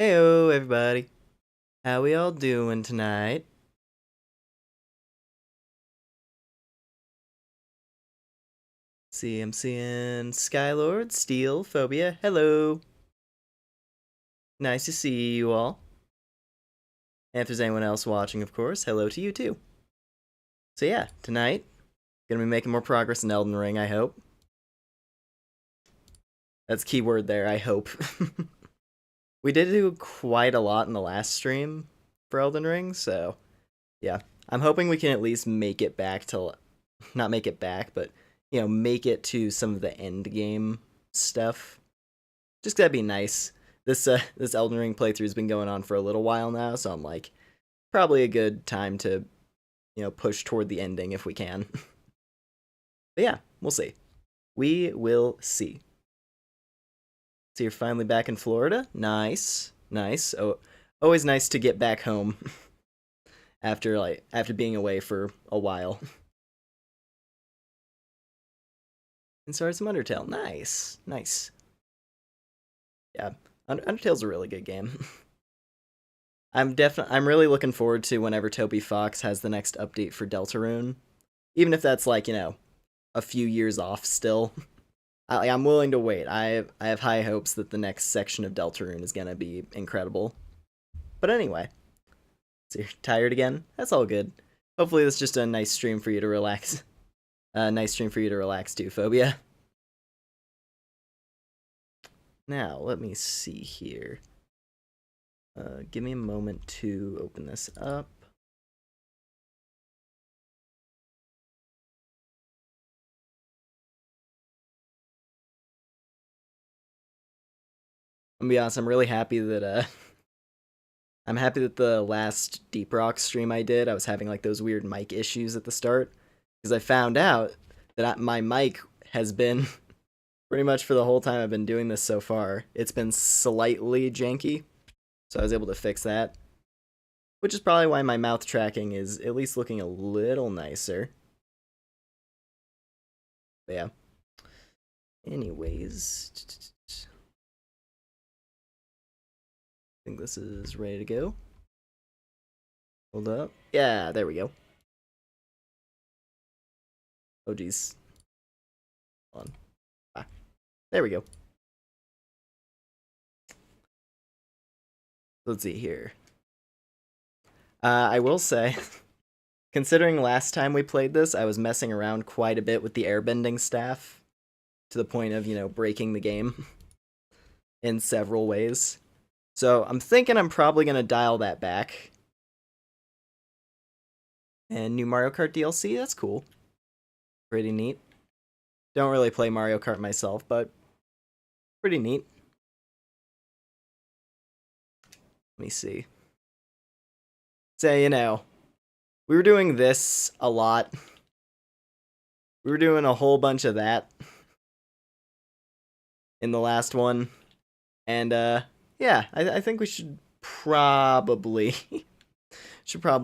Heyo, everybody. How we all doing tonight? See, I'm seeing Skylord, Steel, Phobia. Hello. Nice to see you all. And if there's anyone else watching, of course, hello to you too. So yeah, tonight, gonna be making more progress in Elden Ring, I hope. That's keyword there, I hope. We did do quite a lot in the last stream for Elden Ring, so yeah. I'm hoping we can at least make it back to, not make it back, but, make it to some of the end game stuff. Just that'd be nice. This Elden Ring playthrough's been going on for a little while now, so I'm like, probably a good time to, push toward the ending if we can. But yeah, we'll see. We will see. So you're finally back in Florida? Nice. Nice. Oh, always nice to get back home after being away for a while. And started some Undertale. Nice. Nice. Yeah. Undertale's a really good game. I'm really looking forward to whenever Toby Fox has the next update for Deltarune. Even if that's like, a few years off still. I'm willing to wait. I have high hopes that the next section of Deltarune is gonna be incredible. But anyway. So you're tired again? That's all good. Hopefully this is just a nice stream for you to relax. Nice stream for you to relax too, Phobia. Now, let me see here. Give me a moment to open this up. I'm gonna be honest, I'm really happy that, I'm happy that the last Deep Rock stream I did, I was having like those weird mic issues at the start. Because I found out that my mic has been, pretty much for the whole time I've been doing this so far, it's been slightly janky. So I was able to fix that. Which is probably why my mouth tracking is at least looking a little nicer. But yeah. Anyways. I think this is ready to go. Hold up. Yeah, there we go. Oh, geez. Hold on. Ah, there we go. Let's see here. I will say, considering last time we played this, I was messing around quite a bit with the airbending staff to the point of, breaking the game in several ways. So I'm thinking I'm probably going to dial that back. And new Mario Kart DLC, that's cool. Pretty neat. Don't really play Mario Kart myself, but pretty neat. Let me see. So, we were doing this a lot. We were doing a whole bunch of that in the last one. And, yeah, I think we should probably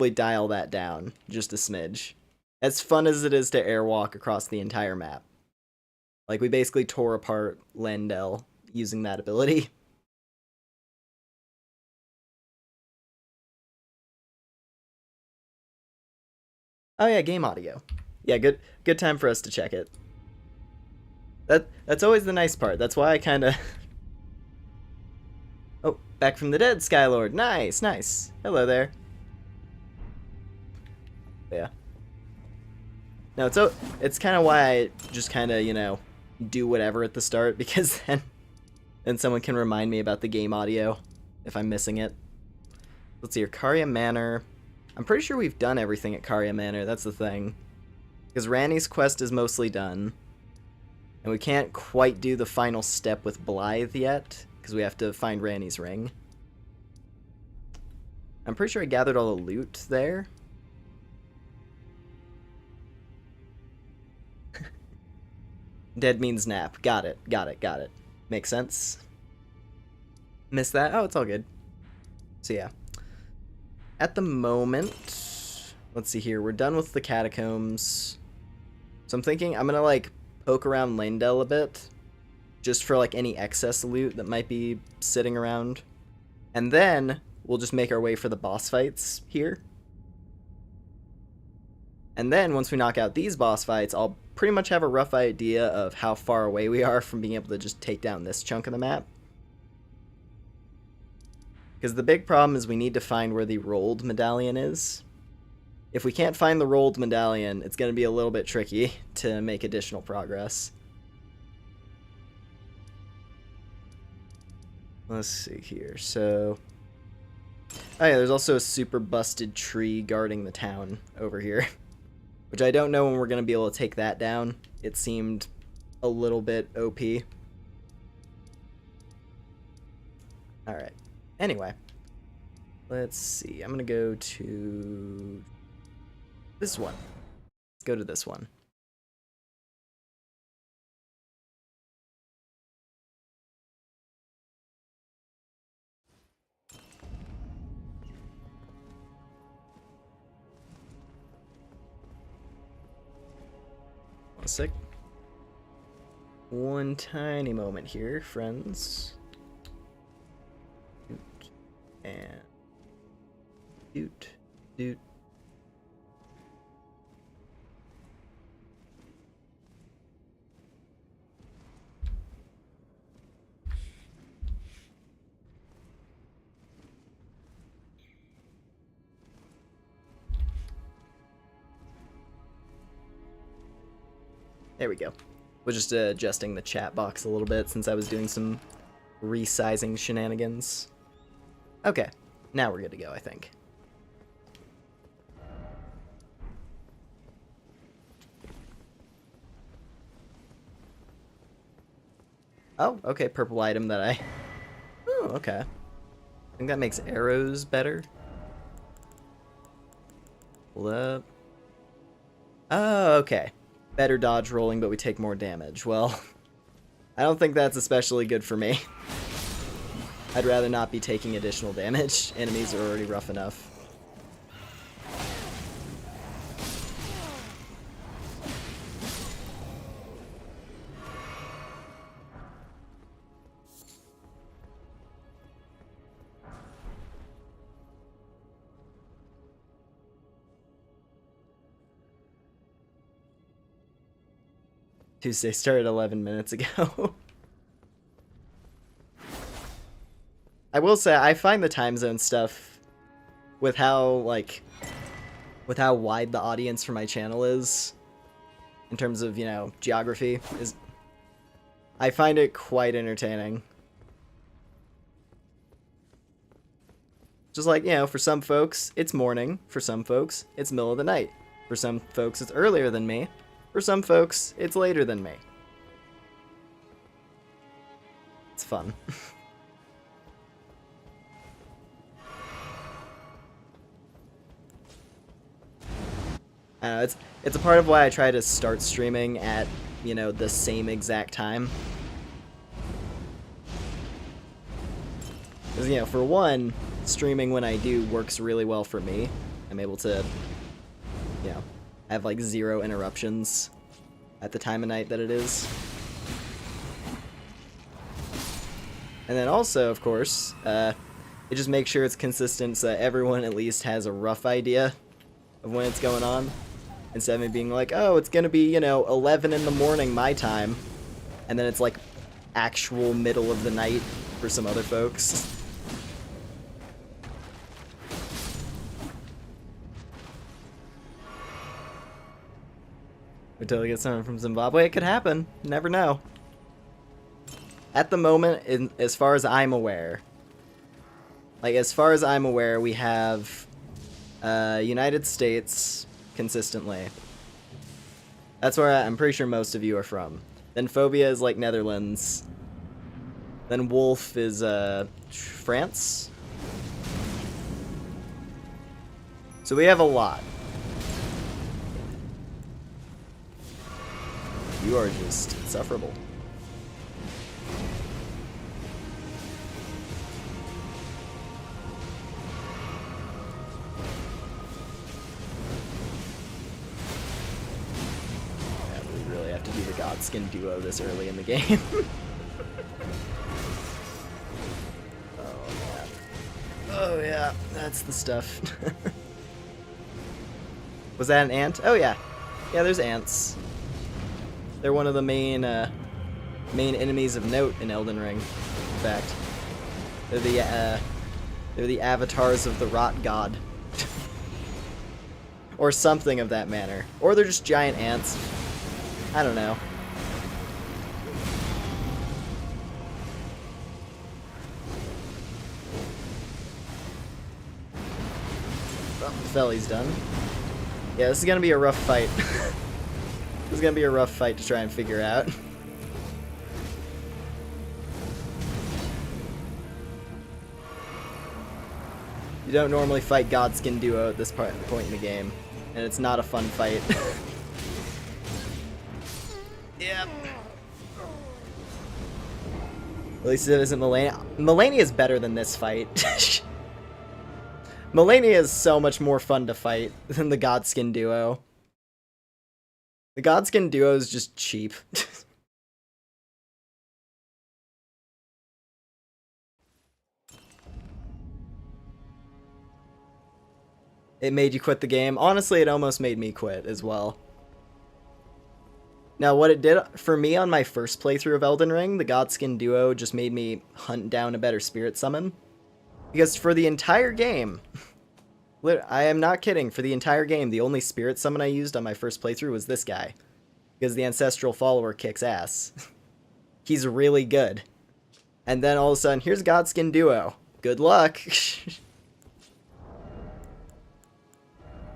dial that down just a smidge. As fun as it is to airwalk across the entire map. Like, we basically tore apart Lendel using that ability. Oh yeah, game audio. Yeah, good time for us to check it. That's always the nice part. That's why I kinda... Oh, back from the dead, Skylord. Nice, nice. Hello there. Yeah. No, it's kind of why I just kind of, do whatever at the start, because then someone can remind me about the game audio if I'm missing it. Let's see here, Caria Manor. I'm pretty sure we've done everything at Caria Manor, that's the thing. Because Ranni's quest is mostly done. And we can't quite do the final step with Blythe yet, because we have to find Ranni's ring. I'm pretty sure I gathered all the loot there. Dead means nap. Got it. Makes sense. Missed that? Oh, it's all good. So yeah. At the moment, let's see here, we're done with the catacombs. So I'm thinking I'm gonna poke around Lendel a bit, just for any excess loot that might be sitting around. And then we'll just make our way for the boss fights here. And then once we knock out these boss fights, I'll pretty much have a rough idea of how far away we are from being able to just take down this chunk of the map. Because the big problem is we need to find where the rolled medallion is. If we can't find the rolled medallion, it's going to be a little bit tricky to make additional progress. Let's see here. So, oh yeah, there's also a super busted tree guarding the town over here. Which I don't know when we're going to be able to take that down. It seemed a little bit OP. Alright. Anyway. Let's see. I'm going to go to this one. Let's go to this one. One sec. One tiny moment here, friends. Doot. And doot. Doot. There we go. We're just adjusting the chat box a little bit since I was doing some resizing shenanigans. Okay, now we're good to go, I think. Oh, okay, purple item that I... Oh, okay. I think that makes arrows better. Hold up. Oh, okay. Better dodge rolling, but we take more damage. Well, I don't think that's especially good for me. I'd rather not be taking additional damage. Enemies are already rough enough. Tuesday started 11 minutes ago. I will say, I find the time zone stuff with how wide the audience for my channel is in terms of, you know, geography is, I find it quite entertaining. Just like, you know, for some folks, it's morning. For some folks, it's middle of the night. For some folks, it's earlier than me. For some folks, it's later than me. It's fun. I know, it's a part of why I try to start streaming at, you know, the same exact time. Because, you know, for one, streaming when I do works really well for me. I'm able to, you know, have like 0 interruptions at the time of night that it is. And then also, of course, it just makes sure it's consistent so that everyone at least has a rough idea of when it's going on. Instead of me being like, oh, it's gonna be, you know, 11 in the morning my time. And then it's like actual middle of the night for some other folks. Until we get someone from Zimbabwe, it could happen. You never know. At the moment, as far as I'm aware, we have United States consistently. That's where I'm pretty sure most of you are from. Then Phobia is like Netherlands. Then Wolf is France. So we have a lot. You are just insufferable. Yeah, we really have to do the Godskin duo this early in the game. Oh, man. Oh yeah, that's the stuff. Was that an ant? Oh yeah. Yeah, there's ants. They're one of the main enemies of note in Elden Ring. In fact, they're the avatars of the rot god. Or something of that manner. Or they're just giant ants. I don't know. Well, the felly's done. Yeah, this is gonna be a rough fight. This is gonna be a rough fight to try and figure out. You don't normally fight Godskin Duo at this point in the game, and it's not a fun fight. Yep. At least it isn't Melania. Melania is better than this fight. Melania is so much more fun to fight than the Godskin Duo. The Godskin Duo is just cheap. It made you quit the game. Honestly, it almost made me quit as well. Now, what it did for me on my first playthrough of Elden Ring, the Godskin Duo just made me hunt down a better spirit summon. Because for the entire game, I am not kidding, for the entire game, the only spirit summon I used on my first playthrough was this guy. Because the Ancestral Follower kicks ass. He's really good. And then all of a sudden, here's Godskin Duo. Good luck.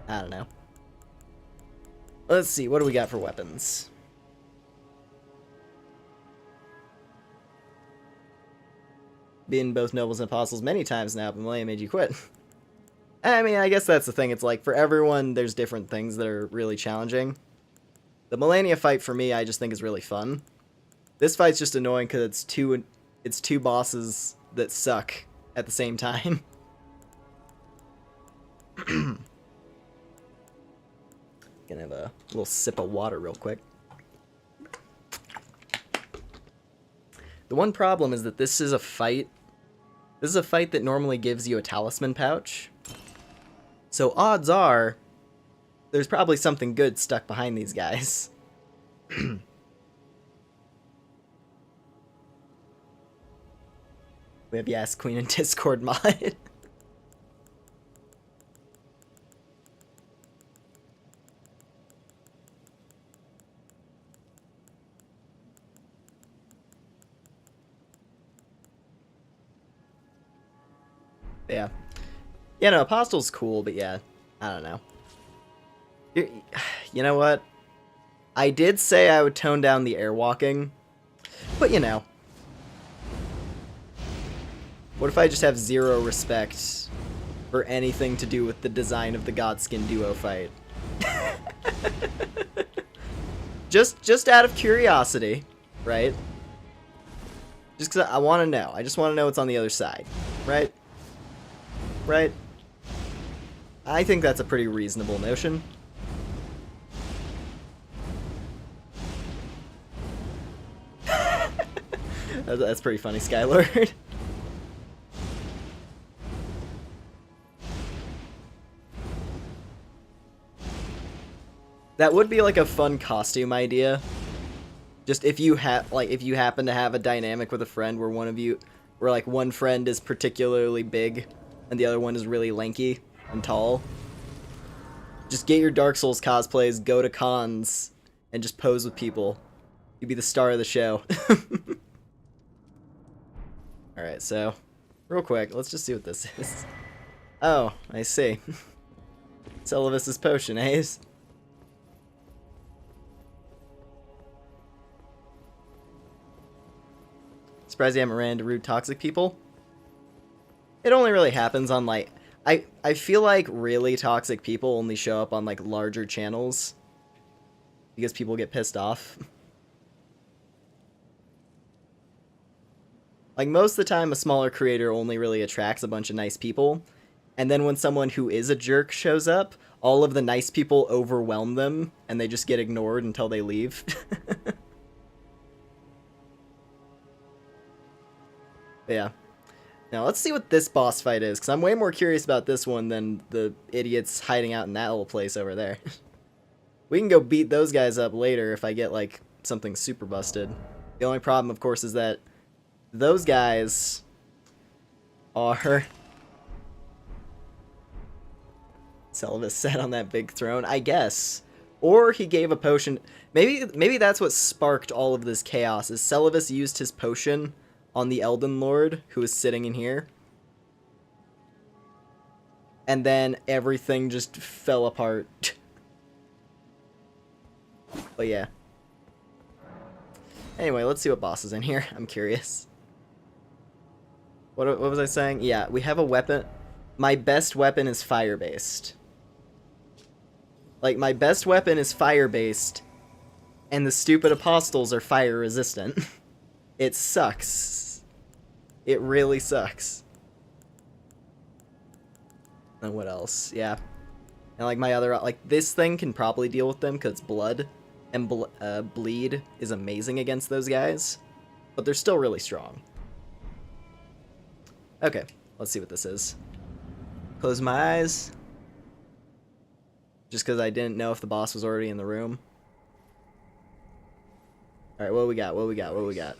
I don't know. Let's see, what do we got for weapons? Been both nobles and apostles many times now, but Melania made you quit. I mean, I guess that's the thing. It's like, for everyone, there's different things that are really challenging. The Melania fight, for me, I just think is really fun. This fight's just annoying because it's two bosses that suck at the same time. Gonna have a little sip of water real quick. The one problem is that this is a fight that normally gives you a talisman pouch. So odds are, there's probably something good stuck behind these guys. We have Yes Queen in Discord mod. Yeah. Yeah, no, Apostle's cool, but yeah, I don't know. You know what? I did say I would tone down the airwalking, but you know. What if I just have zero respect for anything to do with the design of the Godskin Duo fight? just out of curiosity, right? Just because I want to know. I just want to know what's on the other side, right? Right? I think that's a pretty reasonable notion. That's pretty funny, Skylord. That would be like a fun costume idea. Just if you happen to have a dynamic with a friend where like one friend is particularly big and the other one is really lanky and tall. Just get your Dark Souls cosplays, go to cons, and just pose with people. You'd be the star of the show. Alright, so, real quick, let's just see what this is. Oh, I see. Celavis's potion, eh? Surprised you haven't ran into rude toxic people? It only really happens on, like... I feel like really toxic people only show up on, like, larger channels. Because people get pissed off. Like, most of the time, a smaller creator only really attracts a bunch of nice people. And then when someone who is a jerk shows up, all of the nice people overwhelm them, and they just get ignored until they leave. Yeah. Now let's see what this boss fight is, because I'm way more curious about this one than the idiots hiding out in that little place over there. We can go beat those guys up later if I get, like, something super busted. The only problem, of course, is that those guys are... Celavis sat on that big throne, I guess. Or he gave a potion. Maybe that's what sparked all of this chaos, is Celavis used his potion on the Elden Lord, who is sitting in here. And then everything just fell apart. But yeah. Anyway, let's see what boss is in here. I'm curious. What was I saying? Yeah, we have a weapon. My best weapon is fire-based. Like, my best weapon is fire-based, and the stupid apostles are fire-resistant. It sucks. It really sucks. And what else? Yeah. And, like, my other... Like, this thing can probably deal with them, because it's blood. And bleed is amazing against those guys. But they're still really strong. Okay, let's see what this is. Close my eyes. Just because I didn't know if the boss was already in the room. Alright, what we got? What we got? What we got?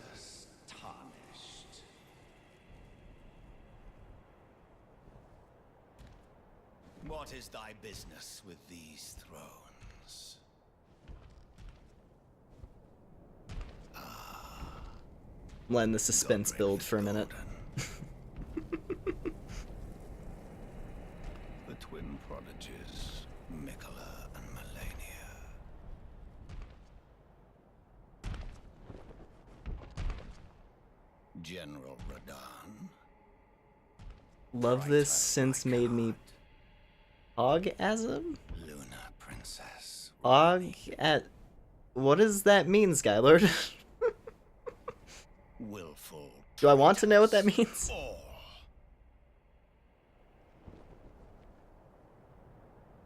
What is thy business with these thrones? I'm letting the suspense build for a minute. The twin prodigies, Mikola and Melania. General Radahn. Love this since made me Orgasm? Luna Princess. At what does that mean, Skylord? Willful. Do I want to know what that means?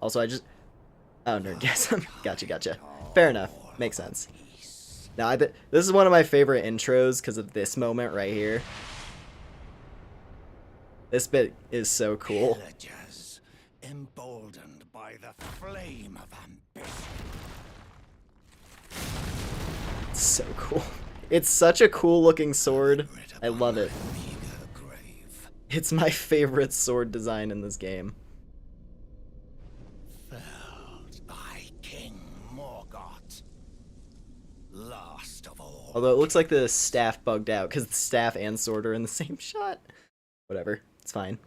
Also, I just... Oh, nerdgasm. Gotcha. Fair enough. Makes sense. Now, this is one of my favorite intros because of this moment right here. This bit is so cool. Villagers, emboldened by the flame of ambition. It's so cool. It's such a cool looking sword. I love it. It's my favorite sword design in this game. Felled by King Morgoth, last of all. Although it looks like the staff bugged out because the staff and sword are in the same shot. Whatever, it's fine.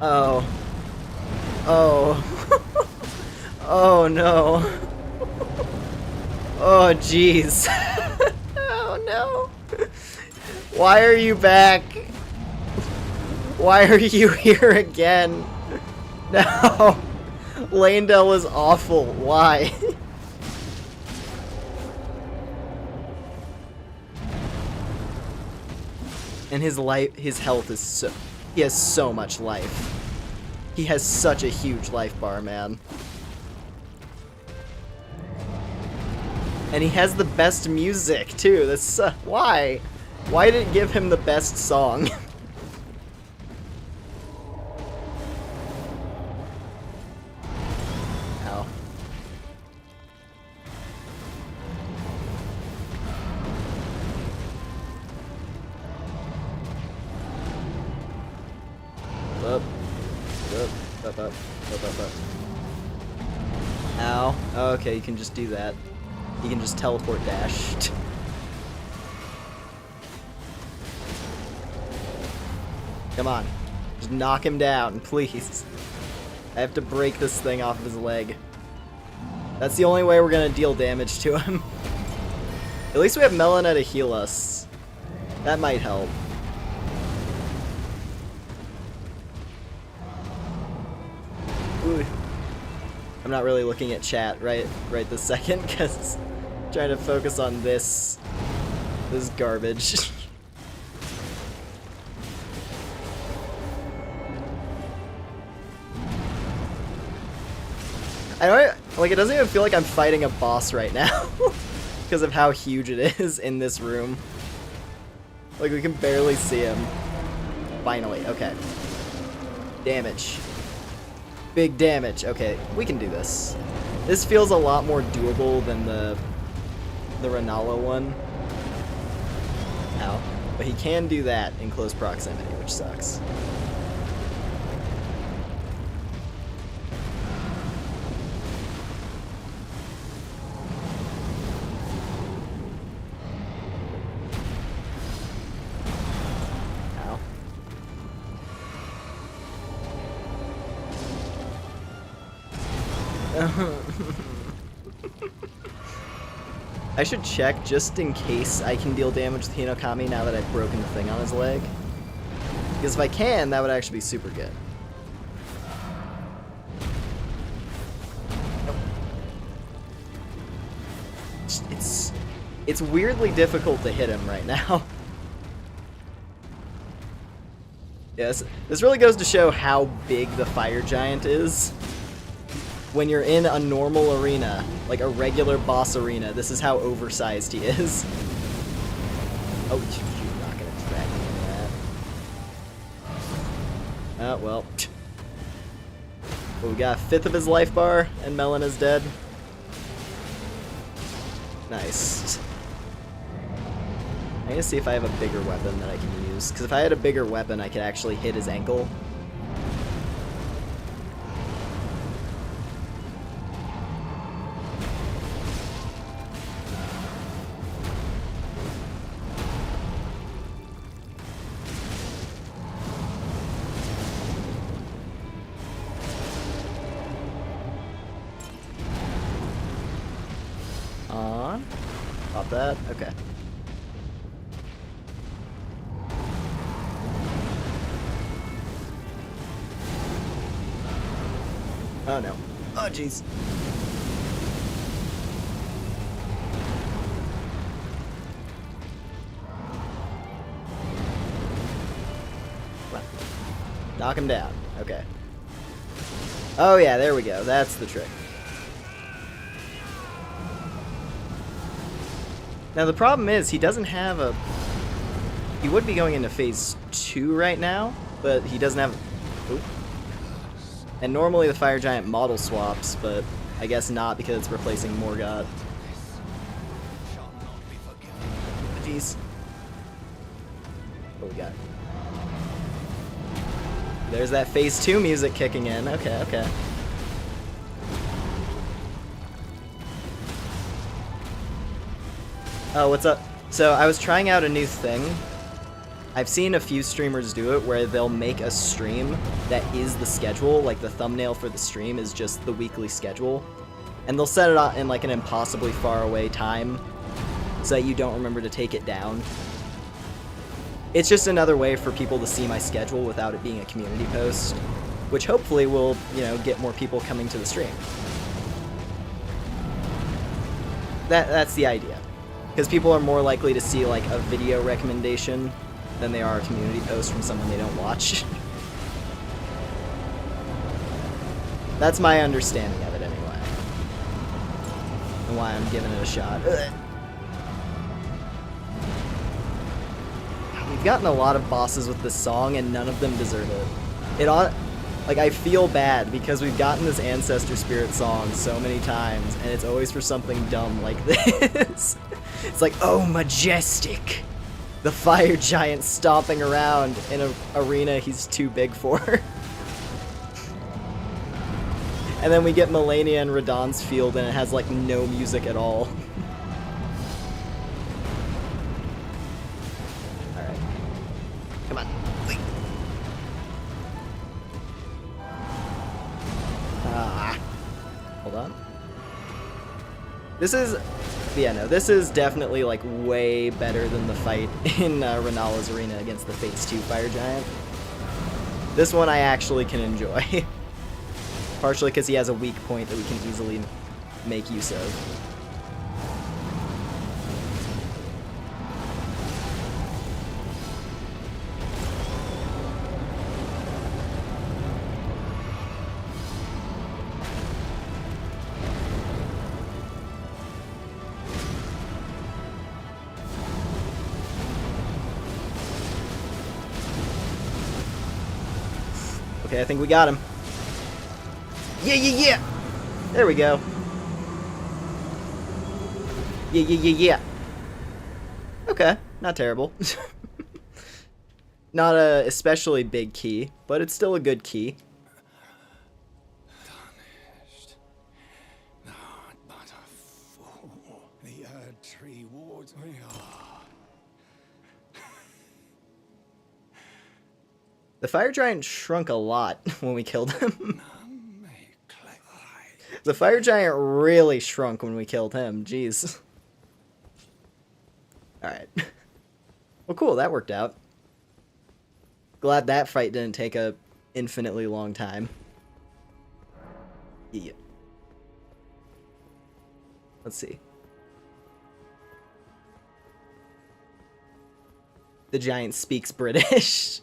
Oh. Oh no. Oh jeez. Oh no. Why are you back? Why are you here again? No. Landell is awful. Why? And his health is so... He has so much life. He has such a huge life bar, man. And he has the best music, too. That's... why? Why did it give him the best song? Ow. Up. Ow. Oh, okay, you can just do that. You can just teleport dash. Come on. Just knock him down, please. I have to break this thing off of his leg. That's the only way we're gonna deal damage to him. At least we have Melina to heal us. That might help. Ooh. I'm not really looking at chat right this second because I'm trying to focus on this garbage. I don't like. It doesn't even feel like I'm fighting a boss right now because of how huge it is in this room. Like we can barely see him. Finally, okay. Damage. Big damage. Okay, we can do this. This feels a lot more doable than the Renala one. Ow. But he can do that in close proximity, which sucks. I should check just in case I can deal damage with Hinokami now that I've broken the thing on his leg. Because if I can, that would actually be super good. Nope. It's weirdly difficult to hit him right now. Yes, this really goes to show how big the fire giant is. When you're in a normal arena, like a regular boss arena, this is how oversized he is. Oh, you're not gonna drag me into that. Oh, well. Well, we got a fifth of his life bar, and Melon is dead. Nice. I need to see if I have a bigger weapon that I can use, because if I had a bigger weapon, I could actually hit his ankle. On. Pop that. Okay. Oh no. Oh jeez. Knock him down. Okay. Oh yeah, there we go. That's the trick. Now the problem is he doesn't have a... He would be going into phase 2 right now, but he doesn't have... Oop. And normally the fire giant model swaps, but I guess not because it's replacing Morgott. Jeez. What we got? There's that phase 2 music kicking in. Okay, okay. Oh, what's up? So I was trying out a new thing. I've seen a few streamers do it where they'll make a stream that is the schedule, like the thumbnail for the stream is just the weekly schedule. And they'll set it out in like an impossibly far away time so that you don't remember to take it down. It's just another way for people to see my schedule without it being a community post, which hopefully will, you know, get more people coming to the stream. That's the idea. Because people are more likely to see like a video recommendation than they are a community post from someone they don't watch. That's my understanding of it anyway. And why I'm giving it a shot. Ugh. We've gotten a lot of bosses with this song and none of them deserve it. Like, I feel bad because we've gotten this Ancestor Spirit song so many times and it's always for something dumb like this. It's like, oh, majestic. The fire giant stomping around in an arena he's too big for. And then we get Melania and Radahn's field and it has like no music at all. Alright. Come on. Wait. Hold on. This is... Yeah, no, this is definitely, like, way better than the fight in Renala's arena against the Phase 2 Fire Giant. This one I actually can enjoy. Partially because he has a weak point that we can easily make use of. Okay, I think we got him. Yeah, yeah, yeah! There we go. Yeah, yeah, yeah, yeah. Okay, not terrible. Not a especially big key, but it's still a good key. Tarnished. Not but a fool. The Erd Tree wards me off. The fire giant shrunk a lot when we killed him. The fire giant really shrunk when we killed him. Jeez. Alright. Well, cool. That worked out. Glad that fight didn't take a infinitely long time. Yeah. Let's see. The giant speaks British.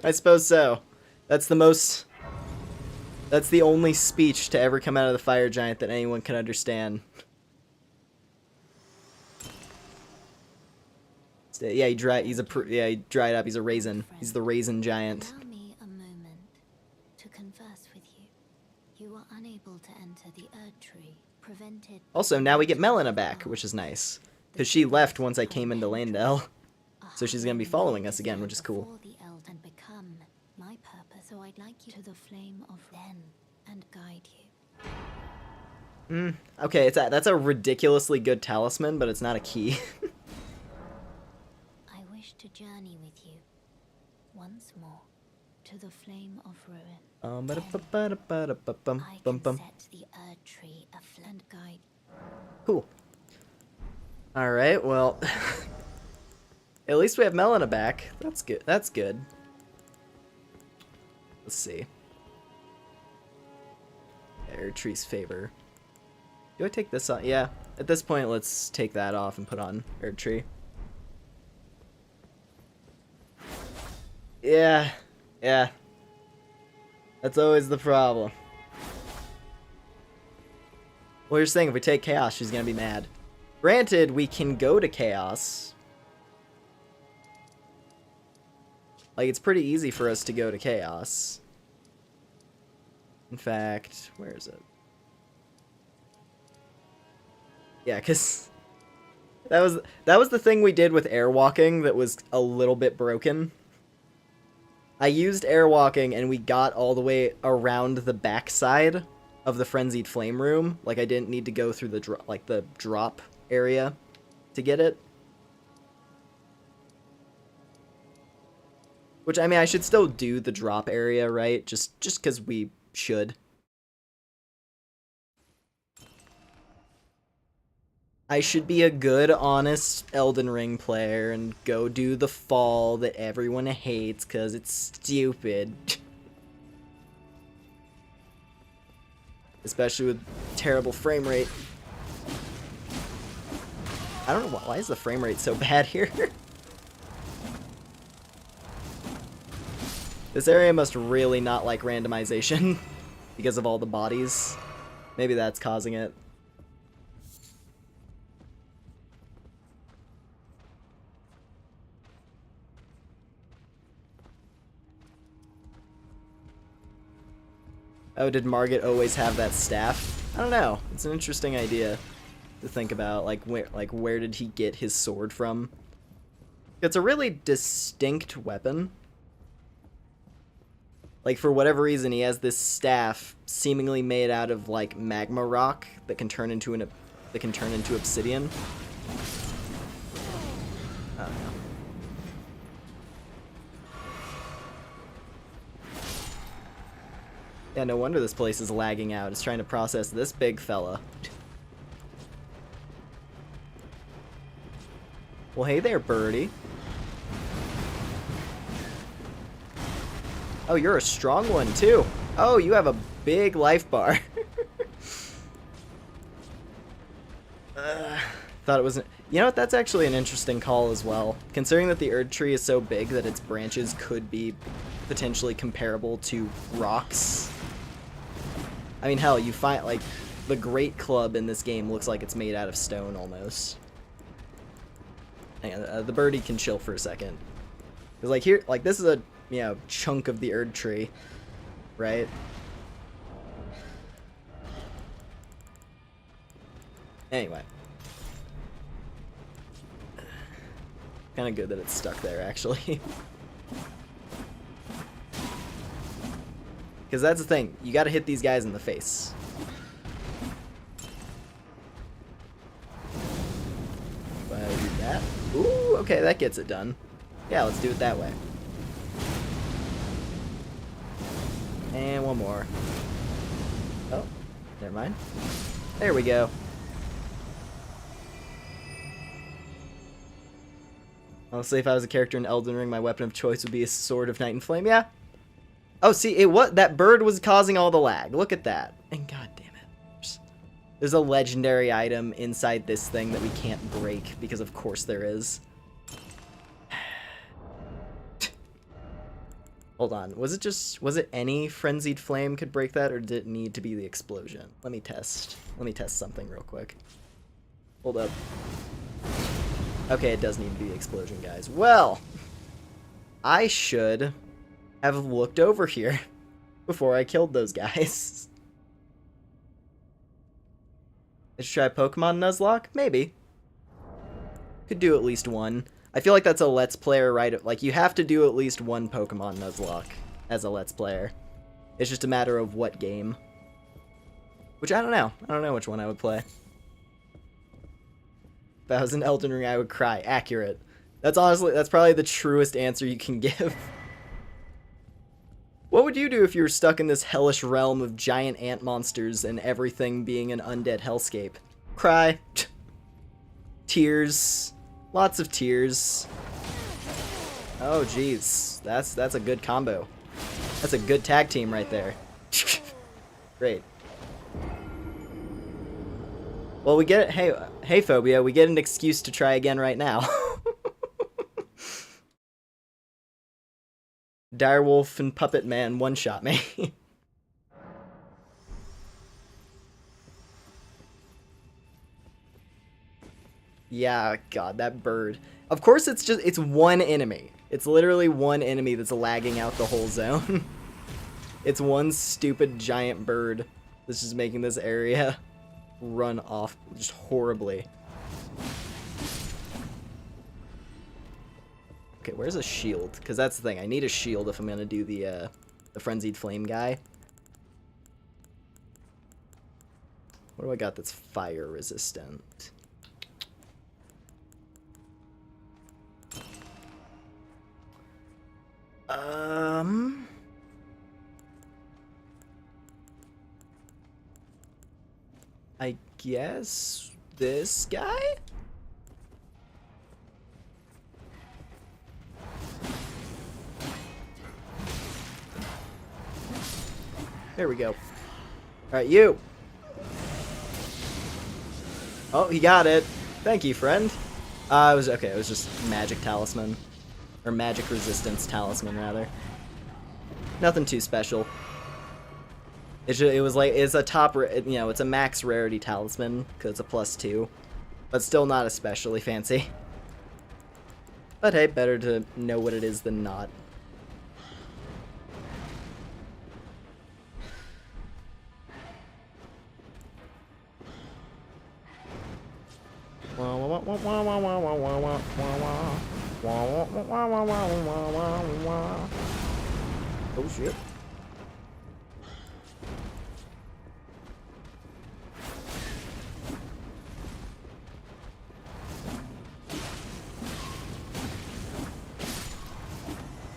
I suppose so. That's the most... That's the only speech to ever come out of the fire giant that anyone can understand. Yeah, he dried up. He's a raisin. He's the raisin giant. Allow me a moment to converse with you. You are unable to enter the Erd Tree, prevented. Also, now we get Melina back, which is nice. Because she left once I came into Landell. So she's going to be following us again, which is cool. And become my purpose, so I'd like you to the flame of then and guide you. Okay, that's a ridiculously good talisman, but it's not a key. I wish to journey with you once more to the flame of ruin. I can set the Erd Tree aflame and guide. Cool. Alright, well... At least we have Melina back. That's good. That's good. Let's see. Erd Tree's favor. Do I take this off? Yeah. At this point, let's take that off and put on Erd Tree. Yeah. Yeah. That's always the problem. Well, you're saying if we take Chaos, she's gonna be mad. Granted, we can go to Chaos. Like, it's pretty easy for us to go to Chaos. In fact, where is it? Yeah, because that was the thing we did with airwalking that was a little bit broken. I used airwalking and we got all the way around the backside of the Frenzied Flame room. Like, I didn't need to go through the drop area to get it. Which, I mean, I should still do the drop area, right? Just because we should. I should be a good, honest Elden Ring player and go do the fall that everyone hates because it's stupid. Especially with terrible frame rate. I don't know why is the frame rate so bad here? This area must really not like randomization because of all the bodies. Maybe that's causing it. Oh, did Margit always have that staff? I don't know. It's an interesting idea to think about. Like where did he get his sword from? It's a really distinct weapon. Like, for whatever reason, he has this staff seemingly made out of, like, magma rock that can turn into obsidian. I don't know. Yeah, no wonder this place is lagging out. It's trying to process this big fella. Well, hey there, birdie. Oh, you're a strong one, too. Oh, you have a big life bar. Thought it was... You know what? That's actually an interesting call as well. Considering that the Erd Tree is so big that its branches could be potentially comparable to rocks. I mean, hell, you find, like, the Great Club in this game looks like it's made out of stone, almost. Hang on, the birdie can chill for a second. Because, like, here, like, this is a you know, chunk of the Erd tree, right? Anyway. Kind of good that it's stuck there, actually. Because that's the thing. You got to hit these guys in the face. If I do that. Ooh, okay, that gets it done. Yeah, let's do it that way. And one more. Oh, never mind. There we go. Honestly, if I was a character in Elden Ring, my weapon of choice would be a Sword of Night and Flame. Yeah. Oh, see, that bird was causing all the lag. Look at that. And god damn it. There's a legendary item inside this thing that we can't break, because of course there is. Hold on. Was it any Frenzied Flame could break that, or did it need to be the explosion? Let me test something real quick. Hold up. Okay, it does need to be the explosion, guys. Well, I should have looked over here before I killed those guys. Let's try Pokemon Nuzlocke? Maybe. Could do at least one. I feel like that's a Let's Player, right? Like, you have to do at least one Pokemon Nuzlocke as a Let's Player. It's just a matter of what game. Which, I don't know. I don't know which one I would play. If I was in Elden Ring, I would cry. Accurate. That's probably the truest answer you can give. What would you do if you were stuck in this hellish realm of giant ant monsters and everything being an undead hellscape? Cry. Tears. Lots of tears. Oh, jeez. That's a good combo. That's a good tag team right there. Great. Well, we get it. Hey, Phobia, we get an excuse to try again right now. Direwolf and Puppet Man one-shot me. Yeah, god, that bird. Of course it's one enemy. It's literally one enemy that's lagging out the whole zone. It's one stupid giant bird that's just making this area run off just horribly. Okay, where's a shield? Because that's the thing. I need a shield if I'm gonna do the Frenzied Flame guy. What do I got that's fire resistant? I guess this guy? There we go. Alright, you! Oh, he got it. Thank you, friend. It was just Magic Talisman. Or Magic Resistance Talisman, rather. Nothing too special. It's a top, it's a max rarity talisman, because it's a +2. But still not especially fancy. But hey, better to know what it is than not. Oh shit.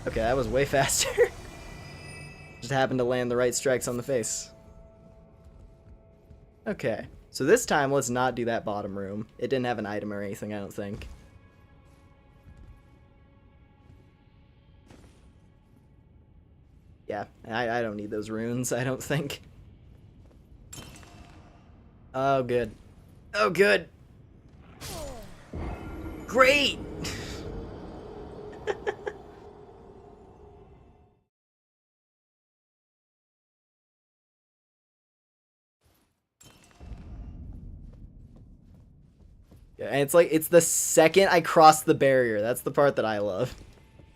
Okay, that was way faster. Just happened to land the right strikes on the face. Okay, so this time let's not do that bottom room. It didn't have an item or anything, I don't think. Yeah, I don't need those runes, I don't think. Oh, good. Oh, good. Great! Yeah, and it's the second I cross the barrier. That's the part that I love.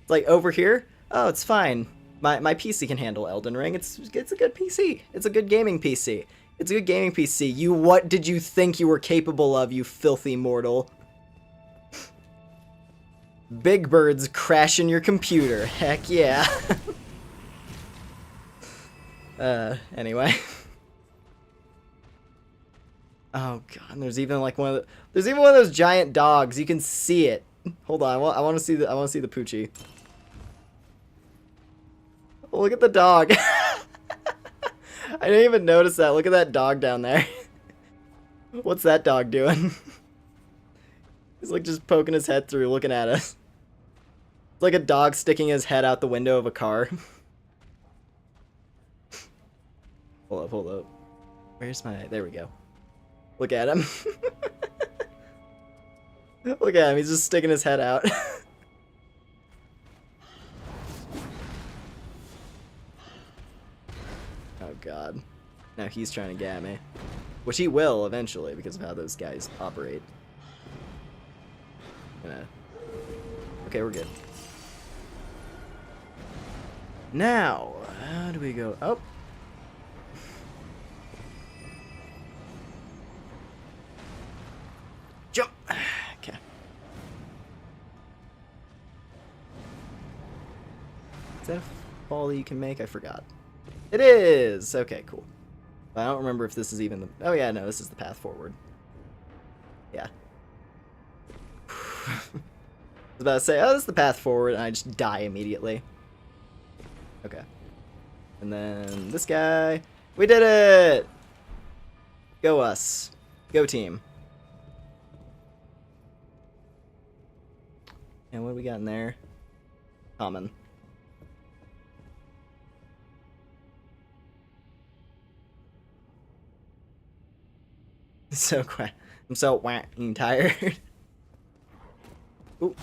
It's like over here, oh, it's fine. My PC can handle Elden Ring. It's a good PC. It's a good gaming PC. It's a good gaming PC. What did you think you were capable of, you filthy mortal? Big Bird's crashing your computer. Heck yeah. Anyway. Oh god, there's even like one of those giant dogs. You can see it. Hold on, I want to see the Poochie. Oh, look at the dog. I didn't even notice that. Look at that dog down there. What's that dog doing? He's like just poking his head through, looking at us. It's like a dog sticking his head out the window of a car. Hold up. Where's my... There we go. Look at him. Look at him, he's just sticking his head out. Oh god. Now he's trying to get me. Which he will eventually because of how those guys operate. Okay, we're good. Now, how do we go? Oh. Jump. Okay. Is that a fall that you can make? I forgot. It is! Okay, cool. I don't remember if this is even the... Oh yeah, no, this is the path forward. Yeah. I was about to say, oh, this is the path forward, and I just die immediately. Okay. And then this guy. We did it! Go us. Go team. And what do we got in there? Common. I'm so tired. Ooh.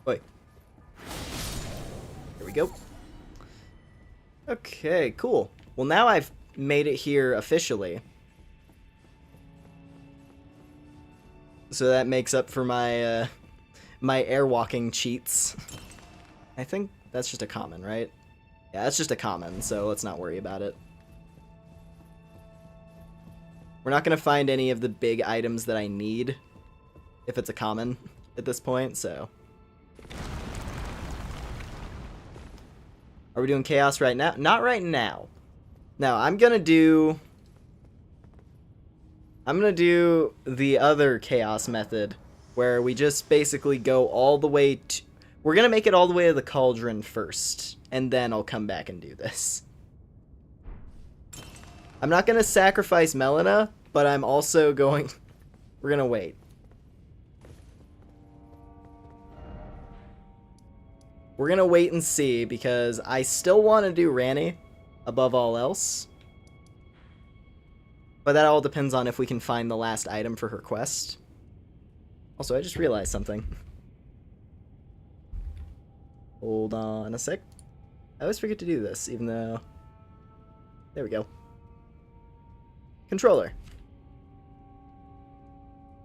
Wait. There we go. Okay, cool. Well, now I've made it here officially. So that makes up for my my airwalking cheats. I think that's just a common, right? Yeah, that's just a common, so let's not worry about it. We're not going to find any of the big items that I need if it's a common at this point, so. Are we doing chaos right now? Not right now. No, I'm going to do the other chaos method where we just basically go all the way to... We're going to make it all the way to the cauldron first, and then I'll come back and do this. I'm not going to sacrifice Melina, but I'm also going... We're going to wait. We're going to wait and see, because I still want to do Ranni above all else. But that all depends on if we can find the last item for her quest. Also, I just realized something. Hold on a sec. I always forget to do this, even though... There we go. Controller.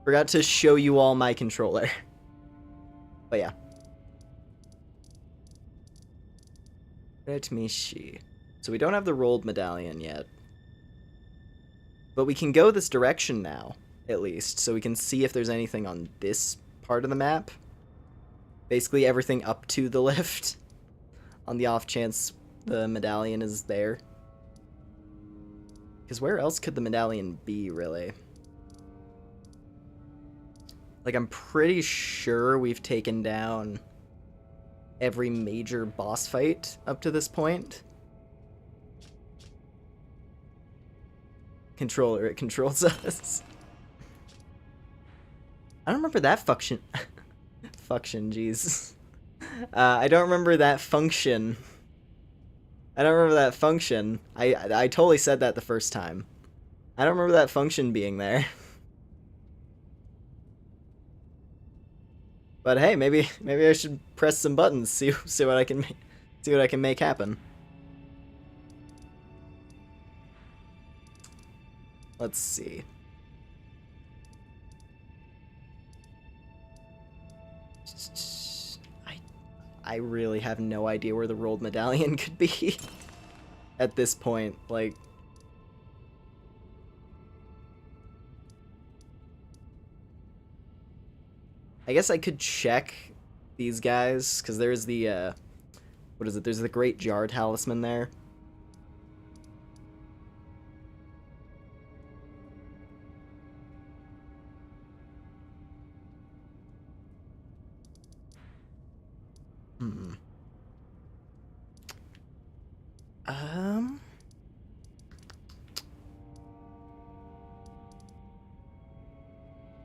Forgot to show you all my controller. But yeah. Let me see. So we don't have the rolled medallion yet. But we can go this direction now, at least, so we can see if there's anything on this part of the map. Basically everything up to the lift, on the off chance the medallion is there. Because where else could the medallion be, really? Like, I'm pretty sure we've taken down every major boss fight up to this point. Controller, it controls us. I don't remember that function. Jeez. I don't remember that function. I don't remember that function. I totally said that the first time. I don't remember that function being there. But hey, maybe I should press some buttons, see what I can make happen. Let's see. I really have no idea where the rolled medallion could be at this point. Like, I guess I could check these guys, because there's the, what is it? There's the Great Jar Talisman there.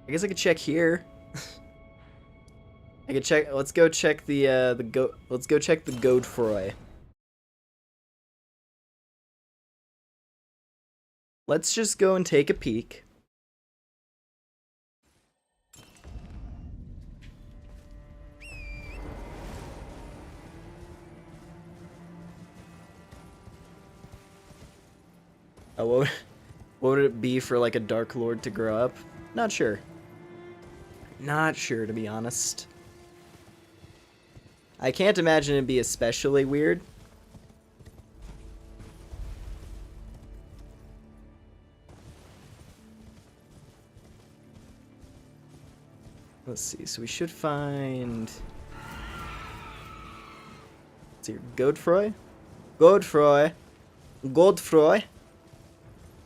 I guess I could check here. I could check. Let's go check the let's go check the Godefroy. Let's just go and take a peek. Oh, what would it be for like a Dark Lord to grow up? Not sure. Not sure, to be honest. I can't imagine it'd be especially weird. Let's see, so we should find... Let's see, Godefroy? Godefroy! Godefroy!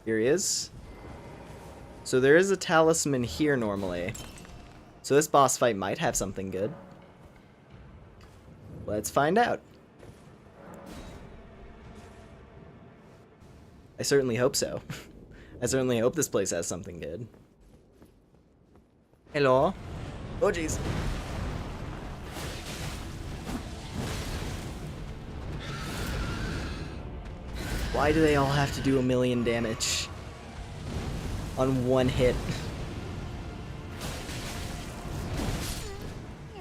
Here he is. So there is a talisman here normally. So this boss fight might have something good. Let's find out. I certainly hope so. I certainly hope this place has something good. Hello? Oh jeez. Why do they all have to do 1,000,000 damage on one hit?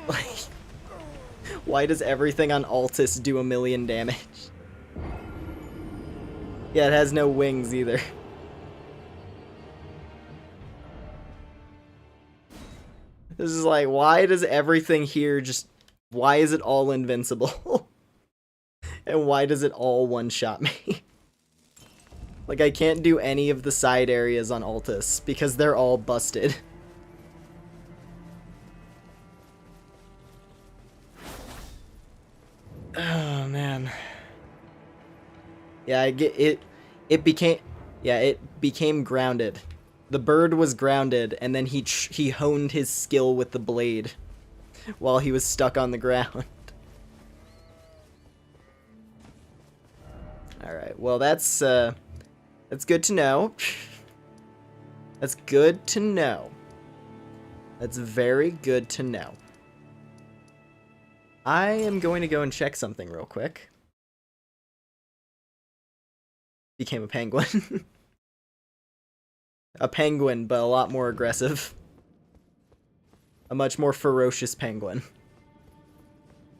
Like, why does everything on Altus do 1,000,000 damage? Yeah, it has no wings either. This is like, why does everything here just... Why is it all invincible? And why does it all one-shot me? Like, I can't do any of the side areas on Altus because they're all busted. Oh, man. Yeah, I get it. It became grounded. The bird was grounded, and then he honed his skill with the blade while he was stuck on the ground. Alright, well that's good to know. That's good to know. That's very good to know. I am going to go and check something real quick. Became a penguin. A penguin, but a lot more aggressive. A much more ferocious penguin.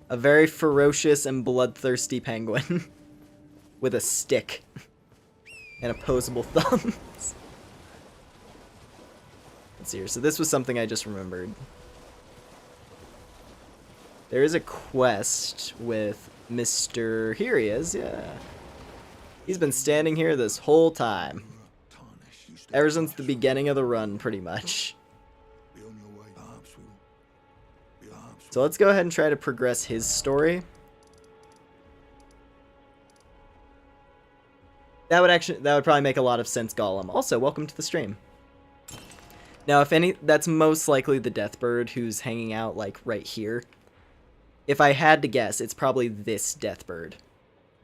A very ferocious and bloodthirsty penguin. With a stick. And opposable thumbs. Let's see here. So this was something I just remembered. There is a quest with Mr. Here he is, yeah. He's been standing here this whole time. Ever since the beginning of the run, pretty much. So let's go ahead and try to progress his story. That would probably make a lot of sense, Gollum. Also, welcome to the stream. Now, that's most likely the Deathbird who's hanging out, like, right here. If I had to guess, it's probably this Deathbird,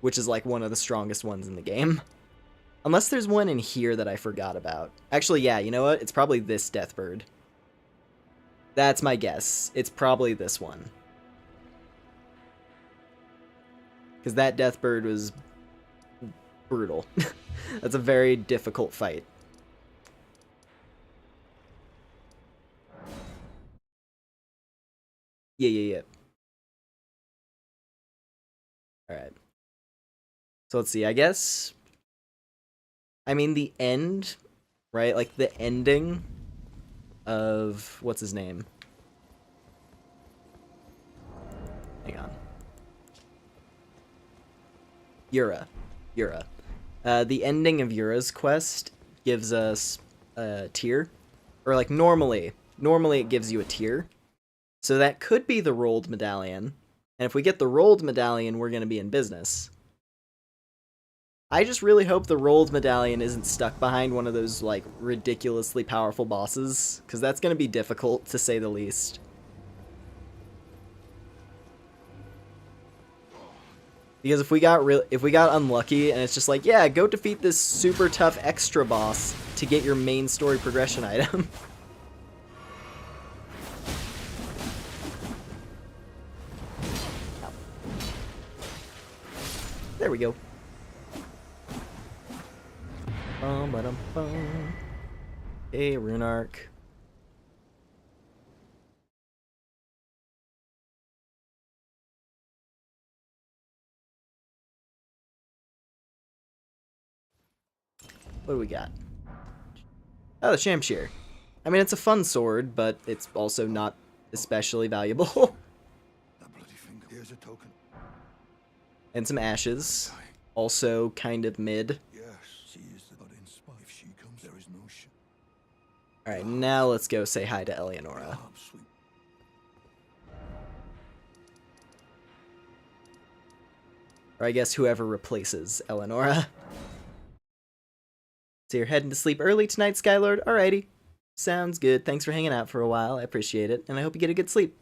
which is, like, one of the strongest ones in the game. Unless there's one in here that I forgot about. Actually, yeah, you know what? It's probably this Deathbird. That's my guess. It's probably this one. Because that Deathbird was brutal. That's a very difficult fight. Yeah. Alright. So let's see, I guess... I mean, the end, right? Like, the ending of... What's his name? Hang on. Yura. The ending of Yura's quest gives us a tier. Or, like, normally it gives you a tier. So that could be the rolled medallion. And if we get the rolled medallion, we're going to be in business. I just really hope the rolled medallion isn't stuck behind one of those, like, ridiculously powerful bosses. Because that's going to be difficult, to say the least. Because if we got unlucky and it's just like, yeah, go defeat this super tough extra boss to get your main story progression item. There we go. Hey, Rune Arc. What do we got? Oh, the Shamshir. I mean, it's a fun sword, but it's also not especially valuable. That bloody finger. Here's a token. And some ashes. Also kind of mid. Yes, she is the god in spite. If she comes, there is no shit. Alright, now let's go say hi to Eleonora. Or I guess whoever replaces Eleonora. So you're heading to sleep early tonight, Skylord? Alrighty. Sounds good. Thanks for hanging out for a while. I appreciate it. And I hope you get a good sleep.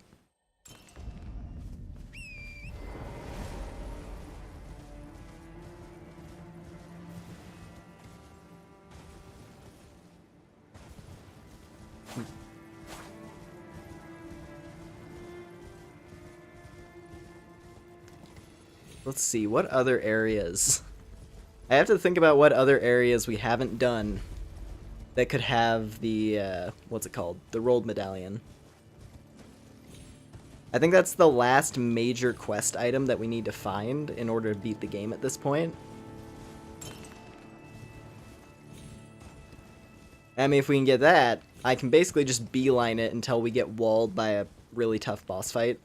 Let's see, what other areas? I have to think about what other areas we haven't done that could have the, what's it called? The rolled medallion. I think that's the last major quest item that we need to find in order to beat the game at this point. I mean, if we can get that, I can basically just beeline it until we get walled by a really tough boss fight.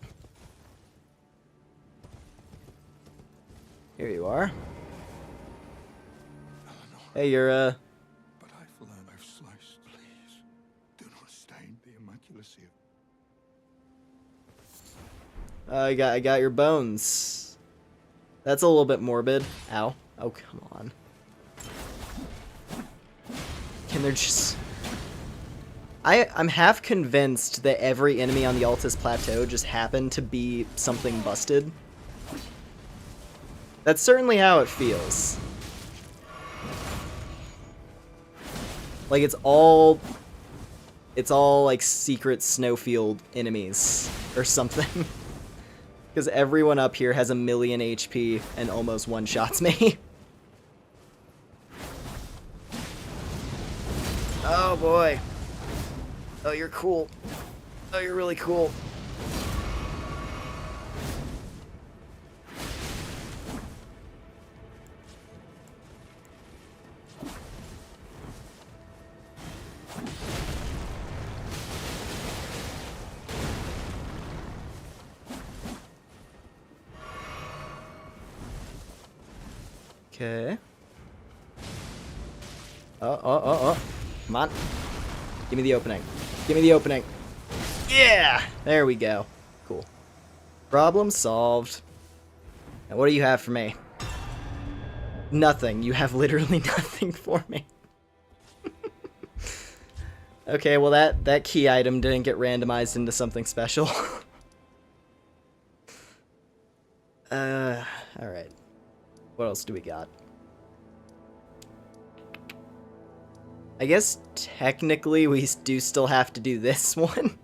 Here you are. Eleanor, Hey, you're, but I've learned I've sliced. Please, do not stain the immaculacy of... I got your bones. That's a little bit morbid. Ow. Oh, come on. Can there just... I'm half convinced that every enemy on the Altus Plateau just happened to be something busted. That's certainly how it feels. Like, it's all like secret snowfield enemies or something. Because everyone up here has a million HP and almost one-shots me. Oh boy. Oh, you're cool. Oh, you're really cool. Okay. Oh. Come on. Give me the opening. Give me the opening. Yeah! There we go. Cool. Problem solved. Now, what do you have for me? Nothing. You have literally nothing for me. Okay, well that key item didn't get randomized into something special. Alright. What else do we got? I guess technically we do still have to do this one.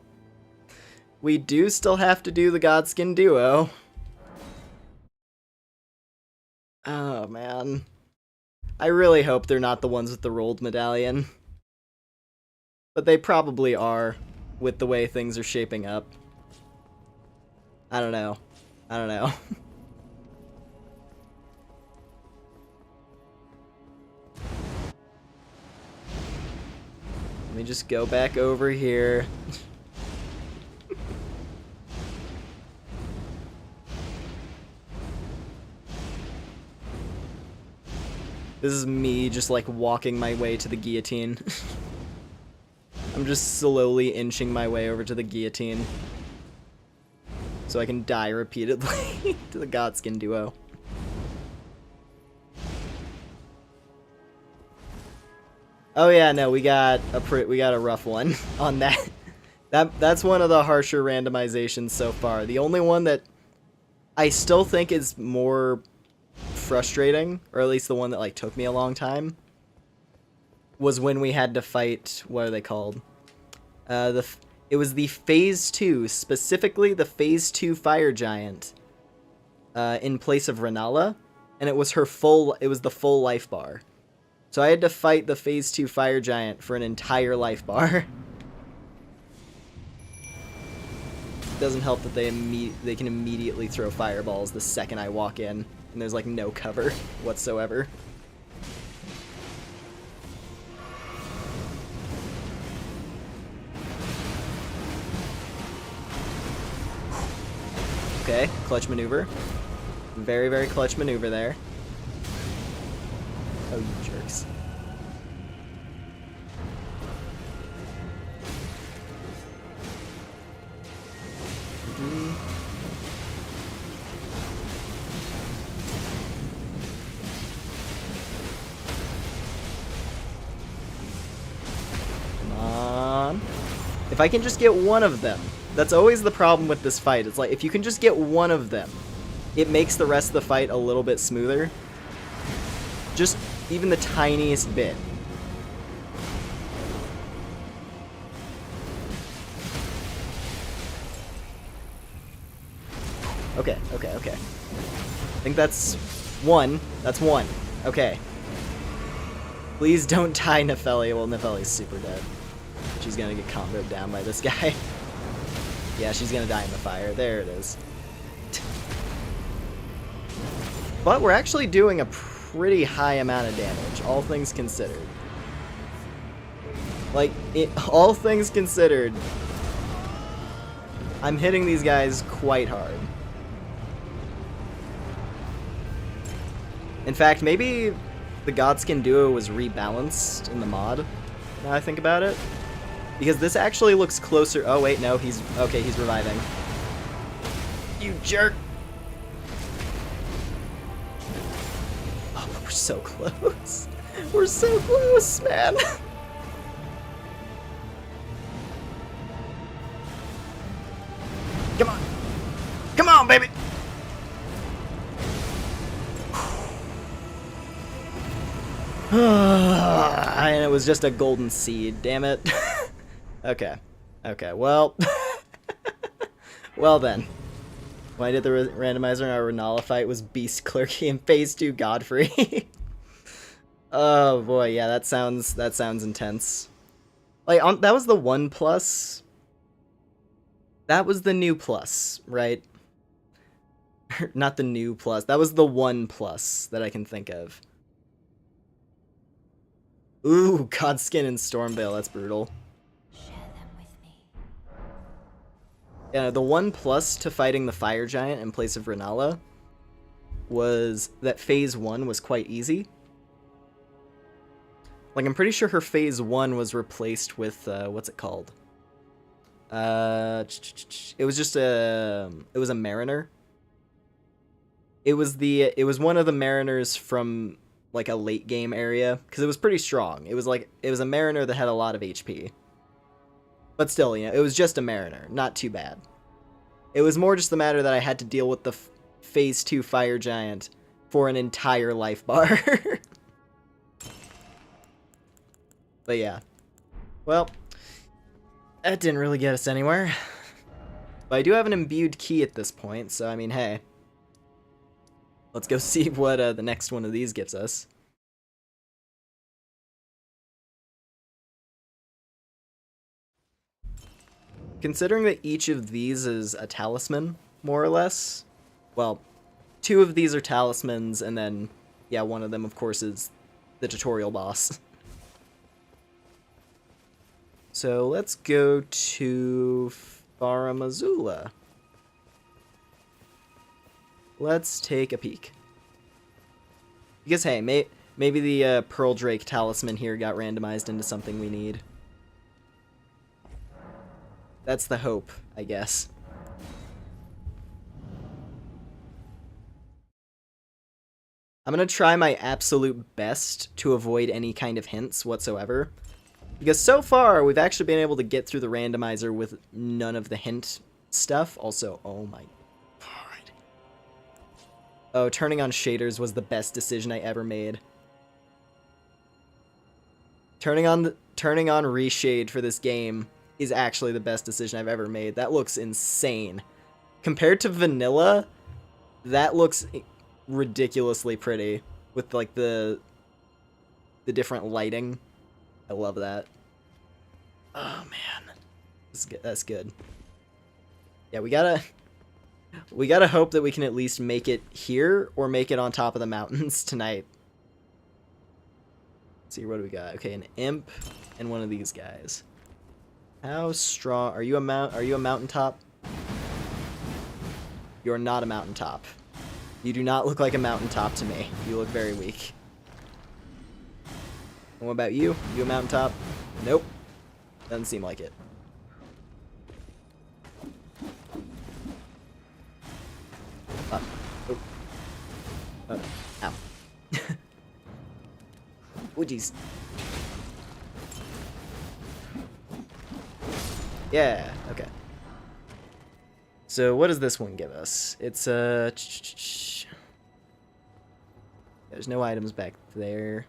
We do still have to do the Godskin duo. Oh man. I really hope they're not the ones with the rolled medallion. But they probably are, with the way things are shaping up. I don't know. I don't know. Let me just go back over here. This is me just like walking my way to the guillotine. I'm just slowly inching my way over to the guillotine. So I can die repeatedly to the Godskin duo. Oh yeah, no, we got a rough one on that. That's one of the harsher randomizations so far. The only one that I still think is more frustrating, or at least the one that like took me a long time, was when we had to fight, what are they called? It was the Phase 2, specifically the Phase 2 Fire Giant, in place of Renala, and it was the full life bar. So I had to fight the Phase 2 Fire Giant for an entire life bar. It doesn't help that they can immediately throw fireballs the second I walk in, and there's like no cover whatsoever. Okay, clutch maneuver. Very, very clutch maneuver there. Oh, you jerks. Come on. If I can just get one of them. That's always the problem with this fight. It's like, if you can just get one of them, it makes the rest of the fight a little bit smoother. Just even the tiniest bit. Okay, okay, okay. I think that's one. That's one. Okay. Please don't die, Nefeli. Well, Nefeli's super dead. She's gonna get comboed down by this guy. Yeah, she's gonna die in the fire. There it is. But we're actually doing a pretty high amount of damage, all things considered. Like, all things considered, I'm hitting these guys quite hard. In fact, maybe the Godskin duo was rebalanced in the mod, now I think about it. Because this actually looks closer. Oh, wait, no, he's reviving. You jerk! Oh, but we're so close. We're so close, man. Come on. Come on, baby! And it was just a golden seed, damn it. Okay. Okay, well... well then. When I did the randomizer in our Renala fight was Beast Clerky and Phase 2 Godfrey. Oh boy, yeah, that sounds intense. Like, that was the 1+. That was the new plus, right? Not the new plus. That was the 1+ that I can think of. Ooh, Godskin and Stormveil, that's brutal. Share them with me. Yeah, the 1+ to fighting the Fire Giant in place of Renala was that Phase 1 was quite easy. Like, I'm pretty sure her Phase 1 was replaced with, what's it called? It was just it was a Mariner. It was one of the Mariners from, like, a late game area, because it was pretty strong. It was a Mariner that had a lot of HP. But still, you know, it was just a Mariner, not too bad. It was more just the matter that I had to deal with the Phase 2 Fire Giant for an entire life bar. But yeah. Well, that didn't really get us anywhere. But I do have an imbued key at this point, so I mean, hey. Let's go see what the next one of these gives us. Considering that each of these is a talisman, more or less, well, 2 of these are talismans, and then, yeah, one of them, of course, is the tutorial boss. So let's go to Faramazula. Let's take a peek. Because, hey, Maybe the Pearl Drake talisman here got randomized into something we need. That's the hope, I guess. I'm gonna try my absolute best to avoid any kind of hints whatsoever. Because so far, we've actually been able to get through the randomizer with none of the hint stuff. Also, oh my god. Oh, turning on shaders was the best decision I ever made. Turning on reshade for this game is actually the best decision I've ever made. That looks insane. Compared to vanilla, that looks ridiculously pretty with like the different lighting. I love that. Oh man, that's good. Yeah, we gotta hope that we can at least make it here or make it on top of the mountains tonight. Let's see, what do we got? Okay, an imp and one of these guys. How strong are you? Are you a mountaintop? You're not a mountaintop. You do not look like a mountaintop to me. You look very weak. And what about you? You a mountaintop? Nope. Doesn't seem like it. Oh. Ow. Oh, jeez. Yeah, okay. So what does this one give us? It's a... There's no items back there.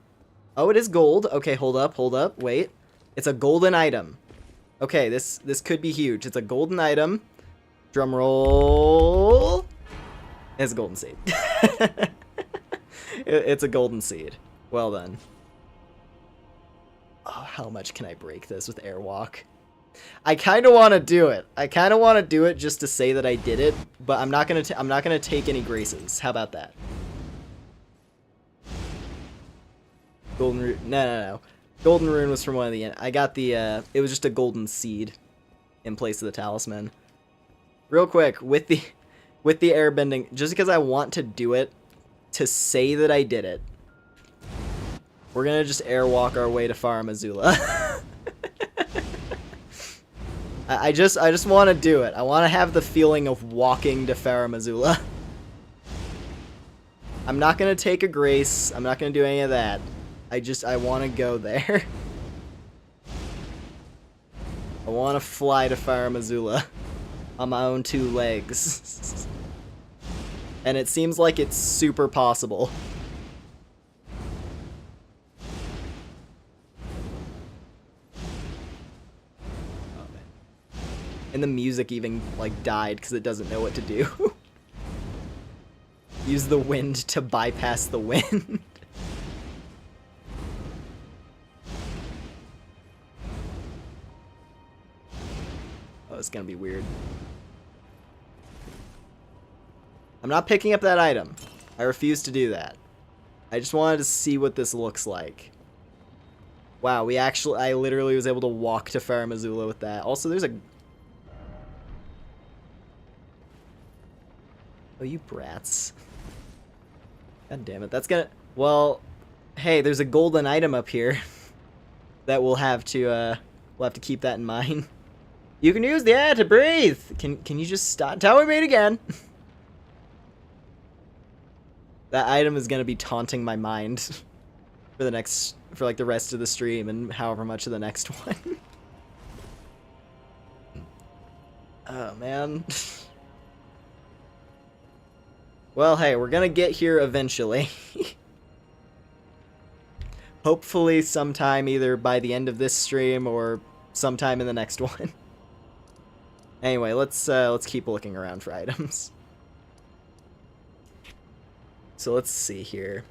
Oh, it is gold. Okay, hold up, wait. It's a golden item. Okay, this could be huge. It's a golden item. Drum roll. It's a golden seed. It's a golden seed. Well done. Oh, how much can I break this with airwalk? I kind of want to do it. I kind of want to do it just to say that I did it, but I'm not gonna take any graces. How about that? Golden rune. No. Golden rune was from one of the. I got the. It was just a golden seed in place of the talisman. Real quick with the airbending, just because I want to do it to say that I did it. We're gonna just airwalk our way to Farum Azula. I just want to do it. I want to have the feeling of walking to Farum Azula. I'm not gonna take a grace. I'm not gonna do any of that. I want to go there. I want to fly to Farum Azula on my own two legs. And it seems like it's super possible. Oh man. And the music even like died because it doesn't know what to do. Use the wind to bypass the wind. Oh, it's gonna be weird. I'm not picking up that item. I refuse to do that. I just wanted to see what this looks like. Wow, I literally was able to walk to Farum Azula with that. Also, there's a... Oh, you brats. God damn it, that's gonna... Well, hey, there's a golden item up here that we'll have to keep that in mind. You can use the air to breathe! Can you just stop? Tell me meet again! That item is gonna be taunting my mind for like the rest of the stream and however much of the next one. Oh man. Well, hey, we're gonna get here eventually. Hopefully sometime either by the end of this stream or sometime in the next one. Anyway, let's keep looking around for items. So let's see here.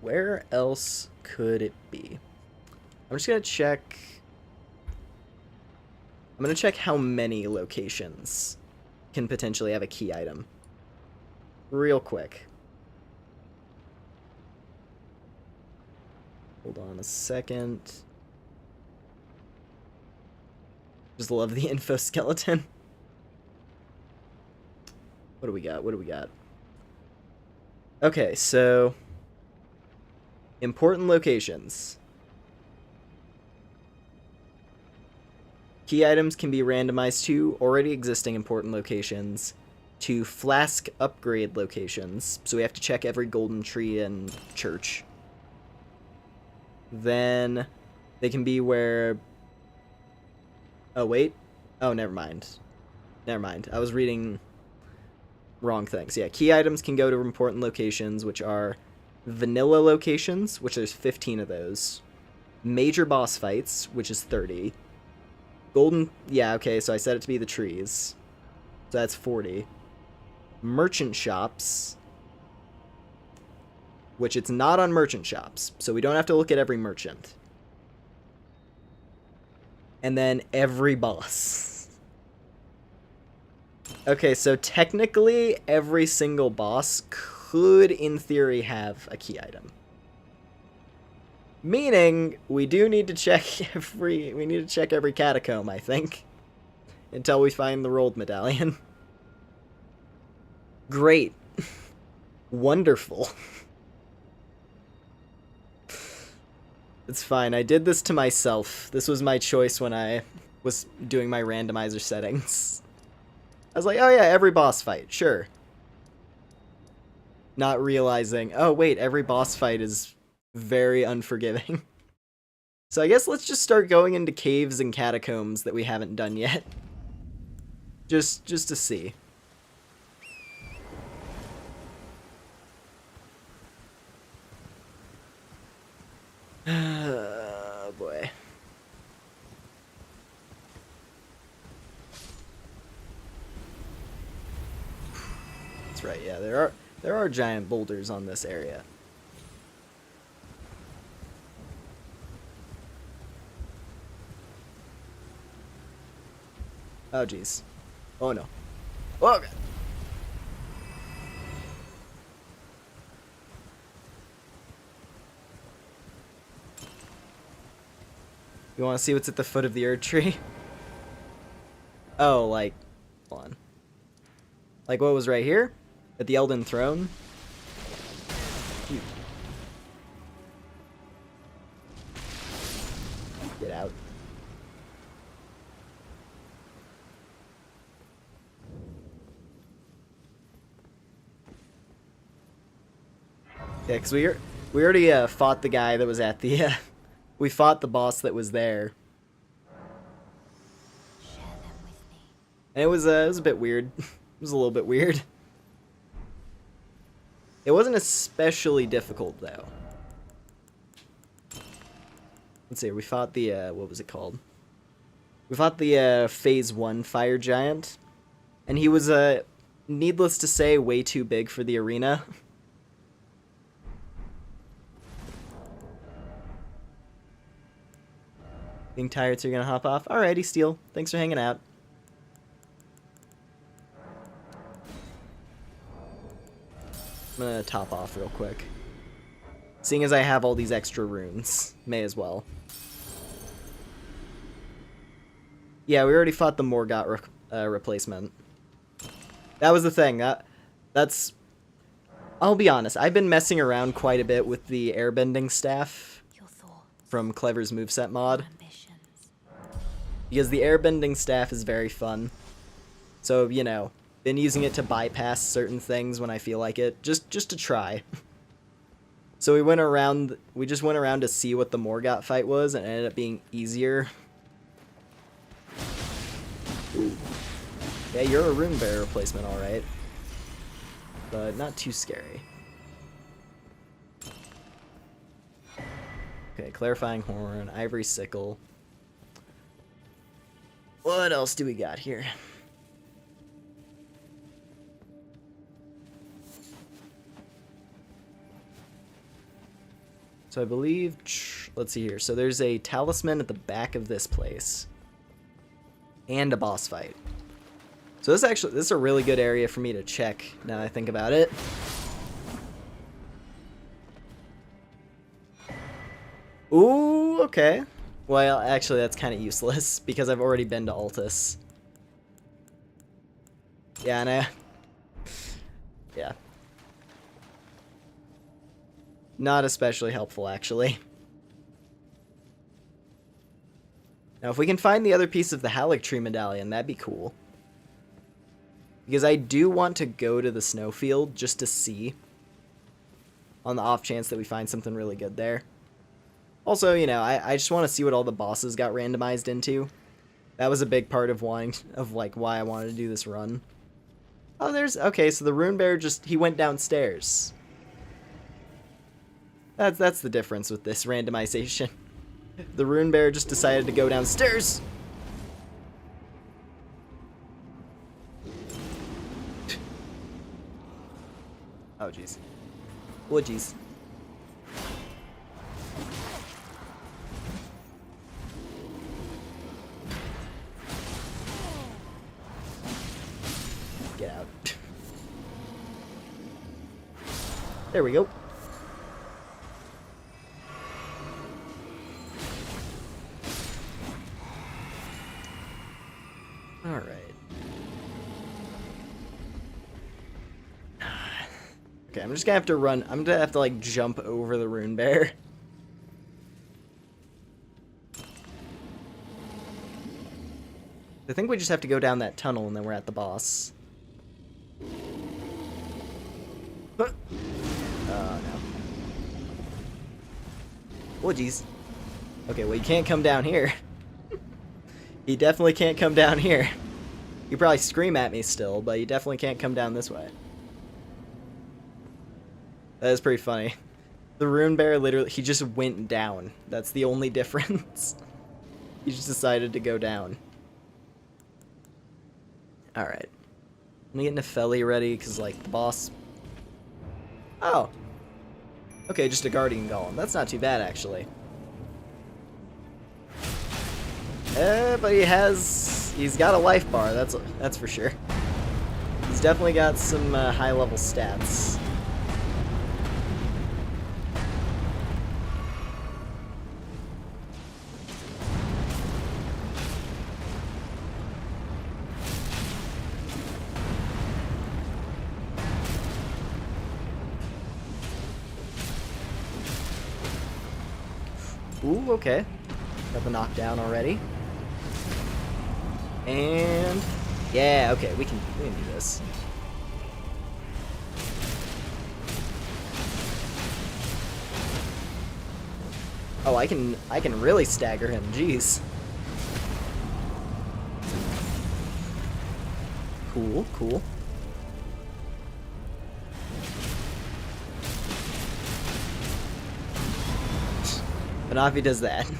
Where else could it be? I'm just gonna check. I'm gonna check how many locations can potentially have a key item. Real quick. Hold on a second. Just love the info skeleton. What do we got? Okay, so Important locations. Key items can be randomized to already existing important locations, to flask upgrade locations, so we have to check every golden tree and church. Then they can be where... Oh, wait. Oh, never mind. Never mind. I was reading wrong things. Yeah, key items can go to important locations, which are vanilla locations, which there's 15 of those. Major boss fights, which is 30. Golden... Yeah, okay, so I set it to be the trees. So that's 40. Merchant shops, which it's not on merchant shops, so we don't have to look at every merchant. And then every boss. Okay, so technically every single boss could, in theory, have a key item. Meaning, we do need to check every catacomb, I think. Until we find the rolled medallion. Great. Wonderful. It's fine, I did this to myself. This was my choice when I was doing my randomizer settings. I was like, oh yeah, every boss fight, sure. Not realizing, oh wait, every boss fight is very unforgiving. So I guess let's just start going into caves and catacombs that we haven't done yet. Just to see. Oh boy. That's right, yeah, there are giant boulders on this area. Oh jeez. Oh no. Oh god. You want to see what's at the foot of the Erd tree? Oh, like, hold on. Like what was right here? At the Elden Throne? Get out. Yeah, because we already fought the guy that was at the... we fought the boss that was there. Share them with me. And it was a bit weird. It was a little bit weird. It wasn't especially difficult, though. Let's see, we fought the, what was it called? We fought the, Phase 1 Fire Giant. And he was, needless to say, way too big for the arena. Being tired, so you're gonna hop off? Alrighty, Steel. Thanks for hanging out. I'm gonna top off real quick. Seeing as I have all these extra runes, may as well. Yeah, we already fought the Morgott replacement. That was the thing. That's... I'll be honest, I've been messing around quite a bit with the airbending staff from Clever's moveset mod. Because the airbending staff is very fun. So, you know, been using it to bypass certain things when I feel like it, just to try. So we just went around to see what the Morgott fight was, and it ended up being easier. Ooh. Yeah, you're a rune bearer replacement, alright. But not too scary. Okay, clarifying horn, ivory sickle. What else do we got here? So I believe, let's see here. So there's a talisman at the back of this place. And a boss fight. So this is a really good area for me to check now that I think about it. Ooh, okay. Well, actually that's kind of useless because I've already been to Altus. Yeah, and yeah. not especially helpful, actually. Now, if we can find the other piece of the Halictree medallion, that'd be cool. Because I do want to go to the snowfield just to see. On the off chance that we find something really good there. Also, you know, I just want to see what all the bosses got randomized into. That was a big part of why I wanted to do this run. Oh, okay, so the rune bear he went downstairs. That's the difference with this randomization. The rune bear just decided to go downstairs. Oh, jeez. Oh, jeez. Get out. There we go. All right. Okay, I'm just gonna have to run. I'm gonna have to, like, jump over the rune bear. I think we just have to go down that tunnel and then we're at the boss. Oh, no. Oh, jeez. Okay, well, you can't come down here. You definitely can't come down here. You probably scream at me still, but you definitely can't come down this way. That is pretty funny. The rune bear literally, he just went down. That's the only difference. He just decided to go down. Alright. I'm getting Nepheli ready, because, like, the boss... Oh! Okay, just a guardian golem. That's not too bad, actually. But he's got a life bar, that's for sure. He's definitely got some high-level stats. Ooh, okay. Got the knockdown already. And yeah, okay, we can do this. Oh, I can really stagger him. Jeez. Cool, cool. But not if he does that.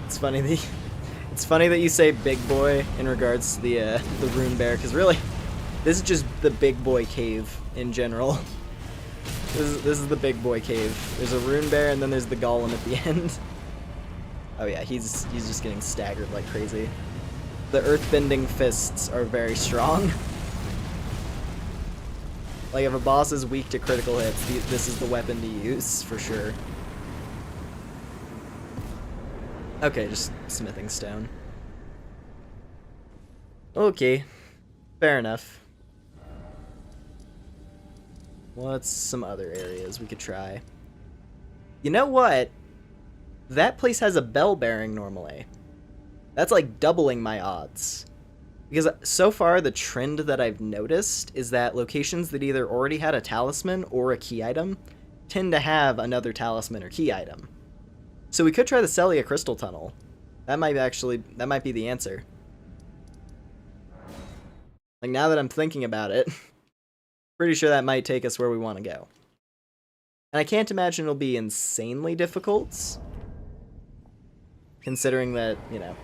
It's funny that you say big boy in regards to the rune bear, because really, this is just the big boy cave in general. This is the big boy cave. There's a rune bear and then there's the golem at the end. Oh yeah, he's just getting staggered like crazy. The earthbending fists are very strong. Like, if a boss is weak to critical hits, this is the weapon to use for sure. Okay, just smithing stone. Okay, fair enough. What's some other areas we could try? You know what? That place has a bell bearing normally. That's like doubling my odds. Because so far the trend that I've noticed is that locations that either already had a talisman or a key item tend to have another talisman or key item. So we could try the Celia Crystal Tunnel. That might be the answer. Like, now that I'm thinking about it, pretty sure that might take us where we want to go. And I can't imagine it'll be insanely difficult, considering that, you know.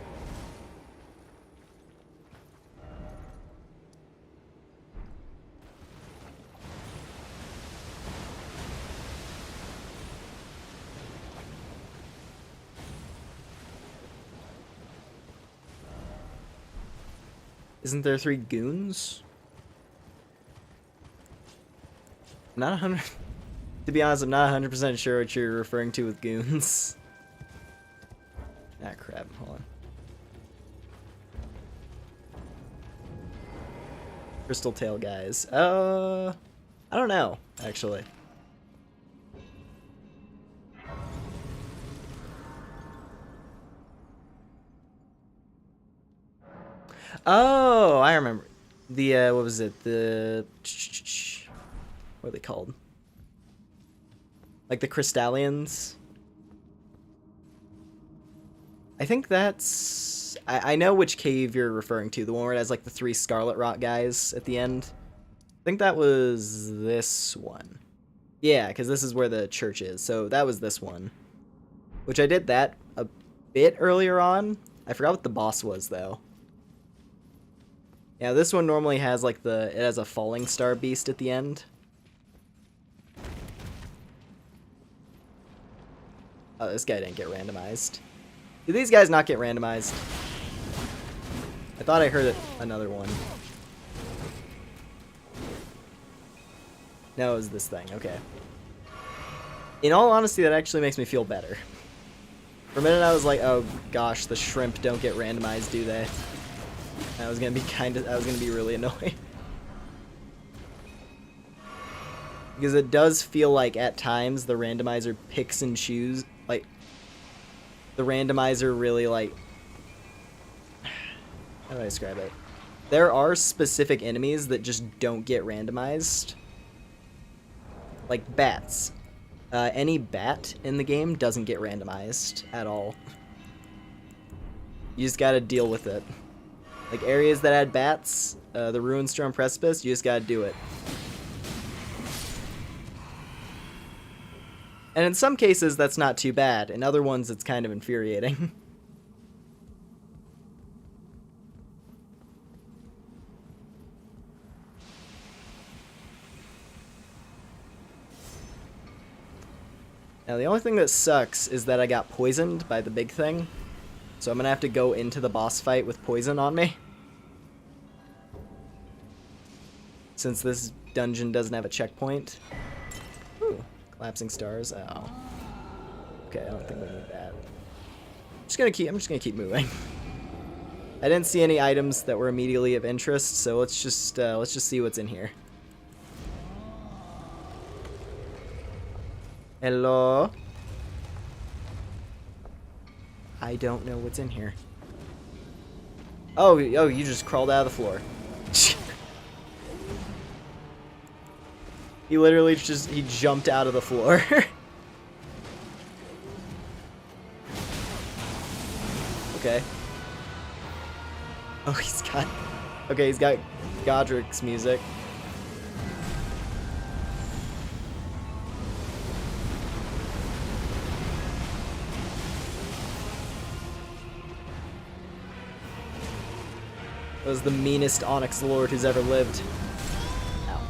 Isn't there 3 goons? Not 100. To be honest, I'm not 100% sure what you're referring to with goons. Ah, crap. Hold on. Crystal Tail guys. I don't know, actually. Oh, I remember. The, what was it? The... What are they called? Like the Crystallians? I think that's... I know which cave you're referring to. The one where it has like the 3 Scarlet Rot guys at the end. I think that was this one. Yeah, because this is where the church is. So that was this one. Which I did that a bit earlier on. I forgot what the boss was, though. Yeah, this one normally has like it has a falling star beast at the end. Oh, this guy didn't get randomized. Do these guys not get randomized? I thought I heard another one. No, it was this thing. Okay. In all honesty, that actually makes me feel better. For a minute, I was like, "Oh gosh, the shrimp don't get randomized, do they?" I was gonna be really annoyed. Because it does feel like at times the randomizer picks and chooses, like, the randomizer really, like, how do I describe it? There are specific enemies that just don't get randomized. Like bats. Any bat in the game doesn't get randomized at all. You just gotta deal with it. Like areas that had bats, the Ruinstorm Precipice, you just gotta do it. And in some cases, that's not too bad. In other ones, it's kind of infuriating. Now, the only thing that sucks is that I got poisoned by the big thing. So I'm gonna have to go into the boss fight with poison on me. Since this dungeon doesn't have a checkpoint. Ooh. Collapsing stars. Oh. Okay, I don't think we need that. I'm just gonna keep moving. I didn't see any items that were immediately of interest, so let's just see what's in here. Hello? I don't know what's in here. Oh, you just crawled out of the floor. He literally he jumped out of the floor. Okay. Oh, he's got Godric's music. That was the meanest Onyx Lord who's ever lived. Ow.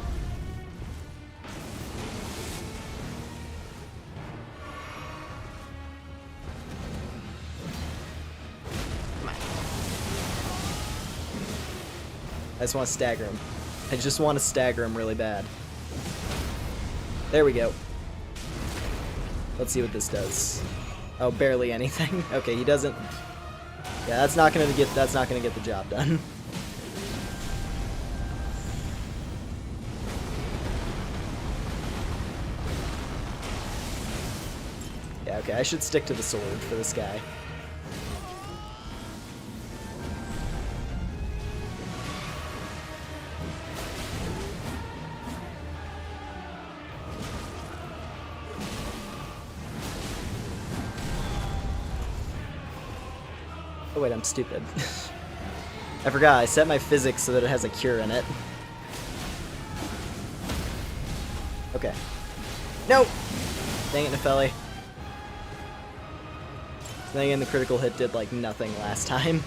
Come on. I just want to stagger him. I just want to stagger him really bad. There we go. Let's see what this does. Oh, barely anything. Okay, he doesn't. Yeah, that's not gonna get the job done. Yeah, okay, I should stick to the sword for this guy. Oh wait, I'm stupid. I forgot, I set my physics so that it has a cure in it. Okay. No! Dang it, Nepheli. Then again, the critical hit did like nothing last time.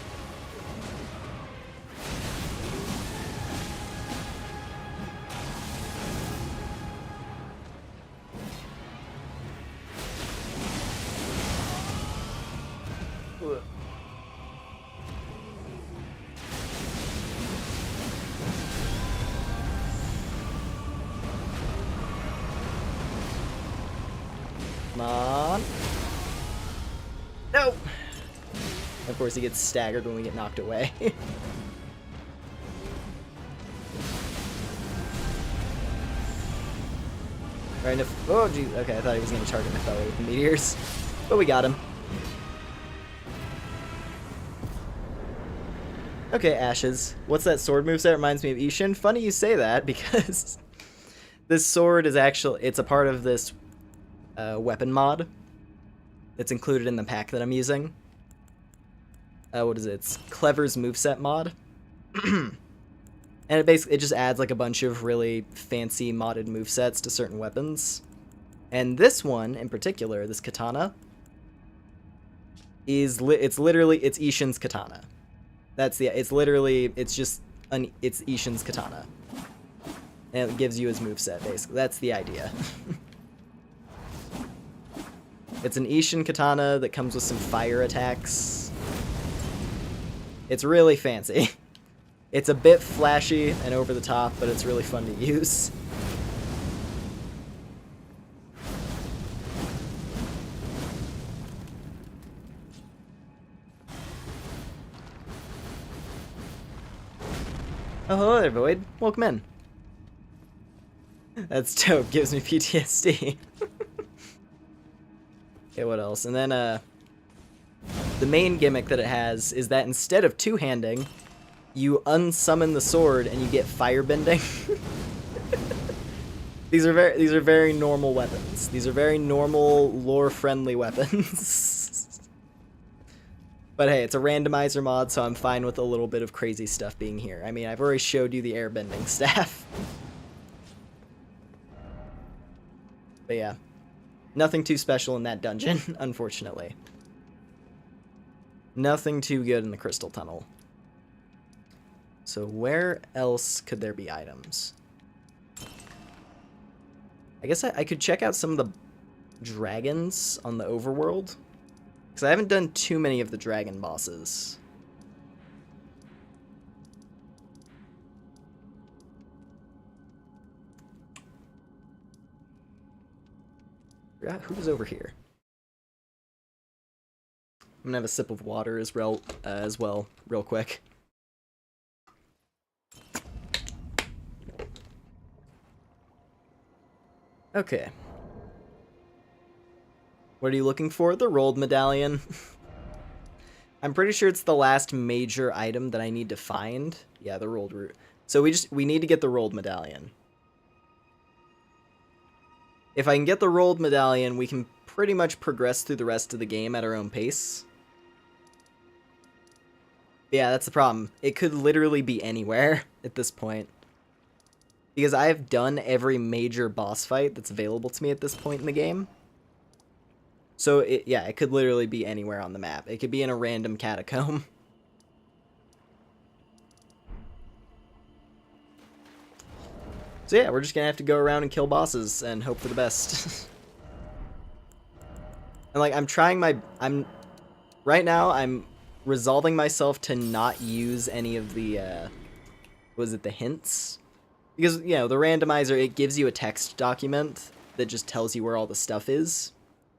Come on. No! Of course, he gets staggered when we get knocked away. Right, oh, geez. Okay, I thought he was going to target my fellow with the meteors. But we got him. Okay, Ashes. What's that sword moveset? Reminds me of Ishin. Funny you say that, because this sword is actually... It's a part of this weapon mod. It's included in the pack that I'm using. What is it? It's Clever's moveset mod. And it just adds like a bunch of really fancy modded movesets to certain weapons. And this one in particular, this katana, it's Ishin's katana. It's Ishin's katana. And it gives you his moveset, basically. That's the idea. It's an Ishin katana that comes with some fire attacks. It's really fancy. It's a bit flashy and over the top, but it's really fun to use. Oh, hello there, Void. Welcome in. That's dope. Gives me PTSD. Okay, what else? And then, the main gimmick that it has is that instead of two-handing, you unsummon the sword and you get firebending. These are very normal weapons. These are very normal, lore-friendly weapons. But hey, it's a randomizer mod, so I'm fine with a little bit of crazy stuff being here. I mean, I've already showed you the airbending staff. But yeah, nothing too special in that dungeon, unfortunately. Nothing too good in the Crystal Tunnel. So where else could there be items? I guess I could check out some of the dragons on the overworld. Because I haven't done too many of the dragon bosses. Forgot who was over here. I'm gonna have a sip of water as well, real quick. Okay. What are you looking for? The rolled medallion. I'm pretty sure it's the last major item that I need to find. Yeah, the rolled root. So we need to get the rolled medallion. If I can get the rolled medallion, we can pretty much progress through the rest of the game at our own pace. Yeah, that's the problem. It could literally be anywhere at this point. Because I have done every major boss fight that's available to me at this point in the game. So, it could literally be anywhere on the map. It could be in a random catacomb. So yeah, we're just gonna have to go around and kill bosses and hope for the best. And like, right now, I'm resolving myself to not use any of the, the hints? Because, you know, the randomizer, it gives you a text document that just tells you where all the stuff is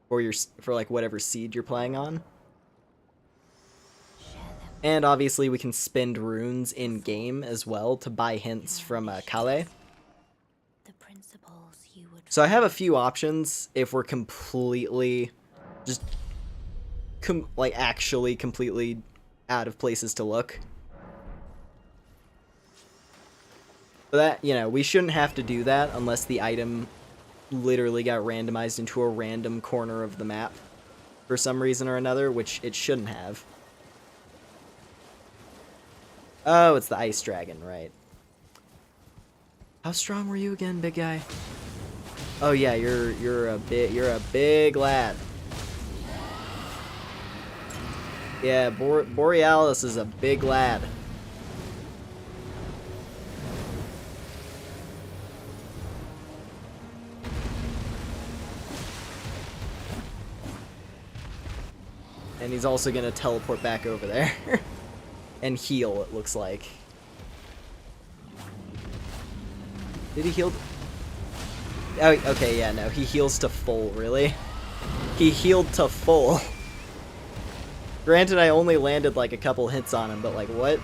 for like whatever seed you're playing on. And obviously we can spend runes in game as well to buy hints from Kale. So I have a few options if we're completely just actually completely out of places to look. But that, you know, we shouldn't have to do that unless the item literally got randomized into a random corner of the map for some reason or another, which it shouldn't have. Oh, it's the ice dragon, right. How strong were you again, big guy? Oh yeah, you're a big lad. Yeah, Borealis is a big lad. And he's also gonna teleport back over there. And heal, it looks like. Did he heal? Oh, okay, yeah, no, he heals to full, really? He healed to full. Granted, I only landed like a couple hits on him, but like, what?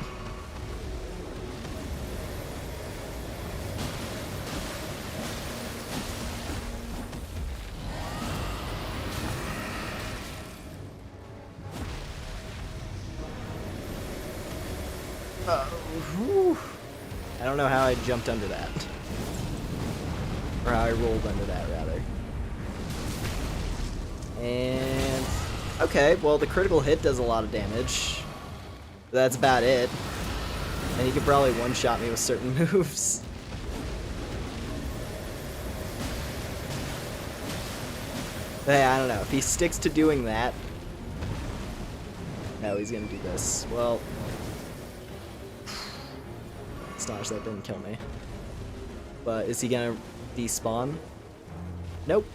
I don't know how I jumped under that. Or how I rolled under that, rather. And... okay, well, the critical hit does a lot of damage. But that's about it. And he could probably one-shot me with certain moves. But hey, I don't know. If he sticks to doing that... no, he's gonna do this. Well... astonished that didn't kill me. But is he gonna despawn? Nope.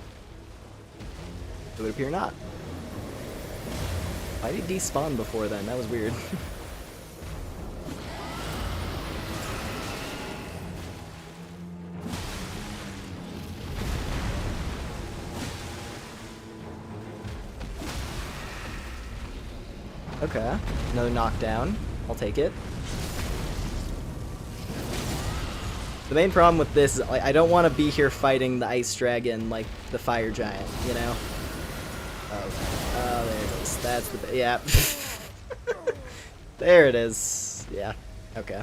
It would appear not. Why did he despawn before then? That was weird. Okay, another knockdown. I'll take it. The main problem with this is like, I don't want to be here fighting the ice dragon like the fire giant, you know? Oh, there it is. That's the... yeah. There it is. Yeah. Okay.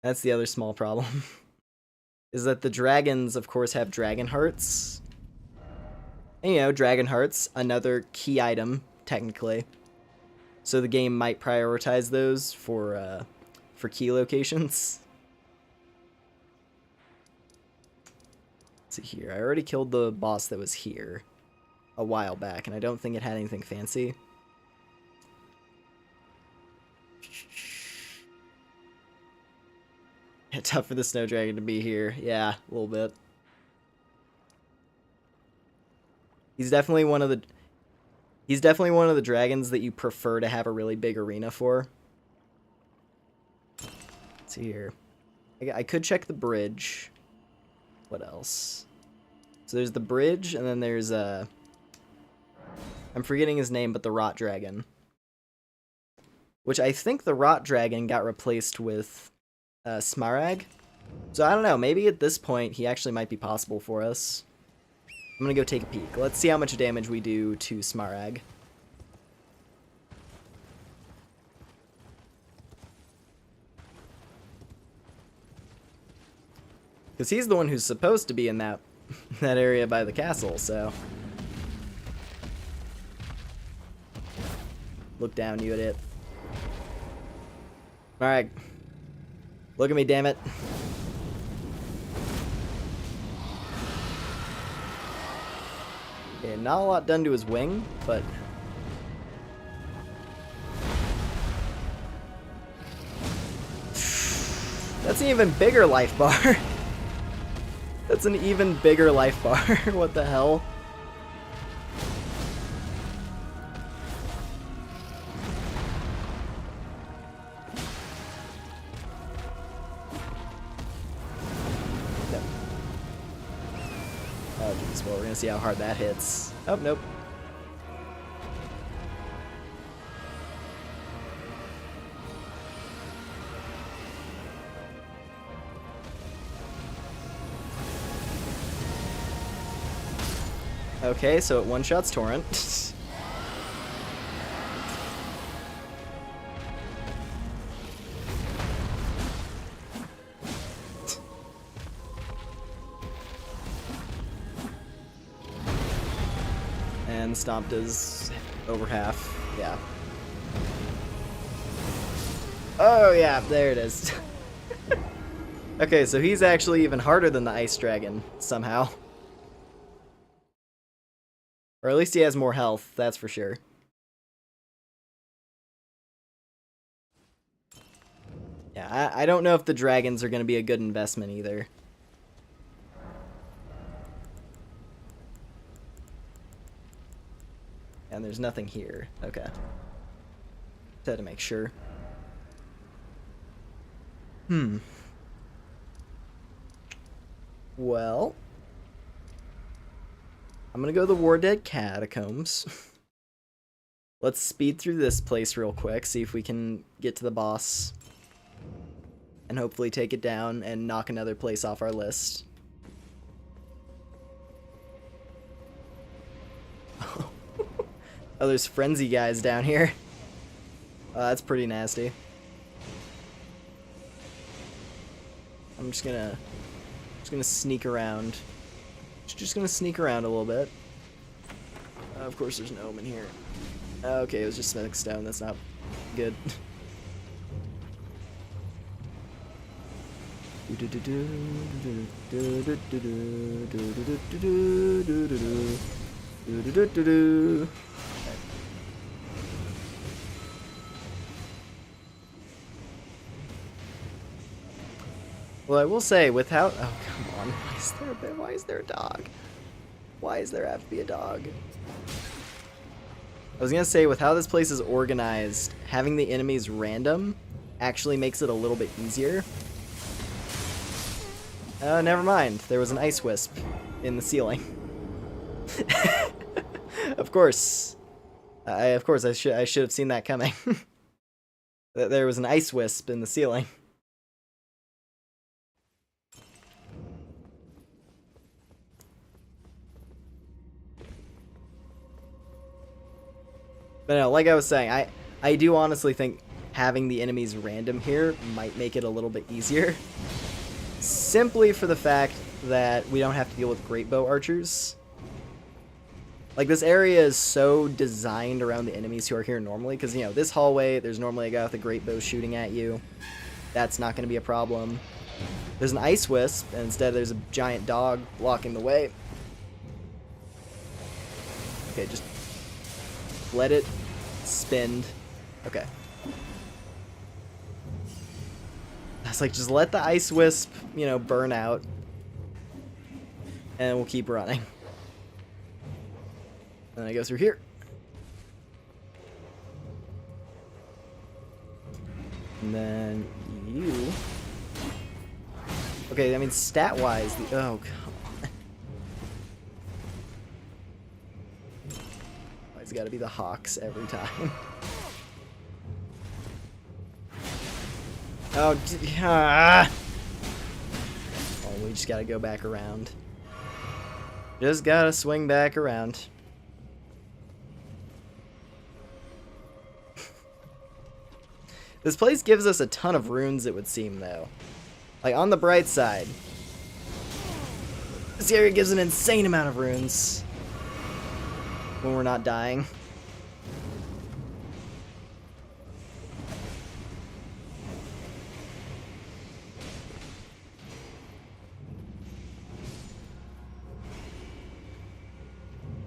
That's the other small problem. Is that the dragons, of course, have dragon hearts. And, you know, dragon hearts, another key item, technically. So the game might prioritize those for key locations. Let's see here. I already killed the boss that was here a while back, and I don't think it had anything fancy. Yeah, tough for the snow dragon to be here. Yeah, a little bit. He's definitely one of the dragons that you prefer to have a really big arena for. Let's see here. I could check the bridge. What else? So there's the bridge, and then there's I'm forgetting his name, but the rot dragon. Which I think the rot dragon got replaced with Smarag. So I don't know, maybe at this point he actually might be possible for us. I'm gonna go take a peek. Let's see how much damage we do to Smarag. Because he's the one who's supposed to be in that area by the castle, so... look down, you idiot. Alright. Look at me, damn it. Okay, not a lot done to his wing, but... that's an even bigger life bar. That's an even bigger life bar. What the hell? No. Oh, jeez. Well, we're gonna see how hard that hits. Oh, nope. Okay, so it one-shots Torrent. And Stomped is over half. Yeah. Oh, yeah, there it is. Okay, so he's actually even harder than the Ice Dragon, somehow. Or at least he has more health, that's for sure. Yeah, I don't know if the dragons are going to be a good investment either. And there's nothing here. Okay. Just had to make sure. Well, I'm gonna go to the War Dead Catacombs. Let's speed through this place real quick, see if we can get to the boss. And hopefully take it down and knock another place off our list. Oh, there's frenzy guys down here. That's pretty nasty. I'm just gonna sneak around. Just gonna sneak around a little bit. Of course, there's no in here. Okay, it was just smoke stone. That's not good. Well, I will say, without... Oh, come on. Why is there a dog? Why does there have to be a dog? I was gonna say, with how this place is organized, having the enemies random actually makes it a little bit easier. Never mind. There was an ice wisp in the ceiling. Of course. I should have seen that coming. There was an ice wisp in the ceiling. But no, like I was saying, I do honestly think having the enemies random here might make it a little bit easier. Simply for the fact that we don't have to deal with great bow archers. Like, this area is so designed around the enemies who are here normally, because, you know, this hallway, there's normally a guy with a great bow shooting at you. That's not going to be a problem. There's an ice wisp, and instead there's a giant dog blocking the way. Okay, just let it spin. Okay. I was like, just let the ice wisp, you know, burn out. And we'll keep running. Then I go through here. And then you. Okay, I mean, stat-wise, the... Oh, come on. It's gotta be the hawks every time. Oh, ah! Oh, we just gotta go back around. Just gotta swing back around. This place gives us a ton of runes, it would seem, though. Like, on the bright side, this area gives an insane amount of runes when we're not dying.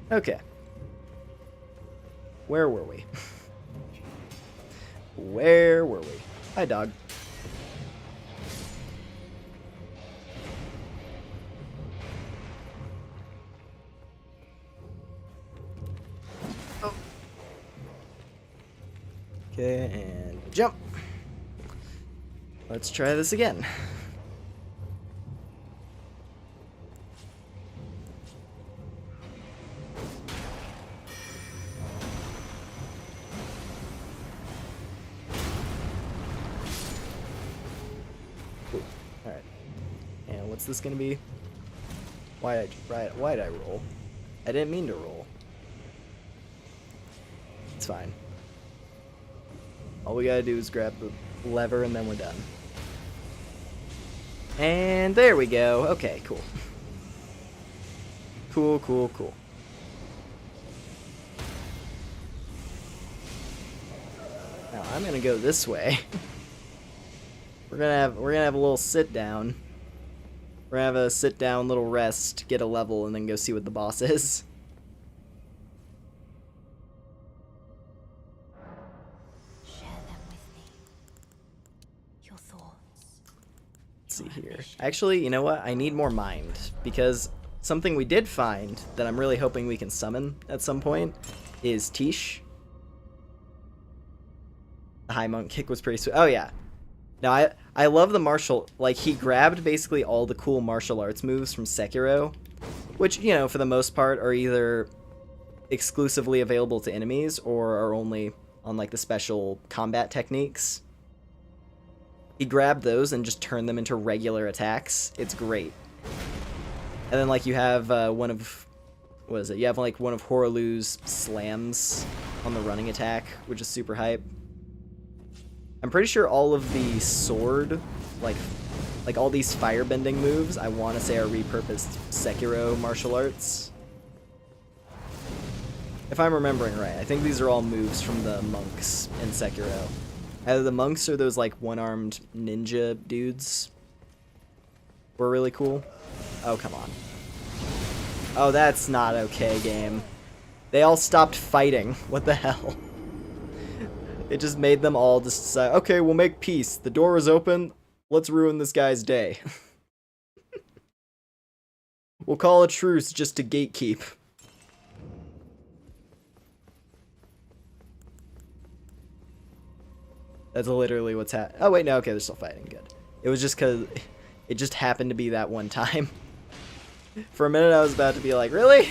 Okay. Where were we? Where were we? Hi, dog. Oh. Okay, and jump. Let's try this again. What's this gonna be? Why did I roll? I didn't mean to roll. It's fine. All we gotta do is grab the lever and then we're done. And there we go. Okay, cool. Cool, cool, cool. Now I'm gonna go this way. We're gonna have a little sit down. We're gonna have a sit down, little rest, get a level, and then go see what the boss is. Share them with me. Your thoughts. Let's see here. Actually, you know what? I need more mind, because something we did find that I'm really hoping we can summon at some point is Tish. The high monk kick was pretty sweet. Oh yeah. Now, I love the martial... Like, he grabbed basically all the cool martial arts moves from Sekiro, which, you know, for the most part are either exclusively available to enemies or are only on, like, the special combat techniques. He grabbed those and just turned them into regular attacks. It's great. And then, like, you have one of... What is it? You have, like, one of Horolu's slams on the running attack, which is super hype. I'm pretty sure all of the sword, like all these firebending moves, I want to say are repurposed Sekiro martial arts. If I'm remembering right, I think these are all moves from the monks in Sekiro. Either the monks or those, like, one-armed ninja dudes were really cool. Oh, come on. Oh, that's not okay, game. They all stopped fighting. What the hell? It just made them all just decide, okay, we'll make peace. The door is open. Let's ruin this guy's day. We'll call a truce just to gatekeep. That's literally what's happening. Oh, wait, no, okay, they're still fighting. Good. It was just because it just happened to be that one time. For a minute, I was about to be like, really?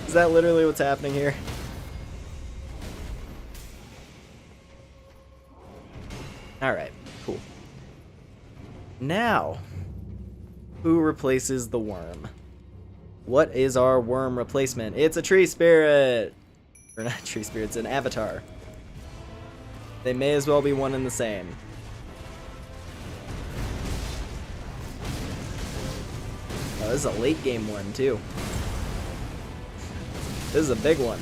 Is that literally what's happening here? Alright, cool. Now, who replaces the worm? What is our worm replacement? It's a tree spirit! Or not tree spirit, it's an avatar. They may as well be one and the same. Oh, this is a late game one, too. This is a big one.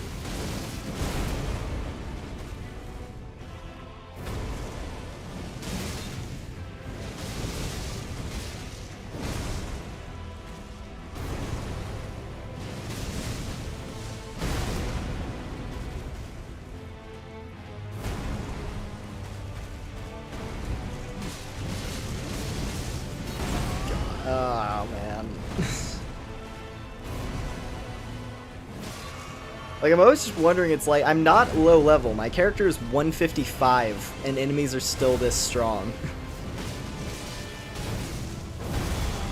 Oh, man. Like, I'm always just wondering, it's like, I'm not low level. My character is 155, and enemies are still this strong.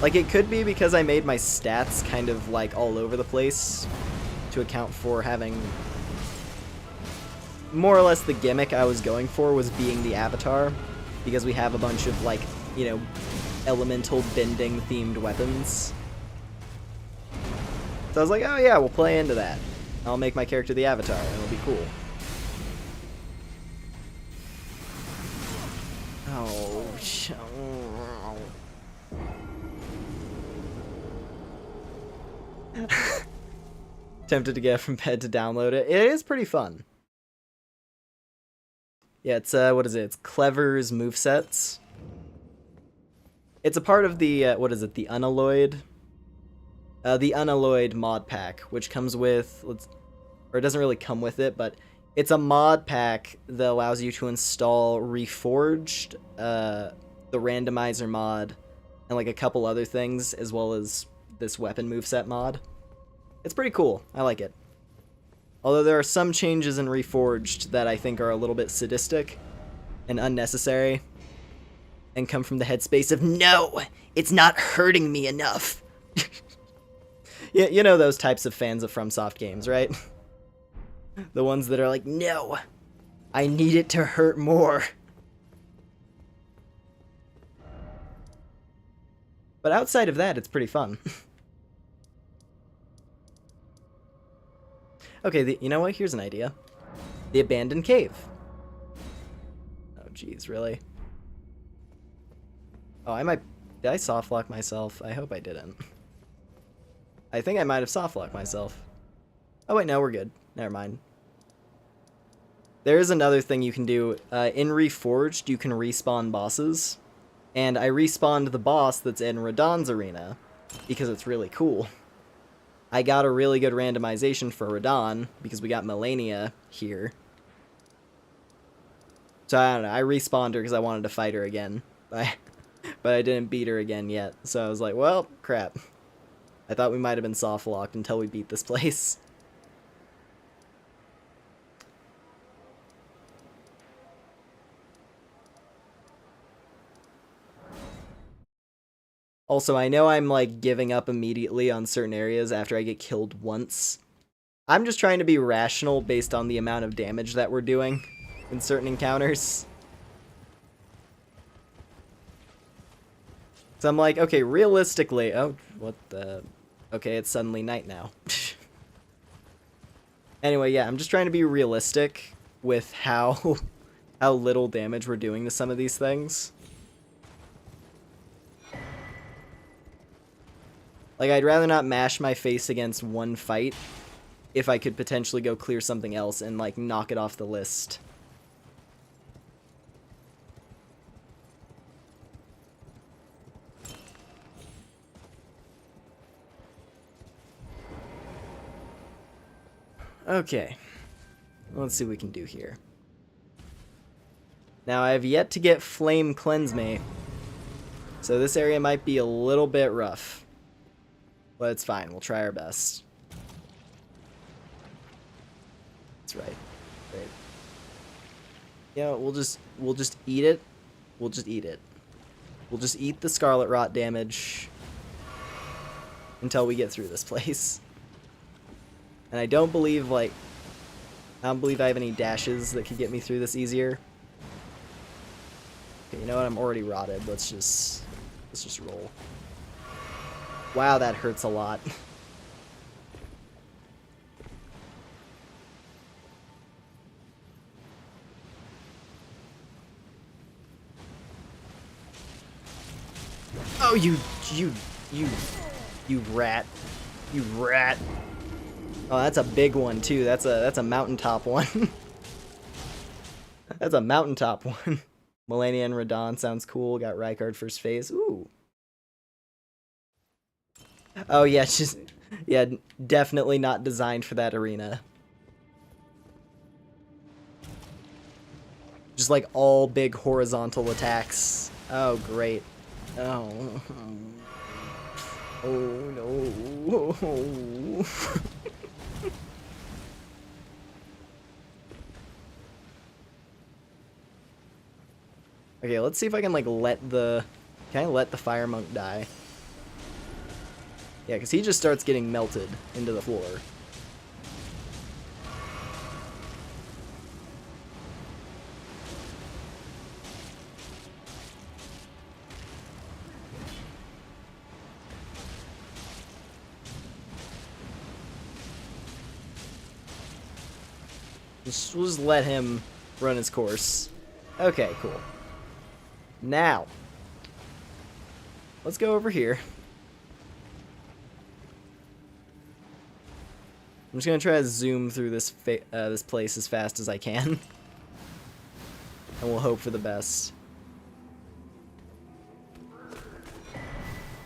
Like, it could be because I made my stats kind of, like, all over the place to account for having... More or less the gimmick I was going for was being the avatar, because we have a bunch of, like, you know, elemental bending themed weapons. So I was like, oh yeah, we'll play into that. I'll make my character the avatar, and it'll be cool. Oh, tempted to get from bed to download it. It is pretty fun. Yeah, it's, what is it? It's Clever's movesets. It's a part of the, what is it? The Unalloyed? The Unalloyed mod pack, which comes with, or it doesn't really come with it, but it's a mod pack that allows you to install Reforged, the Randomizer mod, and like a couple other things, as well as this weapon moveset mod. It's pretty cool. I like it. Although there are some changes in Reforged that I think are a little bit sadistic and unnecessary, and come from the headspace of, no, it's not hurting me enough. Yeah, you know those types of fans of FromSoft games, right? The ones that are like, no, I need it to hurt more. But outside of that, it's pretty fun. Okay, you know what? Here's an idea. The abandoned cave. Oh, jeez, really? Oh, did I softlock myself? I hope I didn't. I think I might have softlocked myself. Oh wait, no, we're good. Never mind. There is another thing you can do. In Reforged, you can respawn bosses. And I respawned the boss that's in Radahn's arena, because it's really cool. I got a really good randomization for Radahn, because we got Melania here. So I don't know, I respawned her because I wanted to fight her again. But I didn't beat her again yet, so I was like, well, crap. I thought we might have been soft-locked until we beat this place. Also, I know I'm, like, giving up immediately on certain areas after I get killed once. I'm just trying to be rational based on the amount of damage that we're doing in certain encounters. So I'm like, okay, realistically... Oh, what the... Okay, it's suddenly night now. Anyway, yeah, I'm just trying to be realistic with how little damage we're doing to some of these things. Like, I'd rather not mash my face against one fight if I could potentially go clear something else and, like, knock it off the list. Okay. Let's see what we can do here. Now, I have yet to get Flame Cleanse Me, so this area might be a little bit rough. But it's fine, we'll try our best. That's right. Great. Yeah, we'll just eat it. We'll just eat it. We'll just eat the Scarlet Rot damage until we get through this place. And I don't believe, like, I don't believe I have any dashes that could get me through this easier. Okay, you know what? I'm already rotted. Let's just roll. Wow, that hurts a lot. Oh, you rat. You rat. Oh, that's a big one too. That's a mountaintop one. That's a mountaintop one. Melania and Radon sounds cool. Got Rykard first phase. Ooh. Oh yeah, just yeah, definitely not designed for that arena. Just like all big horizontal attacks. Oh great. Oh. Oh no. Okay, let's see if I can, like, can I let the Fire Monk die? Yeah, because he just starts getting melted into the floor. We'll just let him run his course. Okay, cool. Now, let's go over here. I'm just gonna try to zoom through this place as fast as I can, and we'll hope for the best.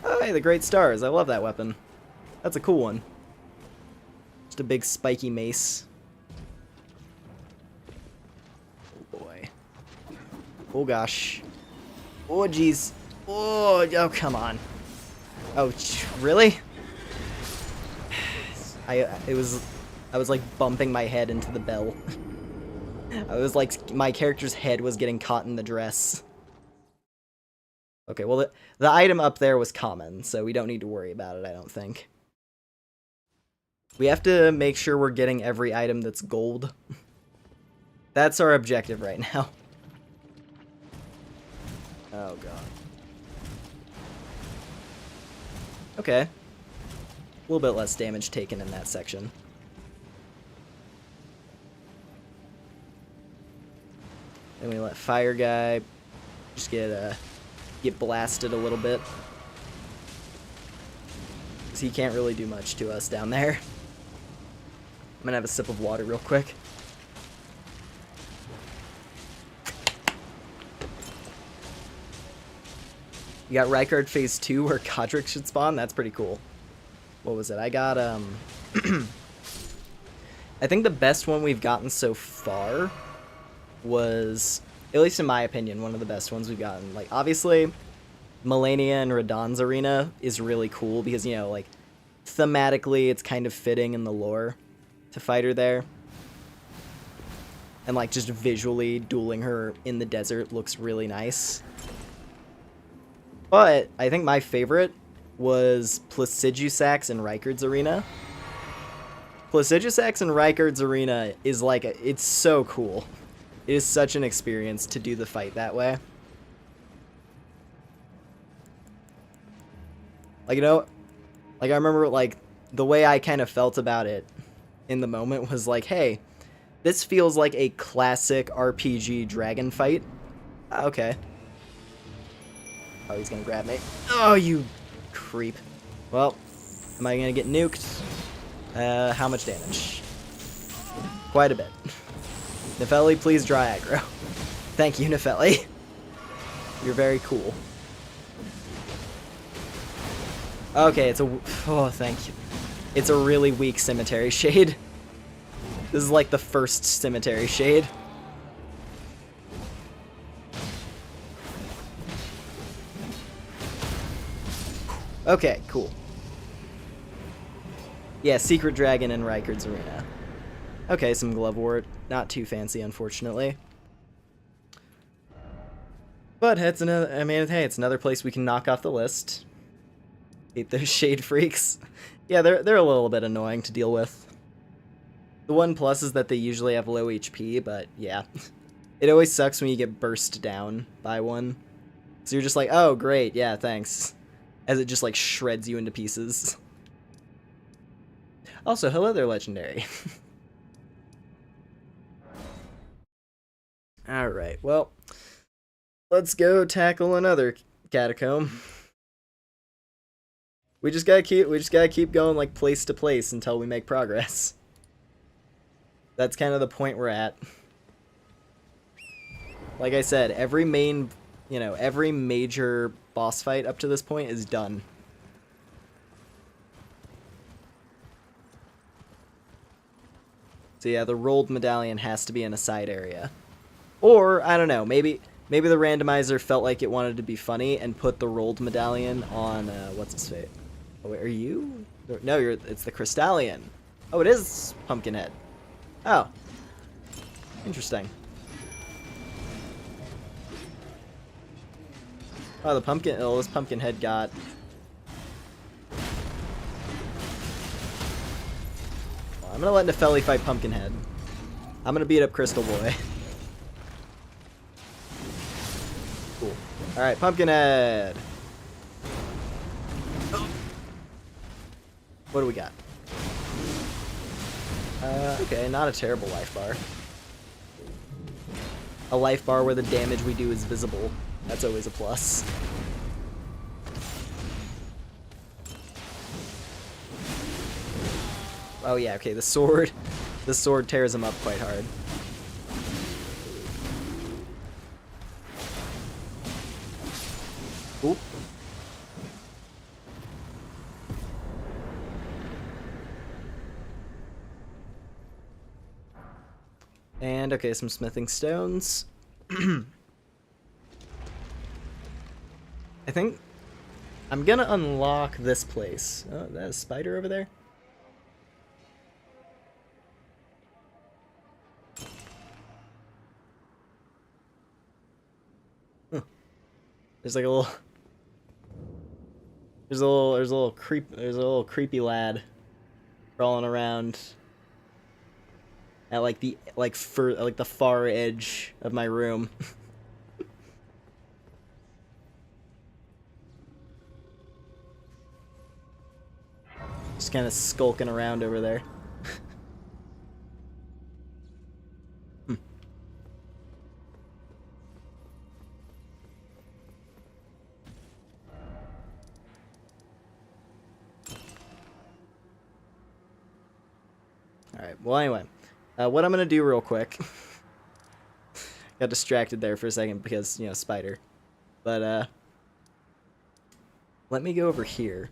Oh, hey, the Great Stars! I love that weapon. That's a cool one. Just a big spiky mace. Oh boy. Oh gosh. Oh, jeez. Oh, come on. Oh, really? I was like bumping my head into the bell. I was like, my character's head was getting caught in the dress. Okay, well, the item up there was common, so we don't need to worry about it, I don't think. We have to make sure we're getting every item that's gold. That's our objective right now. Oh, God. Okay. A little bit less damage taken in that section. Then we let Fire Guy just get blasted a little bit. Because he can't really do much to us down there. I'm gonna have a sip of water real quick. You got Rykard Phase 2 where Godric should spawn? That's pretty cool. What was it? I got, I think the best one we've gotten so far was, at least in my opinion, one of the best ones we've gotten. Like, obviously, Melania and Radon's arena is really cool because, you know, like, thematically it's kind of fitting in the lore to fight her there. And, like, just visually dueling her in the desert looks really nice. But I think my favorite was Placidusac's and Rykard's Arena. Placidusac's and Rykard's Arena is like, it's so cool. It is such an experience to do the fight that way. Like, you know, like I remember like the way I kind of felt about it in the moment was like, hey, this feels like a classic RPG dragon fight. Okay. Oh, he's gonna grab me. Oh, you creep. Well, am I gonna get nuked? How much damage? Quite a bit. Nefelli, please dry aggro. Thank you, Nefelli. You're very cool. Okay, it's a... Oh, thank you. It's a really weak Cemetery Shade. This is like the first Cemetery Shade. Okay, cool. Yeah, Secret Dragon and Rykard's Arena. Okay, some Glovewort. Not too fancy, unfortunately. But it's another... I mean, hey, it's another place we can knock off the list. Hate those Shade Freaks. Yeah, they're a little bit annoying to deal with. The one plus is that they usually have low HP, but yeah. It always sucks when you get burst down by one. So you're just like, oh, great, yeah, thanks. As it just, like, shreds you into pieces. Also, hello there, Legendary. Alright, well, let's go tackle another catacomb. We just gotta keep going, like, place to place until we make progress. That's kind of the point we're at. Like I said, every major boss fight up to this point is done. So yeah, the rolled medallion has to be in a side area. Or, I don't know, maybe the randomizer felt like it wanted to be funny and put the rolled medallion on, what's his face? Oh, wait, are you? No, it's the Crystallion. Oh, it is Pumpkinhead. Oh. Interesting. Oh, this Pumpkinhead got... Well, I'm gonna let Nefelli fight Pumpkinhead. I'm gonna beat up Crystal Boy. Cool. Alright, Pumpkinhead! What do we got? Okay, not a terrible life bar. A life bar where the damage we do is visible. That's always a plus. Oh yeah, okay, the sword tears him up quite hard. Oop. And, okay, some smithing stones. I think I'm gonna unlock this place. Oh, is that a spider over there? Huh. There's like a little... There's a little creepy lad crawling around at like the far edge of my room. Just kind of skulking around over there. Alright, well anyway. What I'm gonna do real quick... Got distracted there for a second because, you know, spider. But, let me go over here.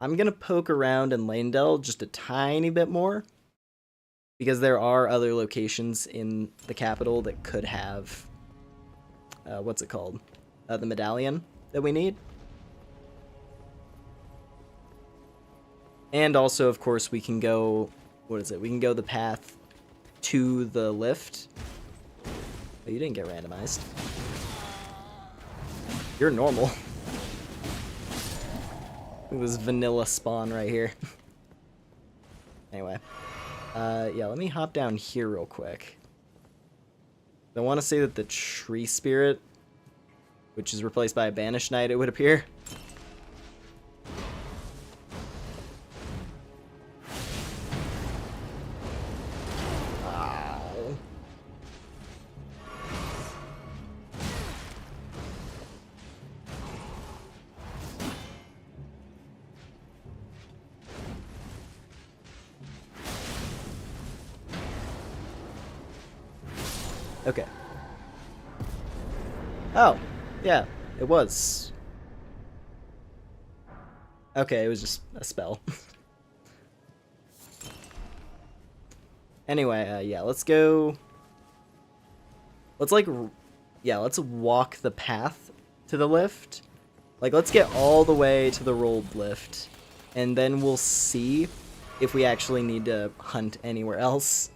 I'm gonna poke around in Lanedell just a tiny bit more. Because there are other locations in the capital that could have... what's it called? The medallion that we need. And also, of course, we can go... What is it? We can go the path to the lift. Oh, you didn't get randomized. You're normal. Look at this vanilla spawn right here. Anyway. Yeah, let me hop down here real quick. I want to say that the tree spirit, which is replaced by a banished knight, it would appear. Ow. Okay. Oh, yeah, it was. Okay, it was just a spell. Anyway, yeah, let's go. Let's let's walk the path to the lift. Like, let's get all the way to the rolled lift, and then we'll see if we actually need to hunt anywhere else.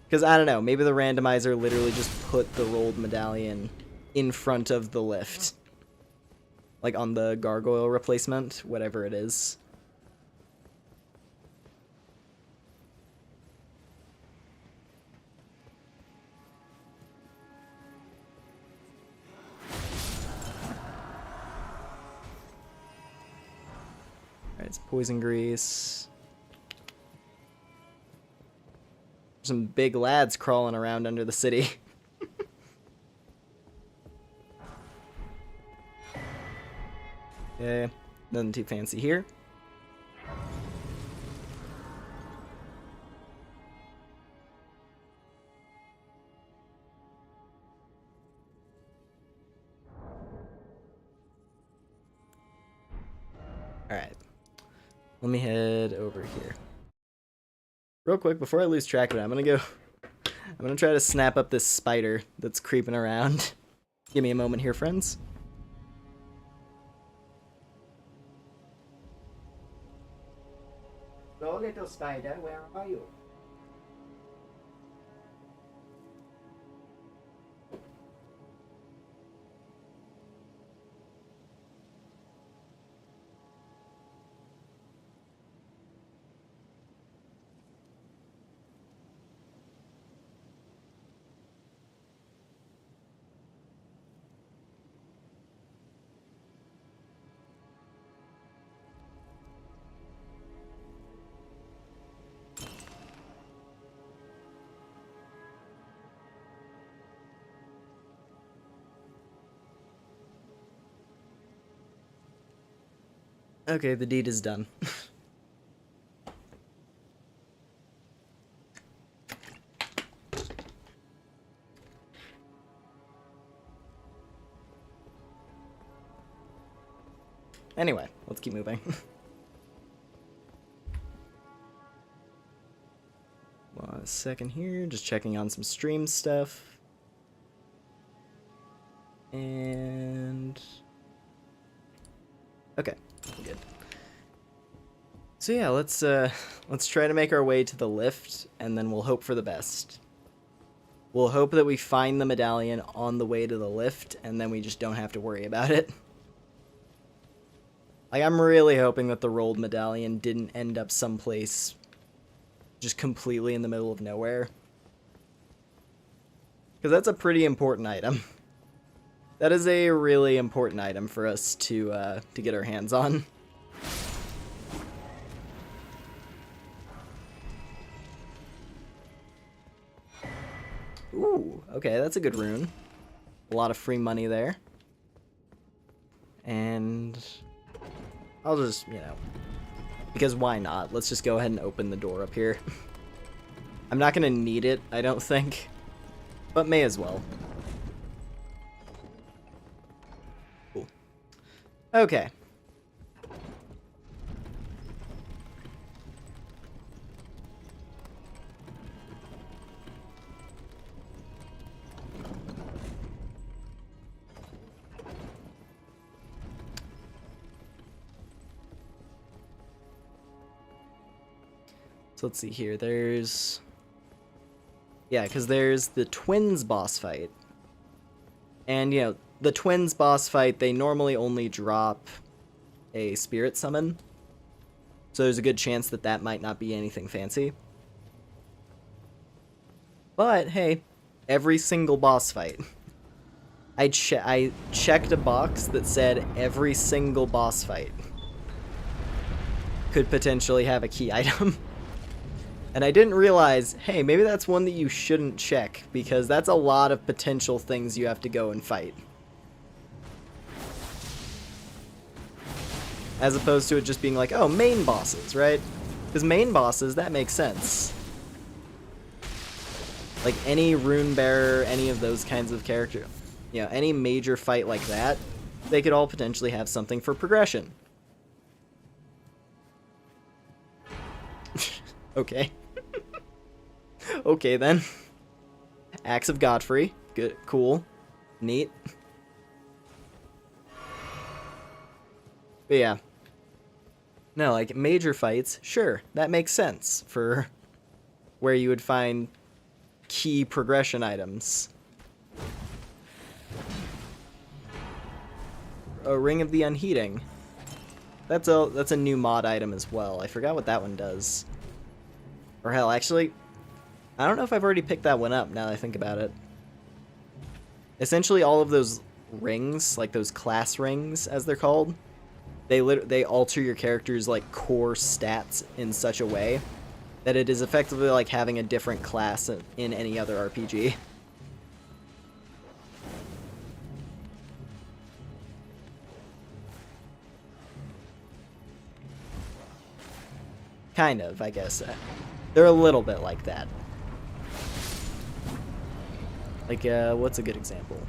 Because, I don't know, maybe the randomizer literally just put the rolled medallion in front of the lift. Like on the gargoyle replacement, whatever it is. Alright, it's poison grease. Some big lads crawling around under the city. Okay, nothing too fancy here. Alright, let me head over here. Real quick, before I lose track of it, I'm gonna try to snap up this spider that's creeping around. Give me a moment here, friends. Hello, little spider, where are you? Okay, the deed is done. Anyway, let's keep moving. A second here, just checking on some stream stuff. And okay, good. So yeah, let's try to make our way to the lift, and then we'll hope for the best. We'll hope that we find the medallion on the way to the lift, and then we just don't have to worry about it. Like, I'm really hoping that the rolled medallion didn't end up someplace just completely in the middle of nowhere. Because that's a pretty important item. That is a really important item for us to get our hands on. Ooh, okay, that's a good rune. A lot of free money there. And I'll just, you know, because why not? Let's just go ahead and open the door up here. I'm not gonna need it, I don't think, but may as well. Cool. Okay. So let's see here, there's... Yeah, because there's the twins boss fight. And, you know, the twins boss fight, they normally only drop a spirit summon. So there's a good chance that that might not be anything fancy. But, hey, every single boss fight. I checked a box that said every single boss fight could potentially have a key item. And I didn't realize, hey, maybe that's one that you shouldn't check, because that's a lot of potential things you have to go and fight. As opposed to it just being like, oh, main bosses, right? Because main bosses, that makes sense. Like any rune bearer, any of those kinds of character, you know, any major fight like that, they could all potentially have something for progression. Okay. Okay then. Axe of Godfrey. Good, cool, neat. But yeah. No, like major fights, sure, that makes sense for where you would find key progression items. A Ring of the Unheating. That's a new mod item as well. I forgot what that one does. Or hell, actually, I don't know if I've already picked that one up now that I think about it. Essentially all of those rings, like those class rings as they're called, they alter your character's like core stats in such a way that it is effectively like having a different class in any other RPG. Kind of, I guess. They're a little bit like that. Like, what's a good example?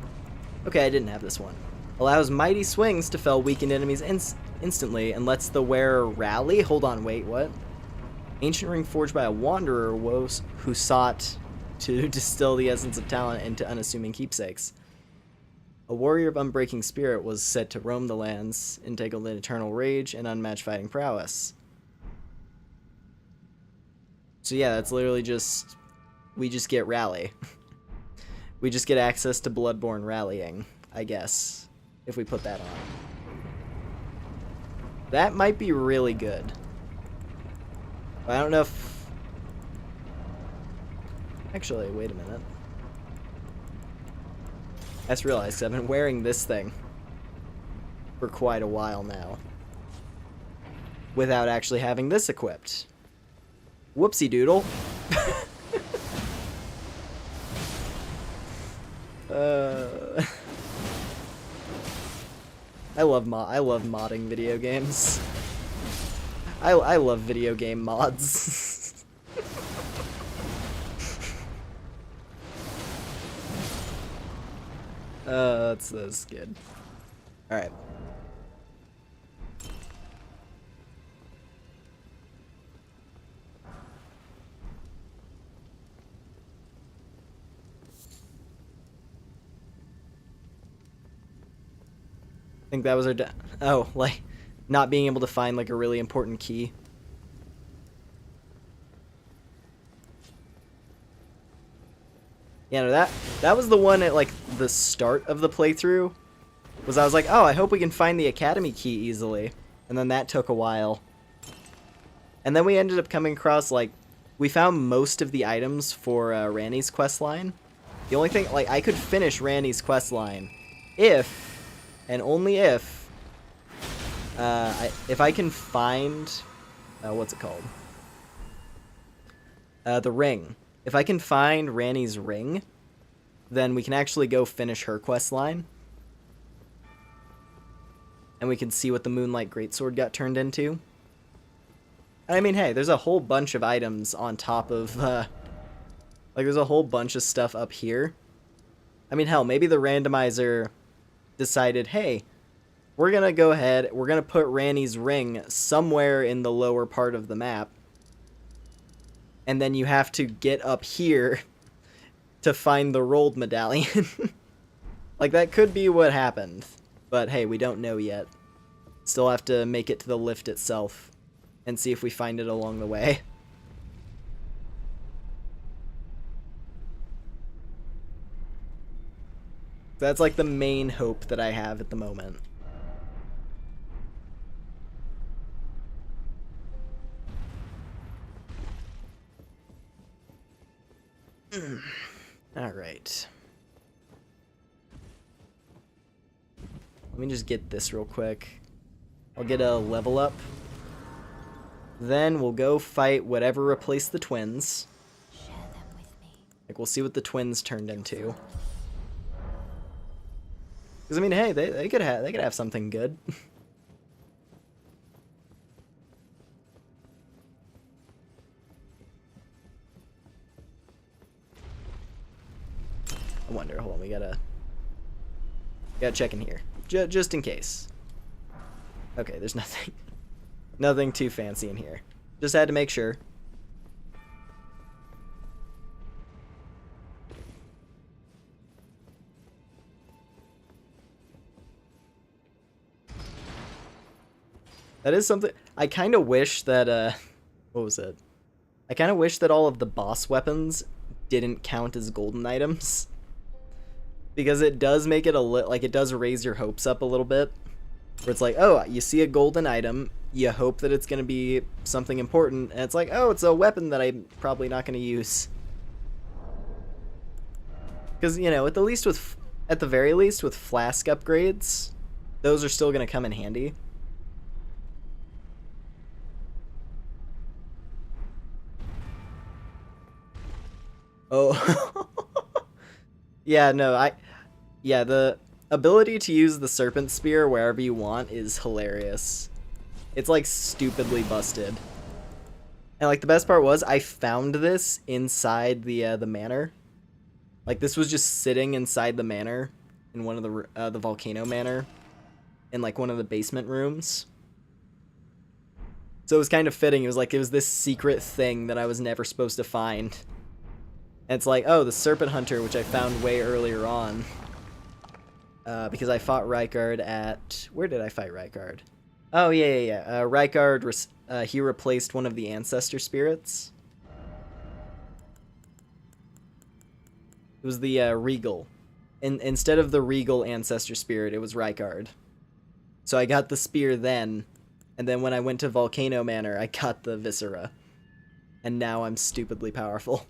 Okay, I didn't have this one. Allows mighty swings to fell weakened enemies instantly and lets the wearer rally. Hold on, wait, what? Ancient ring forged by a wanderer who sought to distill the essence of talent into unassuming keepsakes. A warrior of unbreaking spirit was said to roam the lands, entangled in eternal rage and unmatched fighting prowess. So yeah, that's literally just, we just get rally. We just get access to Bloodborne rallying, I guess, if we put that on. That might be really good. I don't know if... Actually, wait a minute. I just realized I've been wearing this thing for quite a while now without actually having this equipped. Whoopsie doodle. I love modding video games. I love video game mods. That's good. All right. I think that was our oh, like not being able to find like a really important key. Yeah, no, that was the one at like the start of the playthrough. I was like, oh, I hope we can find the academy key easily. And then that took a while. And then we ended up coming across, like, we found most of the items for Ranni's questline. The only thing, like, I could finish Ranni's questline if, and only if I can find, what's it called? The ring. If I can find Ranni's ring, then we can actually go finish her questline. And we can see what the Moonlight Greatsword got turned into. I mean, hey, there's a whole bunch of items on top of, like, there's a whole bunch of stuff up here. I mean, hell, maybe the randomizer decided, hey, we're gonna go ahead, we're gonna put Ranni's ring somewhere in the lower part of the map. And then you have to get up here to find the rolled medallion. Like, that could be what happened. But hey, we don't know yet. Still have to make it to the lift itself and see if we find it along the way. That's like the main hope that I have at the moment. Alright. Let me just get this real quick. I'll get a level up. Then we'll go fight whatever replaced the twins. Share them with me. Like, we'll see what the twins turned into. Because, I mean, hey, they could have something good. I wonder, hold on, we gotta check in here. Just in case. Okay, there's nothing. Nothing too fancy in here. Just had to make sure. That is something I kind of wish that what was it? I kind of wish that all of the boss weapons didn't count as golden items, because it does make it it does raise your hopes up a little bit, where it's like, oh, you see a golden item, you hope that it's going to be something important, and it's like, oh, it's a weapon that I'm probably not going to use. Because, you know, at the very least with flask upgrades, those are still going to come in handy. Oh. Yeah, no, yeah, the ability to use the serpent spear wherever you want is hilarious. It's like stupidly busted. And like the best part was I found this inside the manor. Like this was just sitting inside the manor in one of the volcano manor in like one of the basement rooms. So it was kind of fitting. It was this secret thing that I was never supposed to find. And it's like, oh, the Serpent Hunter, which I found way earlier on. Because I fought Rykard at... Where did I fight Rykard? Oh, yeah. Rykard, he replaced one of the Ancestor Spirits. It was the Regal. Instead of the Regal Ancestor Spirit, it was Rykard. So I got the spear then. And then when I went to Volcano Manor, I got the Viscera. And now I'm stupidly powerful.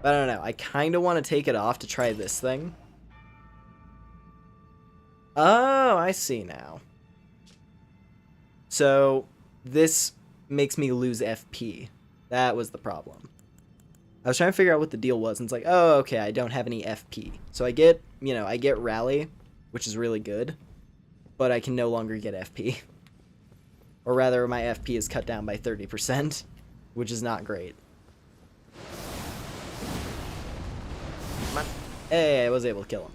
But I don't know, I kind of want to take it off to try this thing. Oh, I see now. So, this makes me lose FP. That was the problem. I was trying to figure out what the deal was, and it's like, oh, okay, I don't have any FP. So I get, I get Rally, which is really good, but I can no longer get FP. Or rather, my FP is cut down by 30%, which is not great. Hey, I was able to kill him.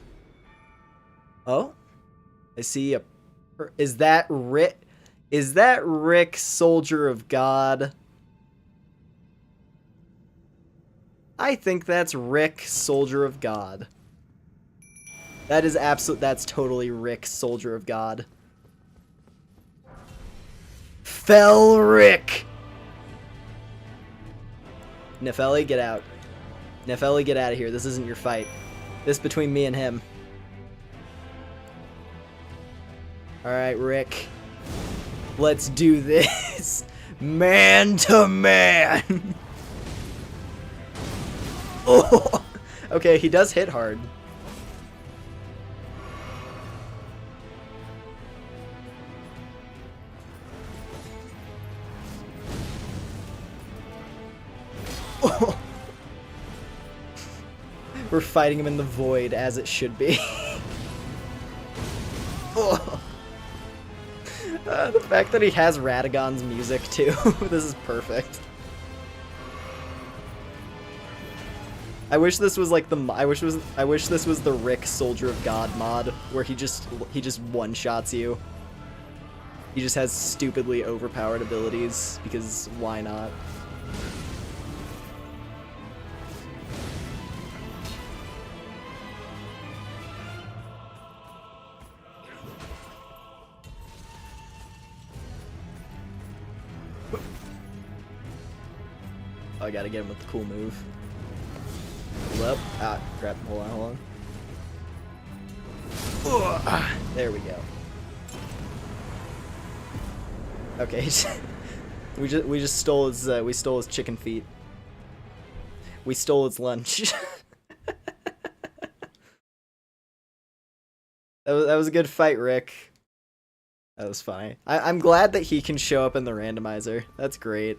Oh? I see a... Is that Rick? Is that Rick, Soldier of God? I think that's Rick, Soldier of God. That is that's totally Rick, Soldier of God. Fell Rick! Nefeli, get out. Nefeli, get out of here. This isn't your fight. This between me and him. Alright, Rick. Let's do this. Man to man. Oh. Okay, he does hit hard. Oh. We're fighting him in the void, as it should be. Oh. The fact that he has Radagon's music too. This is perfect. I wish this was like the I wish this was the Rick Soldier of God mod where he just one-shots you. He just has stupidly overpowered abilities because why not? Oh, I gotta get him with the cool move. Hold up. Ah, crap. Hold on. There we go. Okay, we just stole his chicken feet. We stole his lunch. That was a good fight, Rick. That was funny. I'm glad that he can show up in the randomizer. That's great.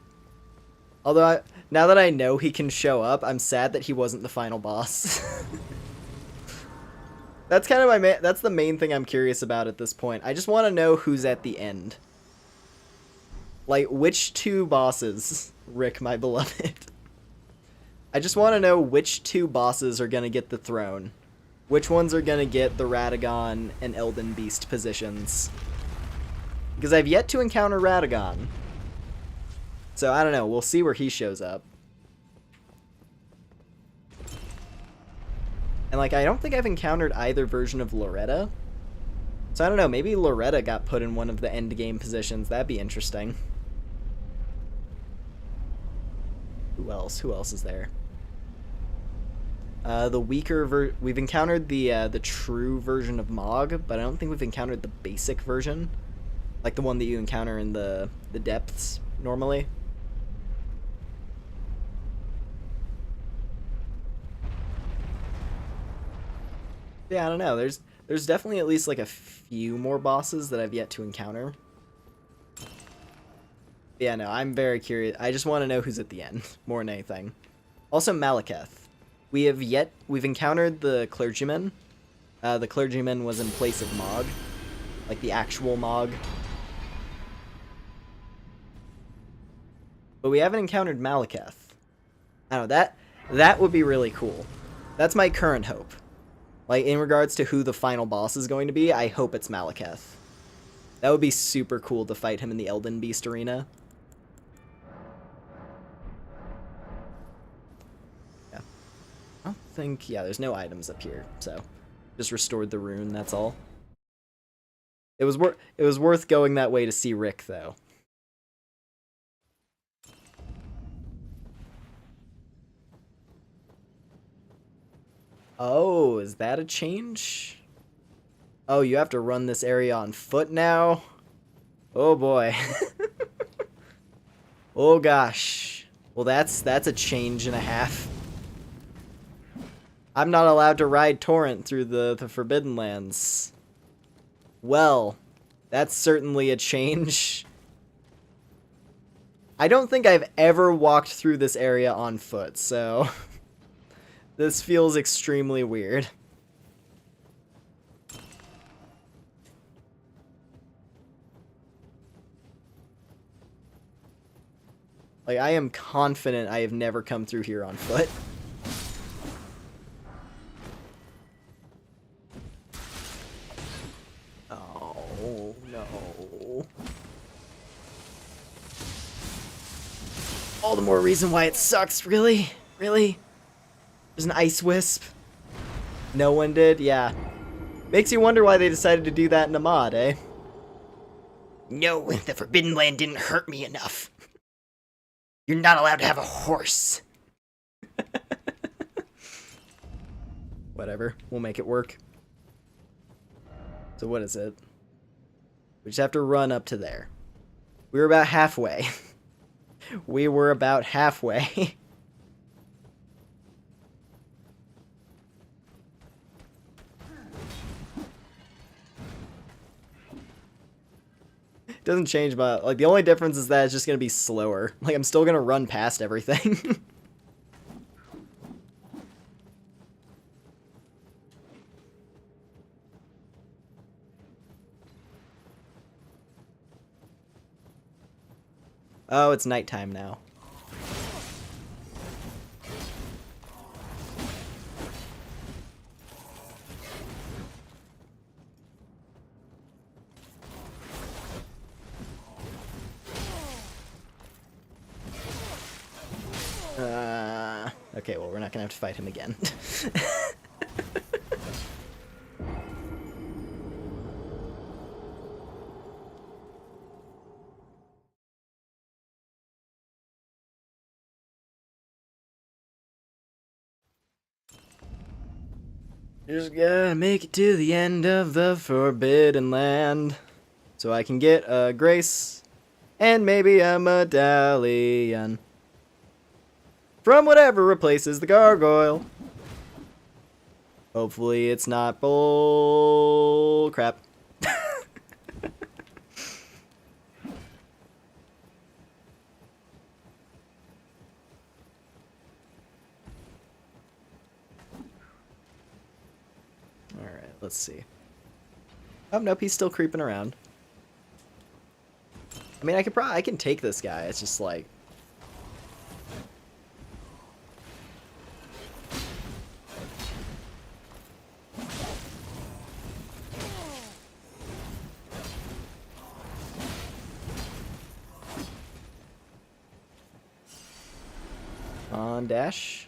Although, now that I know he can show up, I'm sad that he wasn't the final boss. That's kind of that's the main thing I'm curious about at this point. I just want to know who's at the end. Like, which two bosses, Rick, my beloved? I just want to know which two bosses are going to get the throne. Which ones are going to get the Radagon and Elden Beast positions. Because I've yet to encounter Radagon. So, I don't know. We'll see where he shows up. And, like, I don't think I've encountered either version of Loretta. So, I don't know. Maybe Loretta got put in one of the endgame positions. That'd be interesting. Who else? Who else is there? The weaker we've encountered the true version of Mog, but I don't think we've encountered the basic version. Like the one that you encounter in the depths, normally. Yeah, I don't know. There's definitely at least like a few more bosses that I've yet to encounter. Yeah, no, I'm very curious. I just want to know who's at the end, more than anything. Also, Malekith. We've encountered the clergyman. The clergyman was in place of Mog. Like the actual Mog. But we haven't encountered Malekith. I don't know, that would be really cool. That's my current hope. Like, in regards to who the final boss is going to be, I hope it's Malekith. That would be super cool to fight him in the Elden Beast arena. Yeah. I don't think... Yeah, there's no items up here, so... Just restored the rune, that's all. It was worth going that way to see Rick, though. Oh, is that a change? Oh, you have to run this area on foot now? Oh boy. Oh gosh. Well, that's a change and a half. I'm not allowed to ride Torrent through the Forbidden Lands. Well, that's certainly a change. I don't think I've ever walked through this area on foot, so... This feels extremely weird. Like, I am confident I have never come through here on foot. Oh, no. All the more reason why it sucks, really? Really? There's an ice wisp. No one did? Yeah. Makes you wonder why they decided to do that in a mod, eh? No, the Forbidden Land didn't hurt me enough. You're not allowed to have a horse. Whatever. We'll make it work. So what is it? We just have to run up to there. We were about halfway. We were about halfway. Doesn't change, but like the only difference is that it's just gonna be slower. Like I'm still gonna run past everything. Oh, it's nighttime now. Okay, well, we're not gonna have to fight him again. Just gotta make it to the end of the Forbidden Land, so I can get a grace and maybe a medallion from whatever replaces the gargoyle. Hopefully it's not bull crap. Alright, let's see. Oh, nope, he's still creeping around. I mean, I can take this guy. It's just like... On dash.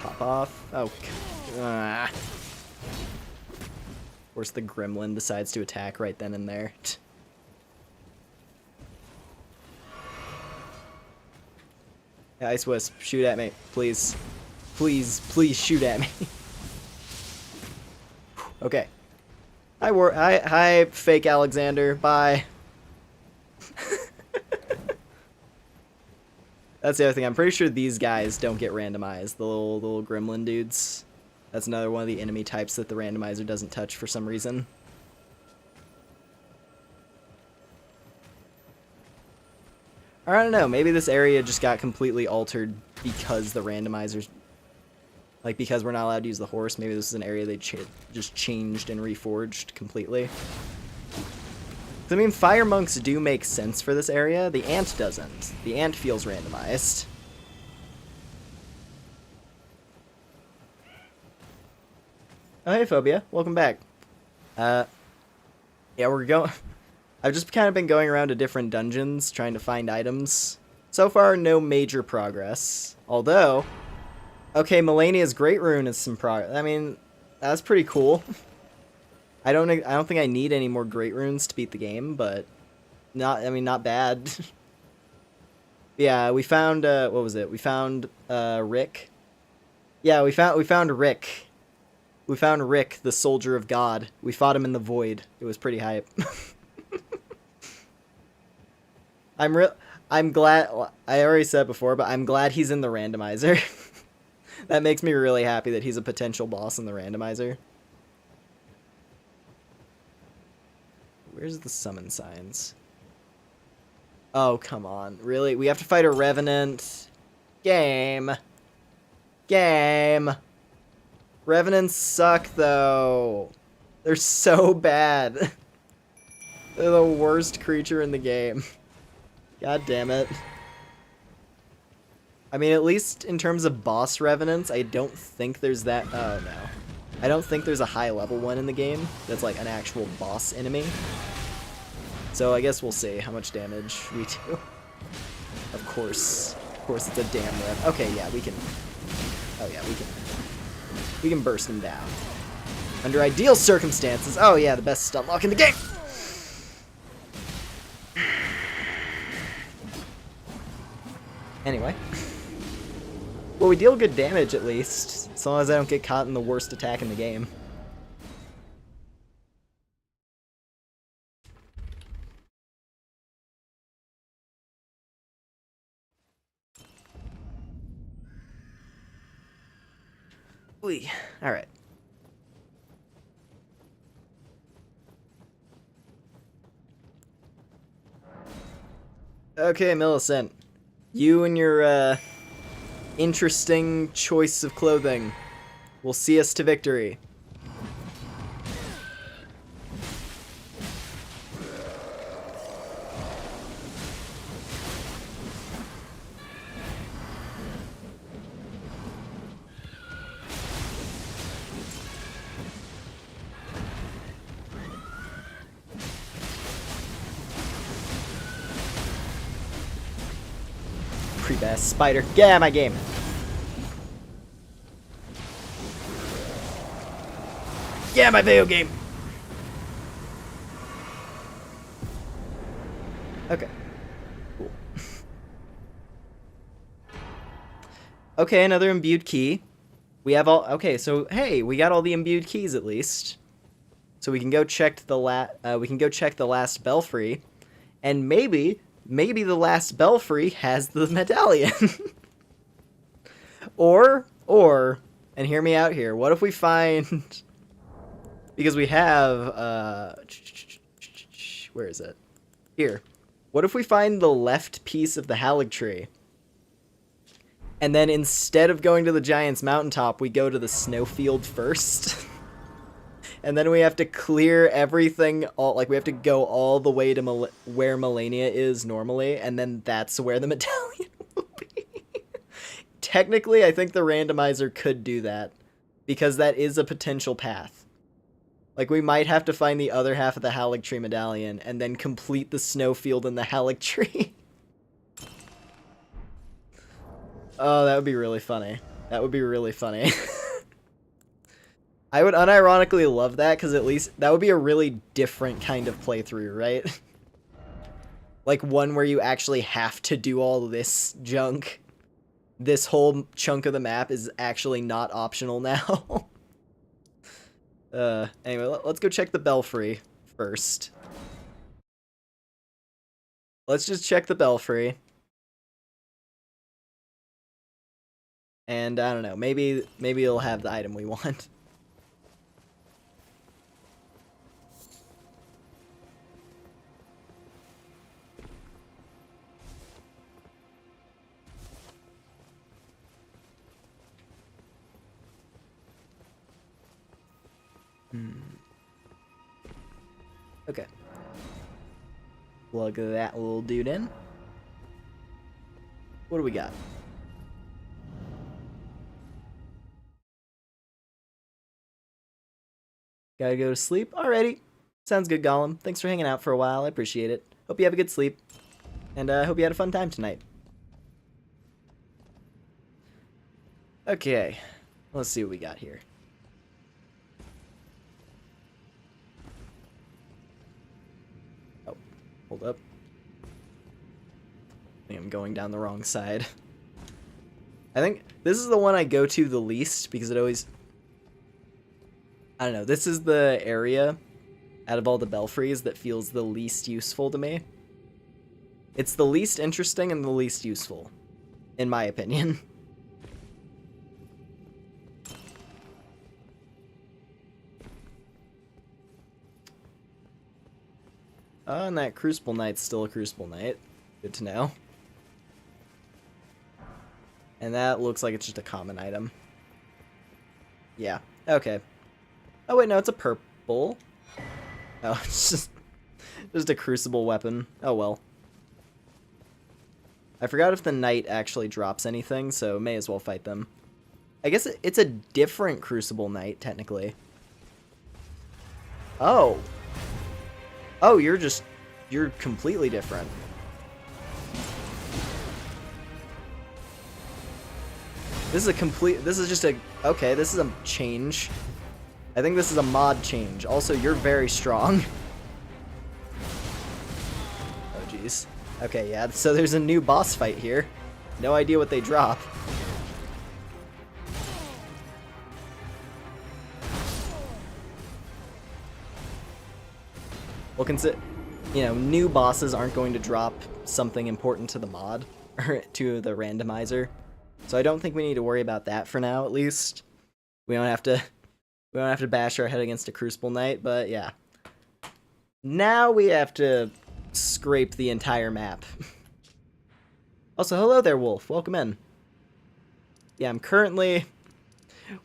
Top off. Oh. Of course, the gremlin decides to attack right then and there. Yeah, Ice Wisp, shoot at me, please. Please, please shoot at me. Okay. Hi, fake Alexander. Bye. That's the other thing. I'm pretty sure these guys don't get randomized. The little gremlin dudes. That's another one of the enemy types that the randomizer doesn't touch for some reason. Or I don't know. Maybe this area just got completely altered because the randomizers... Like, because we're not allowed to use the horse, maybe this is an area they just changed and reforged completely. I mean, fire monks do make sense for this area. The ant doesn't. The ant feels randomized. Oh, hey, Phobia. Welcome back. Yeah, we're going... I've just kind of been going around to different dungeons, trying to find items. So far, no major progress. Although... Okay, Melania's Great Rune is some progress. I mean, that's pretty cool. I don't think I need any more Great Runes to beat the game, but not bad. Yeah, we found what was it? We found Rick. Yeah, we found Rick. We found Rick, the soldier of God. We fought him in the void. It was pretty hype. I'm glad I already said before, but I'm glad he's in the randomizer. That makes me really happy that he's a potential boss in the randomizer. Where's the summon signs? Oh, come on. Really? We have to fight a revenant? Game. Game. Revenants suck, though. They're so bad. They're the worst creature in the game. God damn it. I mean, at least in terms of boss revenants, I don't think there's that... Oh, no. I don't think there's a high-level one in the game that's, like, an actual boss enemy. So I guess we'll see how much damage we do. Of course. Of course, it's a damn rev. Okay, yeah, we can... Oh, yeah, we can burst him down. Under ideal circumstances. Oh, yeah, the best stun lock in the game! Anyway. Well, we deal good damage, at least. As long as I don't get caught in the worst attack in the game. Wee. Alright. Okay, Millicent. You and your, interesting choice of clothing will see us to victory. Creep-ass spider. Get out of my game. Get out of my video game. Okay. Cool. Okay, another imbued key. We have all... Okay, so, hey, we got all the imbued keys at least. So we can go check the last belfry. And maybe the last belfry has the medallion. Or, and hear me out here, what if we find... Because we have, where is it? Here. What if we find the left piece of the Halig tree? And then instead of going to the Giant's Mountaintop, we go to the snowfield first. And then we have to clear everything, we have to go all the way to where Melania is normally, and then that's where the medallion will be. Technically, I think the randomizer could do that, because that is a potential path. Like, we might have to find the other half of the Halig Tree medallion, and then complete the snowfield in the Halig Tree. Oh, that would be really funny. That would be really funny. I would unironically love that, because at least that would be a really different kind of playthrough, right? Like one where you actually have to do all this junk. This whole chunk of the map is actually not optional now. Anyway, let's go check the belfry first. Let's just check the belfry. And I don't know, maybe it'll have the item we want. Okay. Plug that little dude in. What do we got? Gotta go to sleep? Alrighty. Sounds good, Gollum. Thanks for hanging out for a while. I appreciate it. Hope you have a good sleep. And hope you had a fun time tonight. Okay. Let's see what we got here. Oh, hold up. I think I'm going down the wrong side. I think this is the one I go to the least because it always... I don't know, this is the area out of all the belfries that feels the least useful to me. It's the least interesting and the least useful, in my opinion. Oh, and that Crucible Knight's still a Crucible Knight. Good to know. And that looks like it's just a common item. Yeah, okay. Oh wait, no, it's a purple. Oh, it's just a crucible weapon. Oh well. I forgot if the knight actually drops anything, so may as well fight them. I guess it's a different crucible knight, technically. Oh. Oh, you're completely different. This is just a, okay, this is a change. I think this is a mod change. Also, you're very strong. Oh, jeez. Okay, yeah, so there's a new boss fight here. No idea what they drop. Well, new bosses aren't going to drop something important to the mod, or to the randomizer. So I don't think we need to worry about that for now, at least. We don't have to bash our head against a Crucible Knight, but yeah. Now we have to scrape the entire map. Also, hello there, Wolf. Welcome in. Yeah,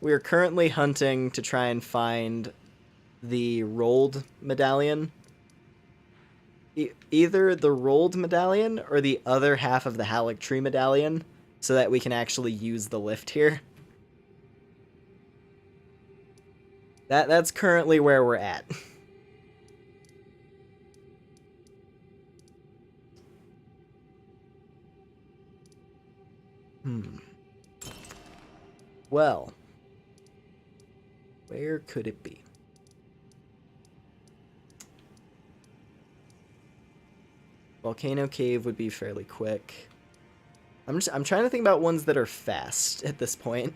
we're currently hunting to try and find the rolled medallion. Either the rolled medallion or the other half of the Halig Tree medallion, so that we can actually use the lift here. That's currently where we're at. Well, where could it be? Volcano Cave would be fairly quick. I'm trying to think about ones that are fast at this point.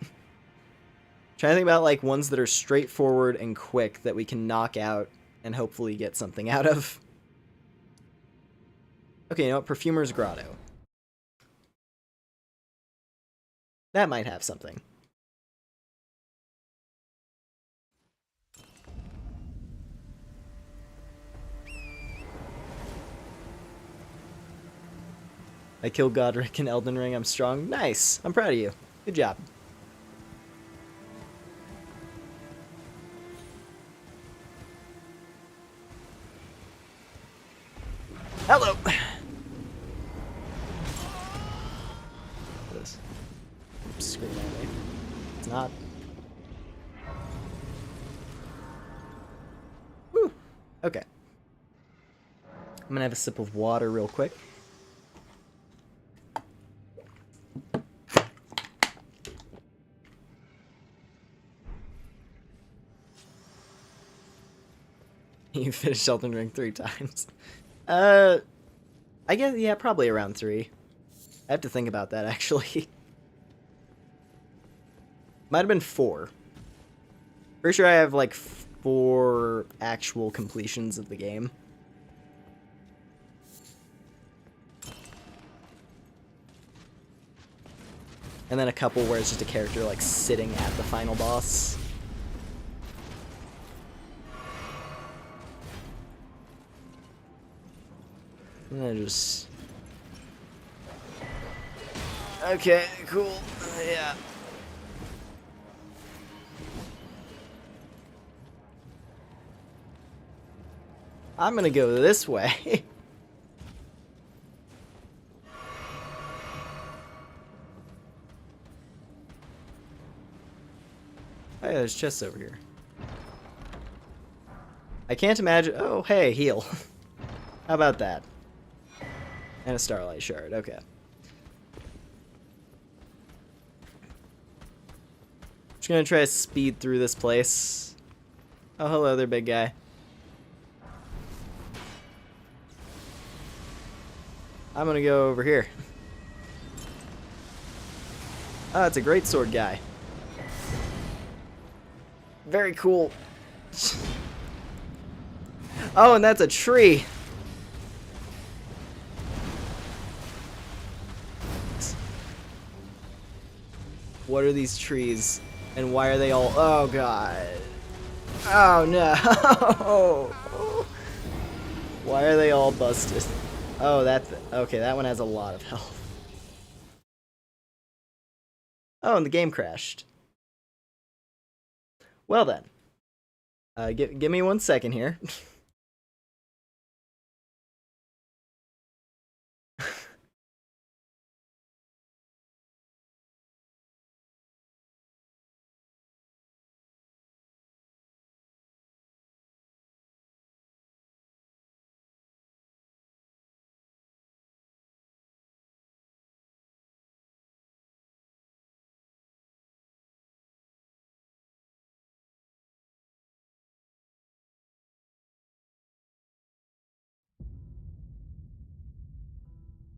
Trying to think about like ones that are straightforward and quick that we can knock out and hopefully get something out of. Okay, you know what? Perfumer's Grotto. That might have something. I killed Godric in Elden Ring. I'm strong. Nice. I'm proud of you. Good job. Hello. This. Scream at me. It's not. Whew. Okay. I'm gonna have a sip of water real quick. You finished Elden Ring 3 times. I guess, yeah, probably around 3. I have to think about that, actually. Might have been 4. Pretty sure I have, like, 4 actual completions of the game. And then a couple where it's just a character, like, sitting at the final boss. And then just... Okay, cool. Yeah. I'm gonna go this way. Oh yeah, there's chests over here. I can't imagine... Oh, hey, heal. How about that? And a Starlight Shard, okay. Just gonna try to speed through this place. Oh, hello there, big guy. I'm gonna go over here. Oh, it's a great sword guy. Very cool. Oh, and that's a tree. What are these trees? And why are they all... Oh, God. Oh, no. Why are they all busted? Oh, that's... Okay, that one has a lot of health. Oh, and the game crashed. Well, then. Give me 1 second here.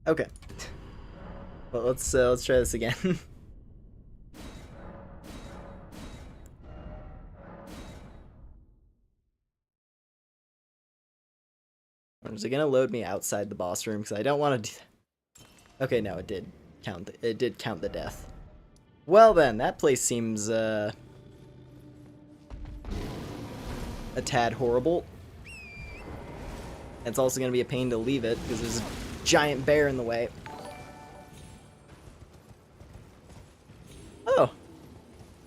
Okay. Well, let's try this again. Is it gonna load me outside the boss room? Because I don't want to do that. Okay, no, it did count. It did count the death. Well then, that place seems a tad horrible. It's also gonna be a pain to leave it because there's a giant bear in the way.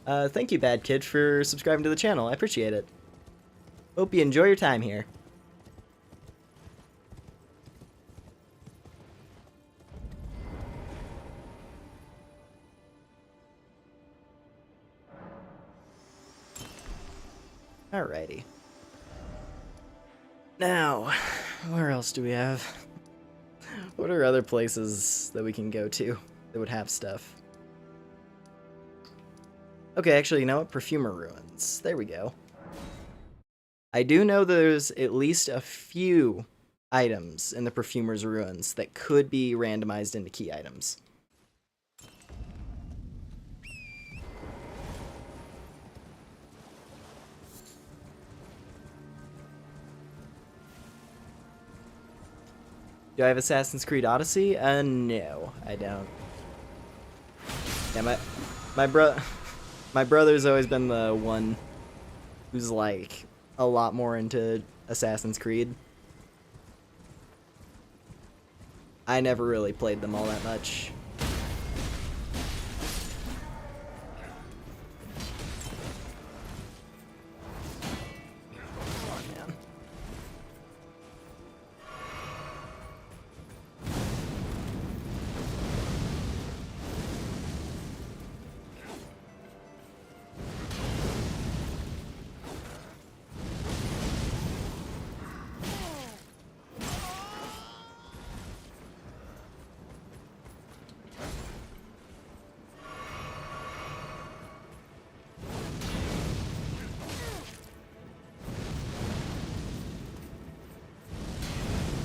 Oh, thank you, Bad Kid, for subscribing to the channel. I appreciate it. Hope you enjoy your time here. Alrighty. Now, where else do we have? What are other places that we can go to that would have stuff? Okay, actually, you know what? Perfumer Ruins. There we go. I do know there's at least a few items in the Perfumer's Ruins that could be randomized into key items. Do I have Assassin's Creed Odyssey? No, I don't. Yeah, my brother's always been the one who's like a lot more into Assassin's Creed. I never really played them all that much.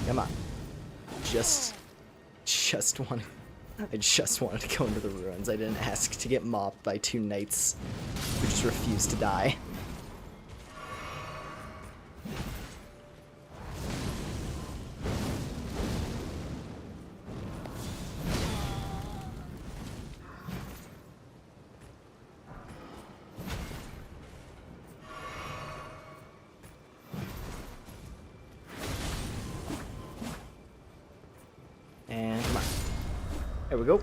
Come on. I just wanted to go into the ruins. I didn't ask to get mopped by 2 knights who just refused to die. And come on. There we go.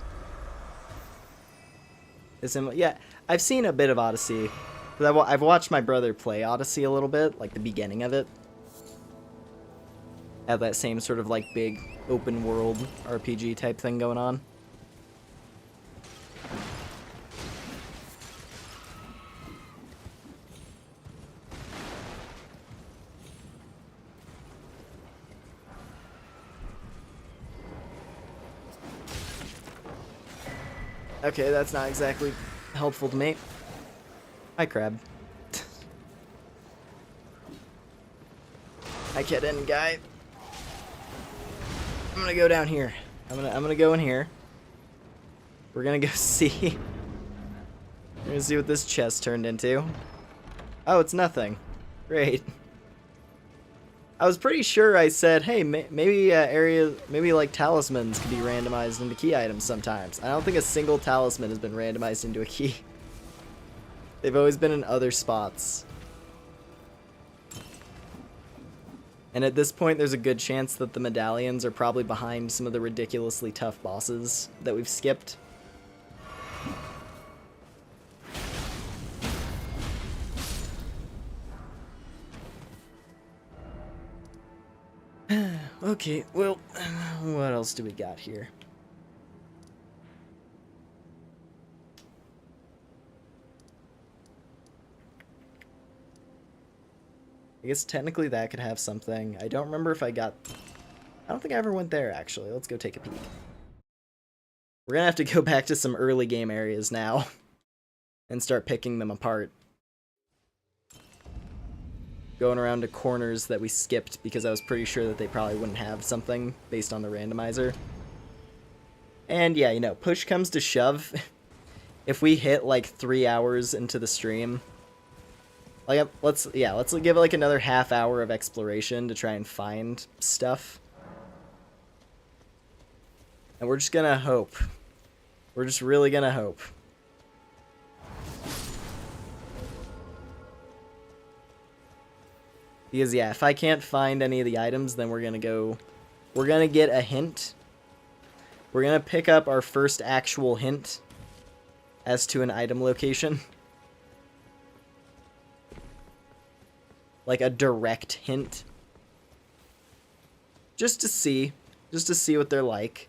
Yeah, I've seen a bit of Odyssey. I've watched my brother play Odyssey a little bit, like the beginning of it. Have that same sort of like big open world RPG type thing going on. Okay, that's not exactly helpful to me. Hi, crab. Hi, kitten guy. I'm gonna go down here. I'm gonna go in here. We're gonna go see. We're gonna see what this chest turned into. Oh, it's nothing. Great. I was pretty sure I said, hey, maybe like talismans could be randomized into key items sometimes. I don't think a single talisman has been randomized into a key. They've always been in other spots. And at this point, there's a good chance that the medallions are probably behind some of the ridiculously tough bosses that we've skipped. Okay, well, what else do we got here? I guess technically that could have something. I don't remember if I don't think I ever went there, actually. Let's go take a peek. We're gonna have to go back to some early game areas now and start picking them apart. Going around to corners that we skipped because I was pretty sure that they probably wouldn't have something based on the randomizer. And yeah, you know, push comes to shove. If we hit like 3 hours into the stream, like let's give it like another half hour of exploration to try and find stuff. And we're just gonna hope. We're just really gonna hope. Because, yeah, if I can't find any of the items, then we're gonna get a hint. We're gonna pick up our first actual hint as to an item location. Like a direct hint. Just to see what they're like.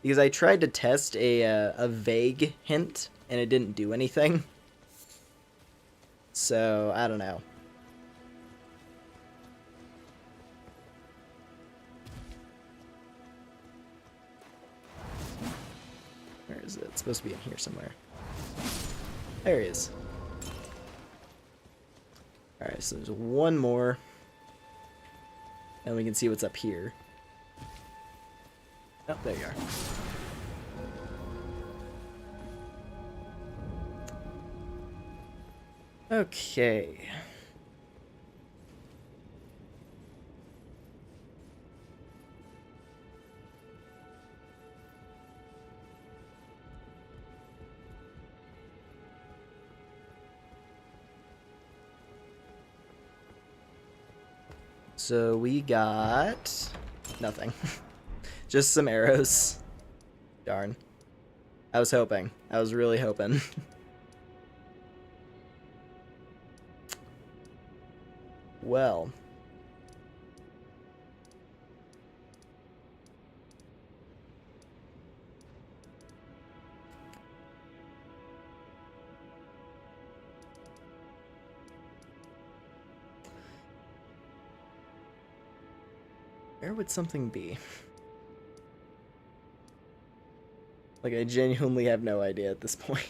Because I tried to test a vague hint, and it didn't do anything. So, I don't know. Where is it? It's supposed to be in here somewhere. There he is. Alright, so there's one more. and we can see what's up here. Oh, there you are. Okay. So we got nothing. Just some arrows. Darn. I was hoping. I was really hoping. Well. Where would something be? Like, I genuinely have no idea at this point.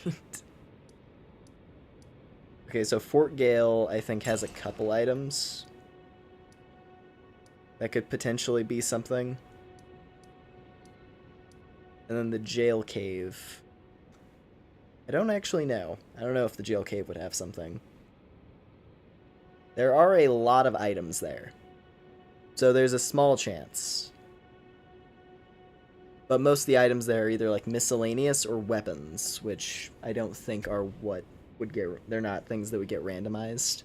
Okay, so Fort Gale, I think, has a couple items that could potentially be something. And then the jail cave. I don't actually know. I don't know if the jail cave would have something. There are a lot of items there. So there's a small chance. But most of the items there are either like miscellaneous or weapons, which I don't think are what would get... They're not things that would get randomized.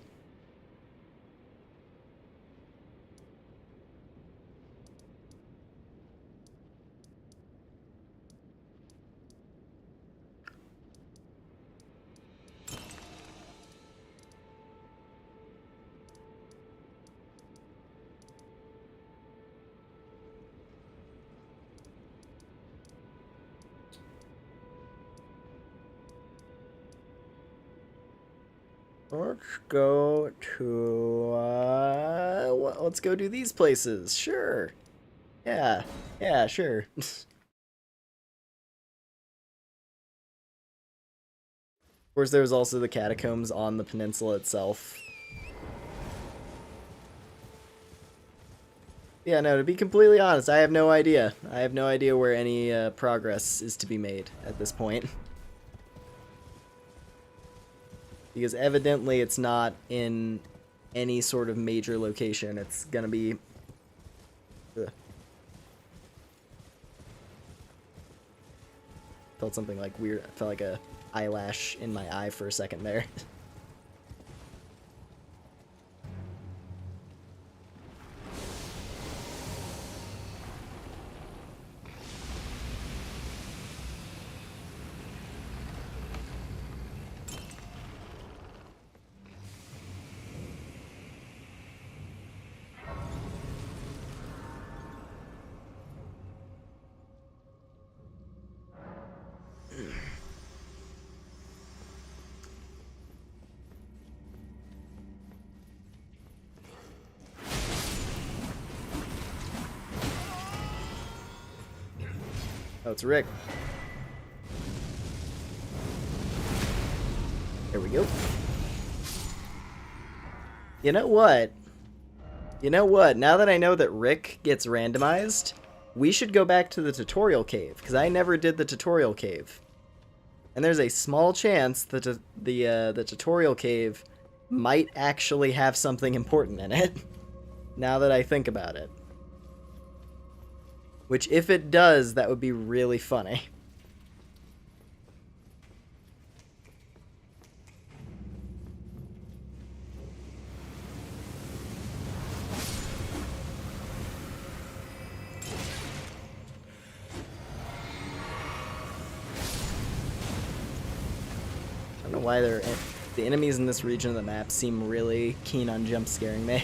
Let's go to, let's go do these places. Sure. Yeah. Yeah, sure. Of course, there was also the catacombs on the peninsula itself. Yeah, no, to be completely honest, I have no idea. I have no idea where any progress is to be made at this point. Because evidently it's not in any sort of major location. It's gonna be... Ugh. Felt something like weird. I felt like a eyelash in my eye for a second there. Oh, it's Rick. There we go. You know what? You know what? Now that I know that Rick gets randomized, we should go back to the tutorial cave, because I never did the tutorial cave. And there's a small chance that the tutorial cave might actually have something important in it, now that I think about it. Which, if it does, that would be really funny. I don't know why the enemies in this region of the map seem really keen on jump scaring me.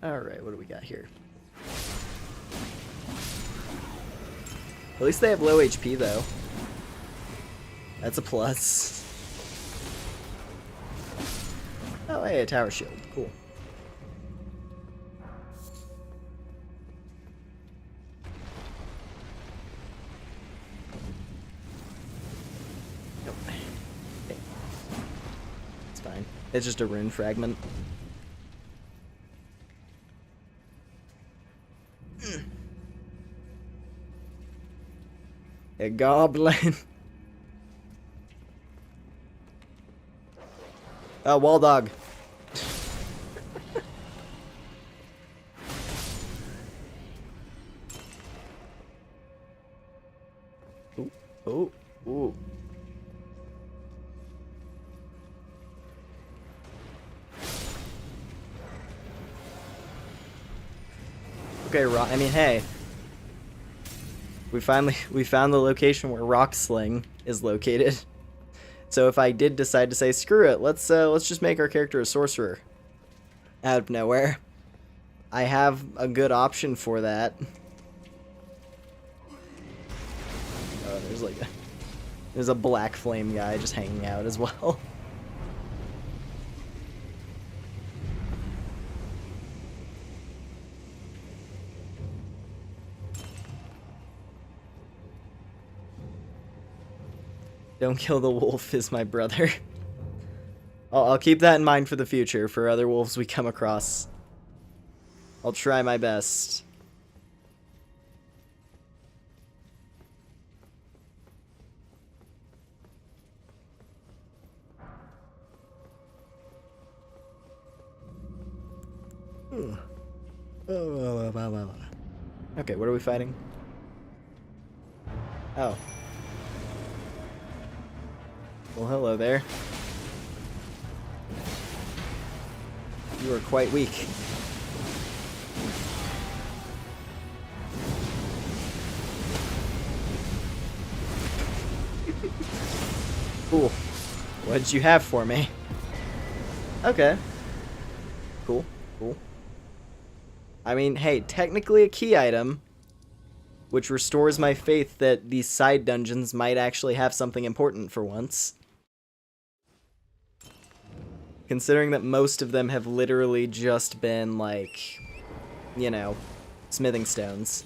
Alright, what do we got here? At least they have low HP, though. That's a plus. hey, a tower shield. Cool. Nope. Okay. It's fine. It's just a rune fragment. A goblin. Wall dog. Ooh, ooh, ooh. Okay, I mean, hey. We found the location where Rock Sling is located. So if I did decide to say screw it, let's just make our character a sorcerer out of nowhere. I have a good option for that. Oh, there's a black flame guy just hanging out as well. Don't kill the wolf is my brother. I'll keep that in mind for the future, for other wolves we come across. I'll try my best. Okay, what are we fighting? Oh. Well, hello there. You are quite weak. Cool. What did you have for me? Okay. Cool, cool. I mean, hey, technically a key item, which restores my faith that these side dungeons might actually have something important for once. Considering that most of them have literally just been, like, you know, smithing stones.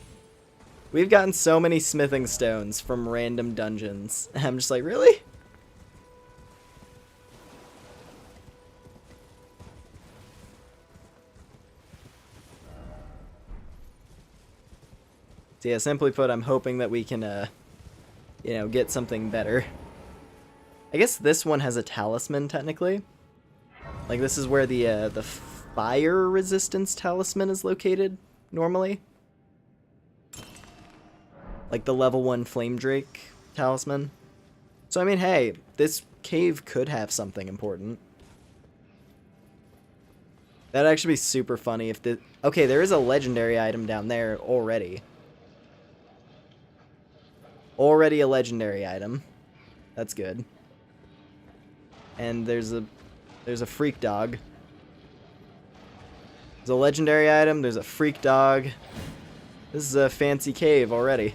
We've gotten so many smithing stones from random dungeons. I'm just like, really? So yeah, simply put, I'm hoping that we can, you know, get something better. I guess this one has a talisman, technically. Like, this is where the fire resistance talisman is located, normally. Like the level 1 Flame Drake talisman. So, I mean, hey, this cave could have something important. That'd actually be super funny if the... Okay, there is a legendary item down there already. Already a legendary item. That's good. And there's a freak dog. There's a legendary item, there's a freak dog. This is a fancy cave already.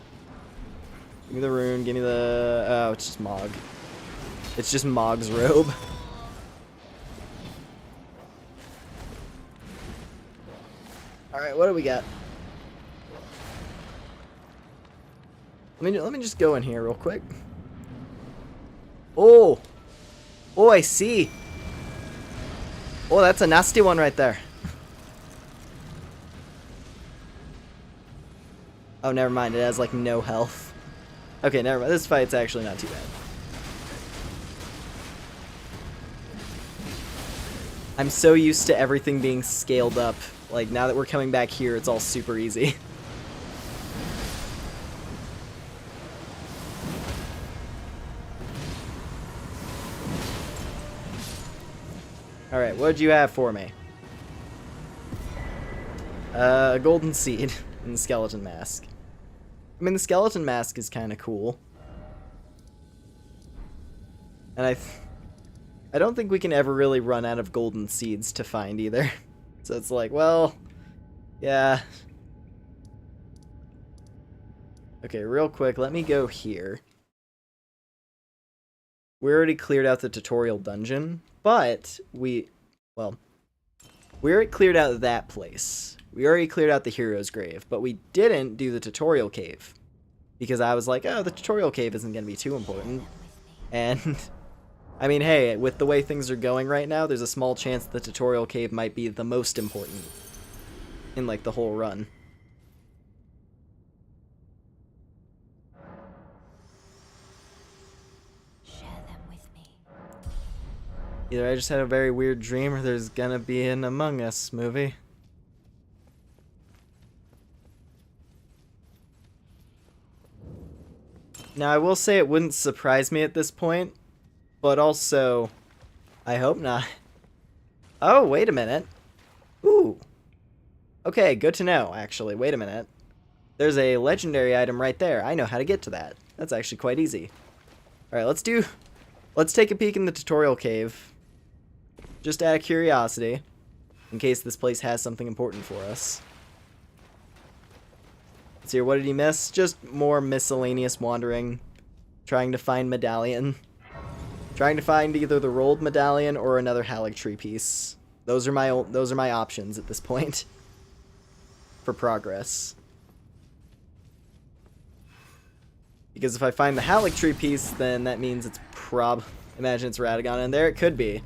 Give me the rune, give me the... Oh, it's just Mog. It's just Mog's robe. Alright, what do we got? Let me just go in here real quick. Oh! Oh, I see! Oh, that's a nasty one right there. Oh, never mind. It has, like, no health. Okay, never mind. This fight's actually not too bad. I'm so used to everything being scaled up. Like, now that we're coming back here, it's all super easy. Alright, what did you have for me? A golden seed and the skeleton mask. I mean, the skeleton mask is kind of cool. And I don't think we can ever really run out of golden seeds to find either. So it's like, well, yeah. Okay, real quick, let me go here. We already cleared out the tutorial dungeon, but we Well, we already cleared out that place. We already cleared out the hero's grave, but we didn't do the tutorial cave. Because I was like, oh, the tutorial cave isn't going to be too important. And, I mean, hey, with the way things are going right now, there's a small chance the tutorial cave might be the most important in, like, the whole run. Share them with me. Either I just had a very weird dream or there's gonna be an Among Us movie. Now, I will say it wouldn't surprise me at this point, but also, I hope not. Oh, wait a minute. Ooh. Okay, good to know, actually. Wait a minute. There's a legendary item right there. I know how to get to that. That's actually quite easy. Alright, let's take a peek in the tutorial cave. Just out of curiosity, in case this place has something important for us. Let's see here, what did he miss? Just more miscellaneous wandering. Trying to find medallion. Trying to find either the rolled medallion or another Haligtree piece. Those are my options at this point. For progress. Because if I find the Haligtree piece, then that means it's imagine it's Radagon, and there it could be.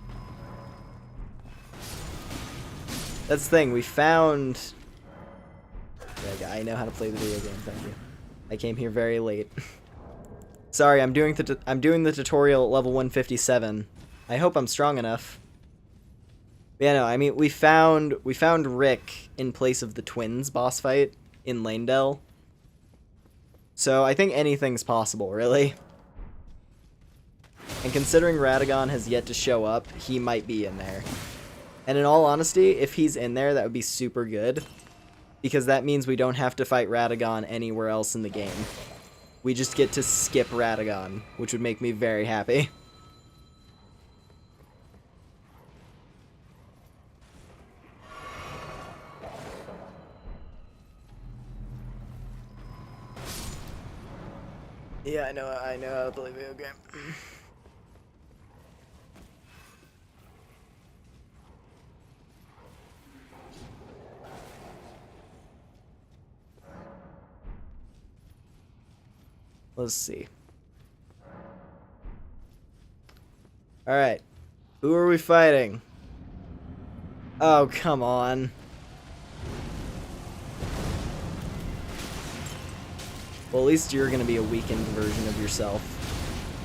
That's the thing, we found... Yeah, I know how to play the video game, thank you. I came here very late. Sorry, I'm doing the tutorial at level 157. I hope I'm strong enough. But yeah, no, I mean, we found Rick in place of the twins boss fight in Lanedell. So I think anything's possible, really. And considering Radagon has yet to show up, he might be in there. And in all honesty, if he's in there, that would be super good. Because that means we don't have to fight Radagon anywhere else in the game. We just get to skip Radagon, which would make me very happy. Yeah, I know how to play video game. Let's see. Alright. Who are we fighting? Oh, come on. Well, at least you're gonna be a weakened version of yourself.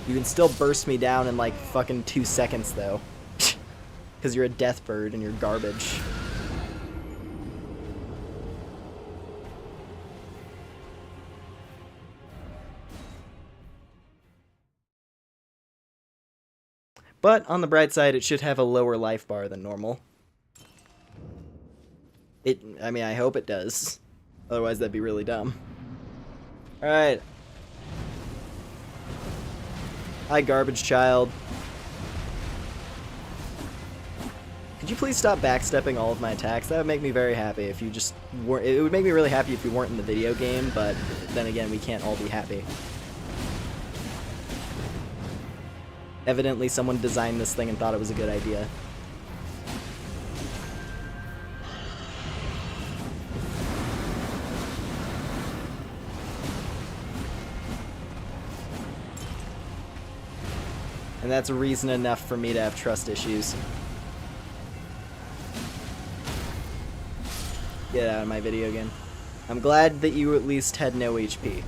You can still burst me down in like fucking 2 seconds, though. Because you're a death bird and you're garbage. But, on the bright side, it should have a lower life bar than normal. I mean, I hope it does. Otherwise, that'd be really dumb. Alright. Hi, garbage child. Could you please stop backstepping all of my attacks? That would make me very happy if you just weren't... It would make me really happy if you weren't in the video game, but then again, we can't all be happy. Evidently, someone designed this thing and thought it was a good idea. And that's reason enough for me to have trust issues. Get out of my video game. I'm glad that you at least had no HP.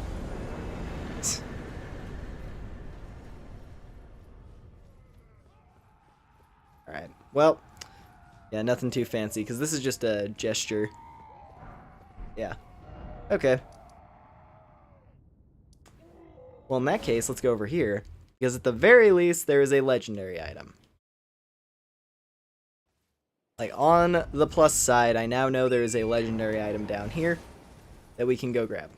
Alright, well, yeah, nothing too fancy, because this is just a gesture. Yeah. Okay. Well, in that case, let's go over here, because at the very least, there is a legendary item. Like, on the plus side, I now know there is a legendary item down here that we can go grab.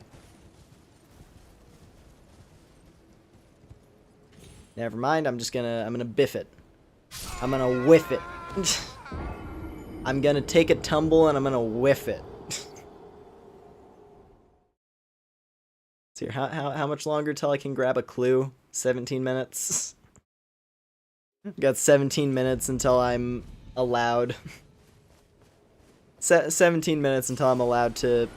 Never mind, I'm gonna biff it. I'm gonna whiff it. I'm gonna take a tumble and I'm gonna whiff it. See, how much longer till I can grab a clue? 17 minutes. Got 17 minutes until I'm allowed 17 minutes until I'm allowed to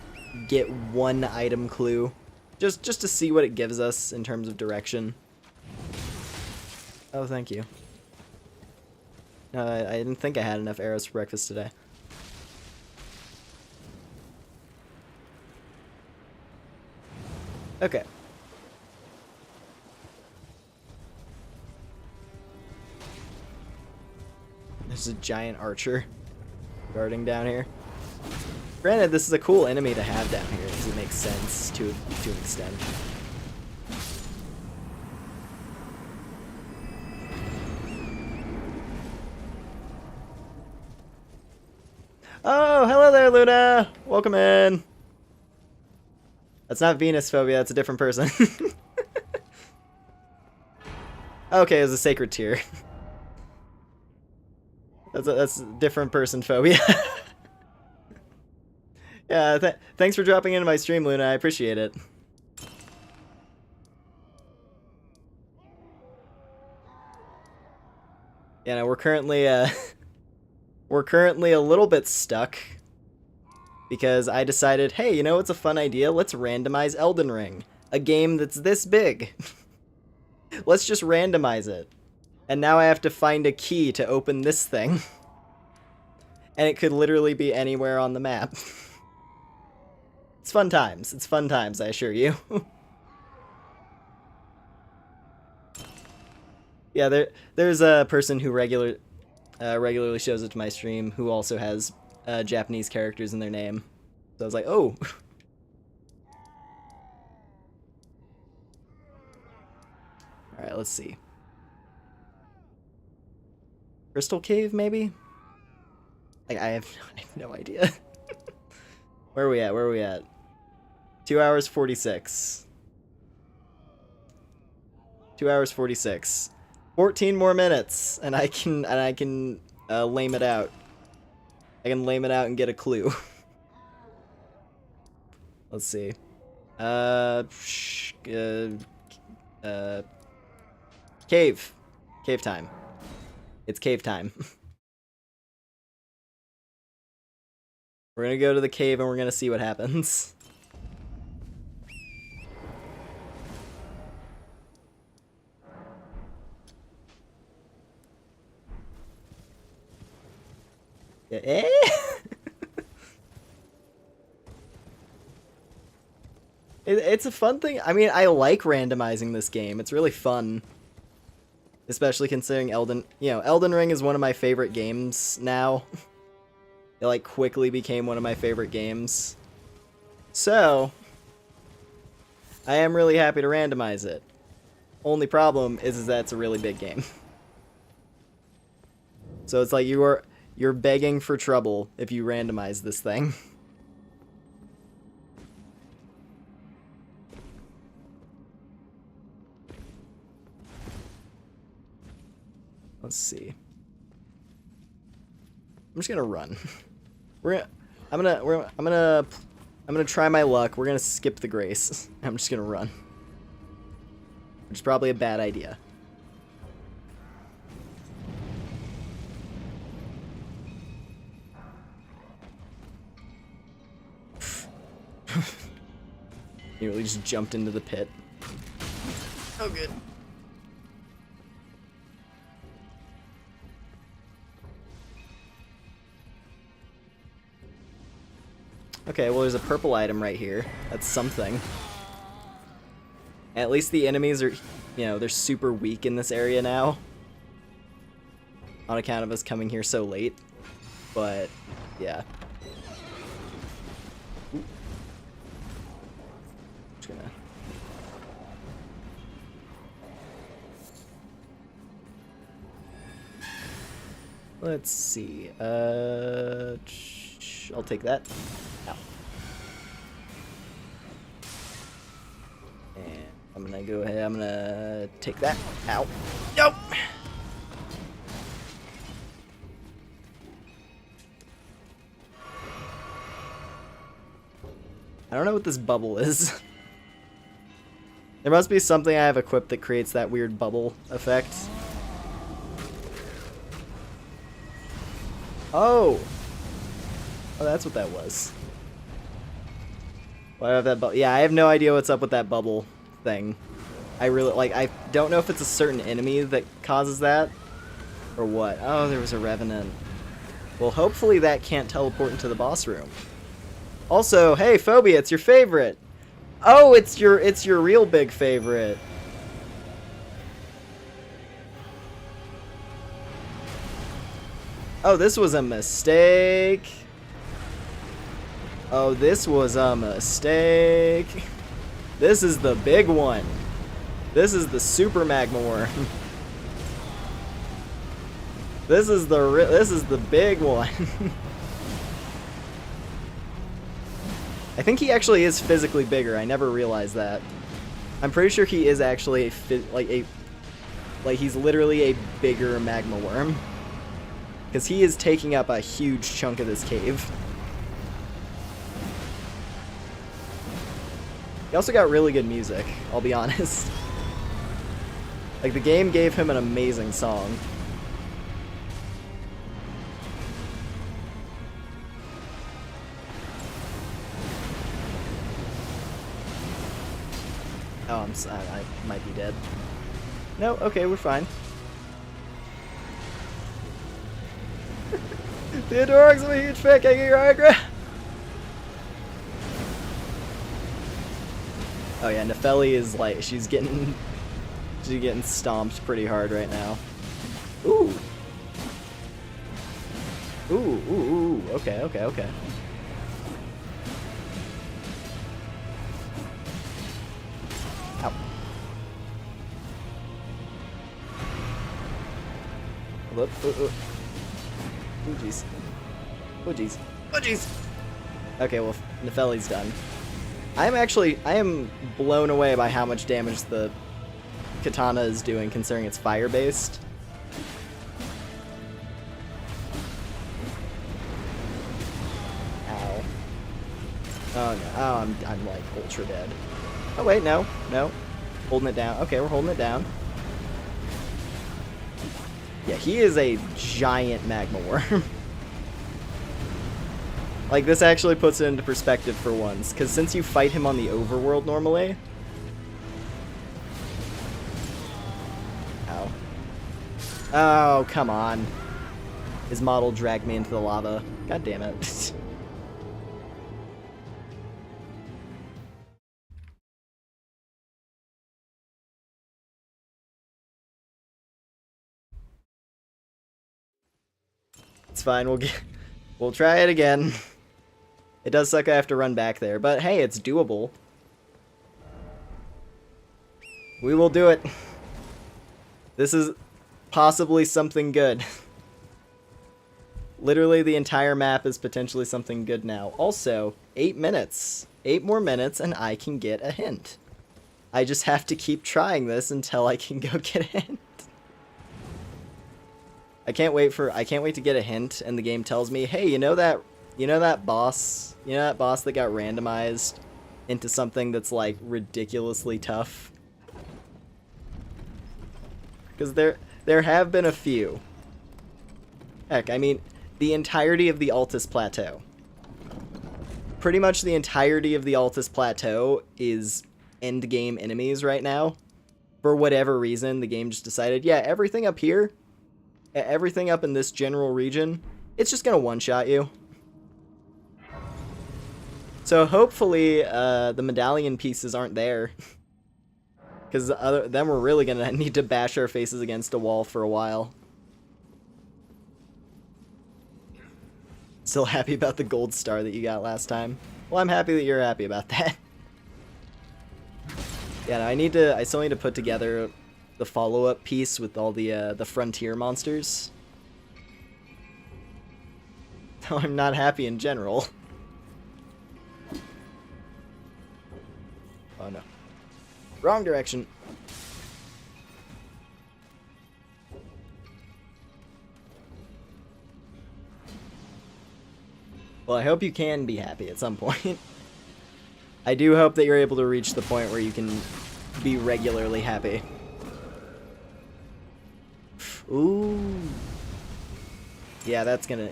get one item clue. Just to see what it gives us in terms of direction. Oh, thank you. No, I didn't think I had enough arrows for breakfast today. Okay. There's a giant archer guarding down here. Granted, this is a cool enemy to have down here because it makes sense to an extent. Oh, hello there, Luna! Welcome in! That's not Venus phobia, that's a different person. Okay, it was a sacred tear. That's a different person phobia. Yeah, thanks for dropping into my stream, Luna. I appreciate it. Yeah, no, we're currently a little bit stuck because I decided, hey, you know what's a fun idea? Let's randomize Elden Ring, a game that's this big. Let's just randomize it. And now I have to find a key to open this thing. And it could literally be anywhere on the map. It's fun times. It's fun times, I assure you. Yeah, there's a person who regularly shows up to my stream who also has Japanese characters in their name. So I was like, oh. Alright, let's see. Crystal Cave, maybe? Like, I have no idea. Where are we at? Where are we at? 2 hours 46. 2 hours 46. 14 more minutes, and I can lame it out. I can lame it out and get a clue. Let's see. Cave. Cave time. It's cave time. We're gonna go to the cave and we're gonna see what happens. Eh? It's a fun thing. I mean, I like randomizing this game. It's really fun. Especially considering Elden Ring is one of my favorite games now. It like quickly became one of my favorite games. So, I am really happy to randomize it. Only problem is that it's a really big game. So it's like you're begging for trouble if you randomize this thing. Let's see. I'm just gonna run. I'm gonna try my luck. We're gonna skip the grace. I'm just gonna run, which is probably a bad idea. He really just jumped into the pit. Oh, good. Okay, well, there's a purple item right here. That's something. At least the enemies are, they're super weak in this area now. On account of us coming here so late. But, yeah. Ooh. Just gonna... Let's see. I'll take that. Ow. And I'm gonna go ahead, I'm gonna take that. Ow. Nope! I don't know what this bubble is. There must be something I have equipped that creates that weird bubble effect. Oh! Oh, that's what that was. Why do I have that bubble? Yeah, I have no idea what's up with that bubble thing. I really, like, I don't know if it's a certain enemy that causes that, or what. Oh, there was a Revenant. Well, hopefully that can't teleport into the boss room. Also, hey, Phobia, it's your favorite! Oh, it's your real big favorite. Oh, this was a mistake. Oh, this was a mistake. This is the big one. This is the super magma worm. This is the big one. I think he actually is physically bigger. I never realized that. I'm pretty sure he is actually he's literally a bigger magma worm. Because he is taking up a huge chunk of this cave. He also got really good music, I'll be honest. Like, the game gave him an amazing song. Oh, I might be dead. No, okay, we're fine. Theodorix, I'm a huge fan, can I get your autograph? Oh yeah, Nefeli is like, she's getting stomped pretty hard right now. Ooh. Ooh, okay. Ow. Hold up, oh jeez. Oh jeez. Okay, well, Nefeli's done. I am blown away by how much damage the katana is doing, considering it's fire-based. Ow. Oh no. Oh, I'm like ultra dead. Oh wait, no. Holding it down. Okay, we're holding it down. Yeah, he is a giant magma worm. Like, this actually puts it into perspective for once, because since you fight him on the overworld normally... Ow. Oh, come on. His model dragged me into the lava. God damn it. It's fine, we'll try it again. It does suck I have to run back there, but hey, it's doable. We will do it. This is possibly something good. Literally the entire map is potentially something good now. Also, 8 minutes. 8 more minutes and I can get a hint. I just have to keep trying this until I can go get a hint. I can't wait to get a hint and the game tells me, hey, you know that boss that got randomized into something that's like ridiculously tough? Because there have been a few. Heck, I mean, the entirety of the Altus Plateau. Pretty much the entirety of the Altus Plateau is endgame enemies right now. For whatever reason, the game just decided, yeah, everything up here, everything up in this general region, it's just gonna one-shot you. So hopefully the medallion pieces aren't there. Because then we're really going to need to bash our faces against a wall for a while. Still happy about the gold star that you got last time? Well, I'm happy that you're happy about that. Yeah, no, I still need to put together the follow-up piece with all the frontier monsters. Though I'm not happy in general. Oh no. Wrong direction. Well, I hope you can be happy at some point. I do hope that you're able to reach the point where you can be regularly happy. Ooh. Yeah, that's gonna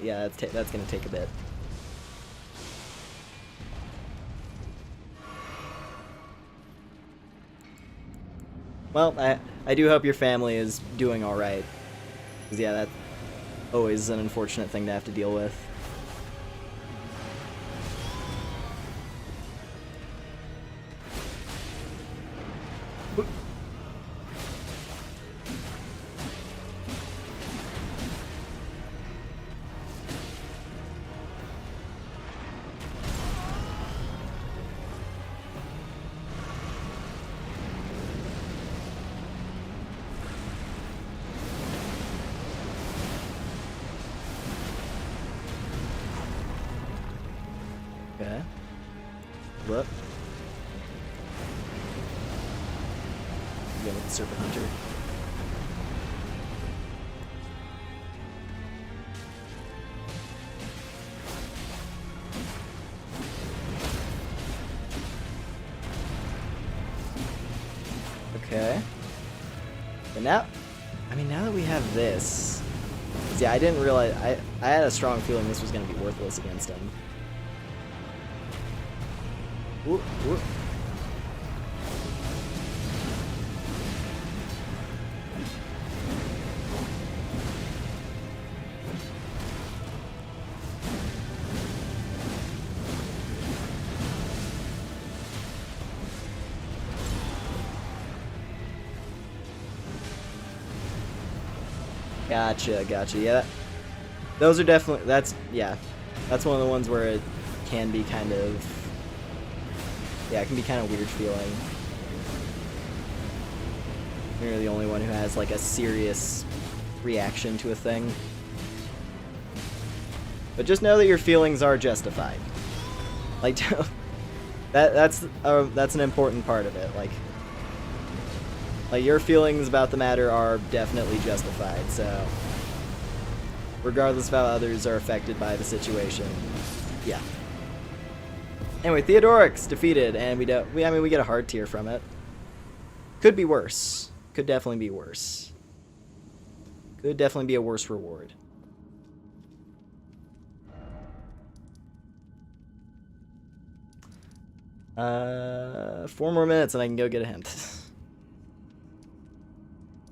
take a bit. Well, I do hope your family is doing all right. 'Cause yeah, that's always an unfortunate thing to have to deal with. Okay. Look. Again with the Serpent Hunter. Okay. But now, I mean, now that we have this, yeah, I didn't realize, I had a strong feeling this was going to be worthless against him. Whoop, whoop. Gotcha, gotcha. Yeah, those are definitely, that's one of the ones where it can be kind of, yeah, it can be kind of weird feeling. You're the only one who has like a serious reaction to a thing. But just know that your feelings are justified. Like, that's an important part of it. Like your feelings about the matter are definitely justified. So, regardless of how others are affected by the situation, yeah. Anyway, Theodoric's defeated, and we get a hard tier from it. Could be worse. Could definitely be worse. Could definitely be a worse reward. Four more minutes and I can go get a hint.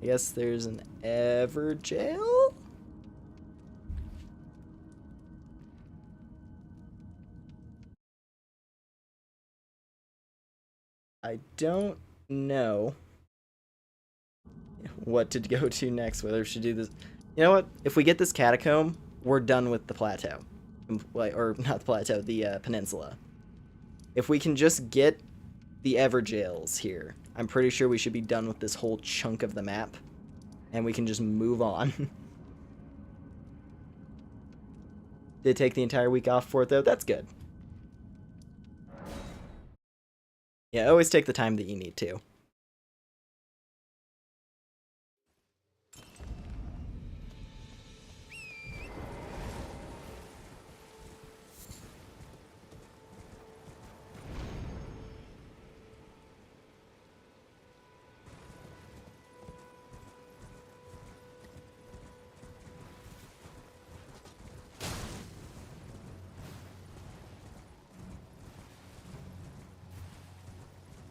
I guess there's an Everjail? I don't know what to go to next, whether we should do this. You know what? If we get this catacomb, we're done with the plateau. Or not the plateau, the peninsula. If we can just get the Everjails here, I'm pretty sure we should be done with this whole chunk of the map. And we can just move on. Did take the entire week off for it, though? That's good. Yeah, always take the time that you need to.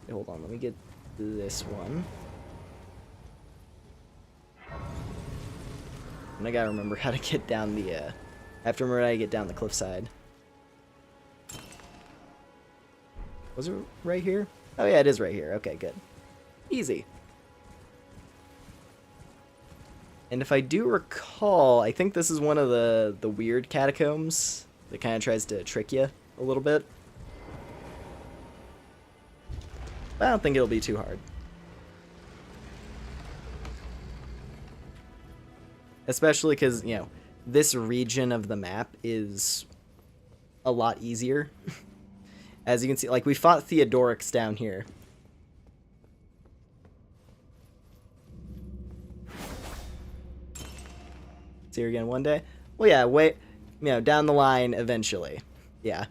Hold on, let me get this one. And I gotta remember how to get down the, I have to remember how to get down the cliffside. Was it right here? Oh yeah, it is right here. Okay, good. Easy. And if I do recall, I think this is one of the weird catacombs that kind of tries to trick you a little bit. I don't think it'll be too hard. Especially because, you know, this region of the map is a lot easier. As you can see, like, we fought Theodoric's down here. See her again one day? Well, yeah, wait, you know, down the line eventually. Yeah.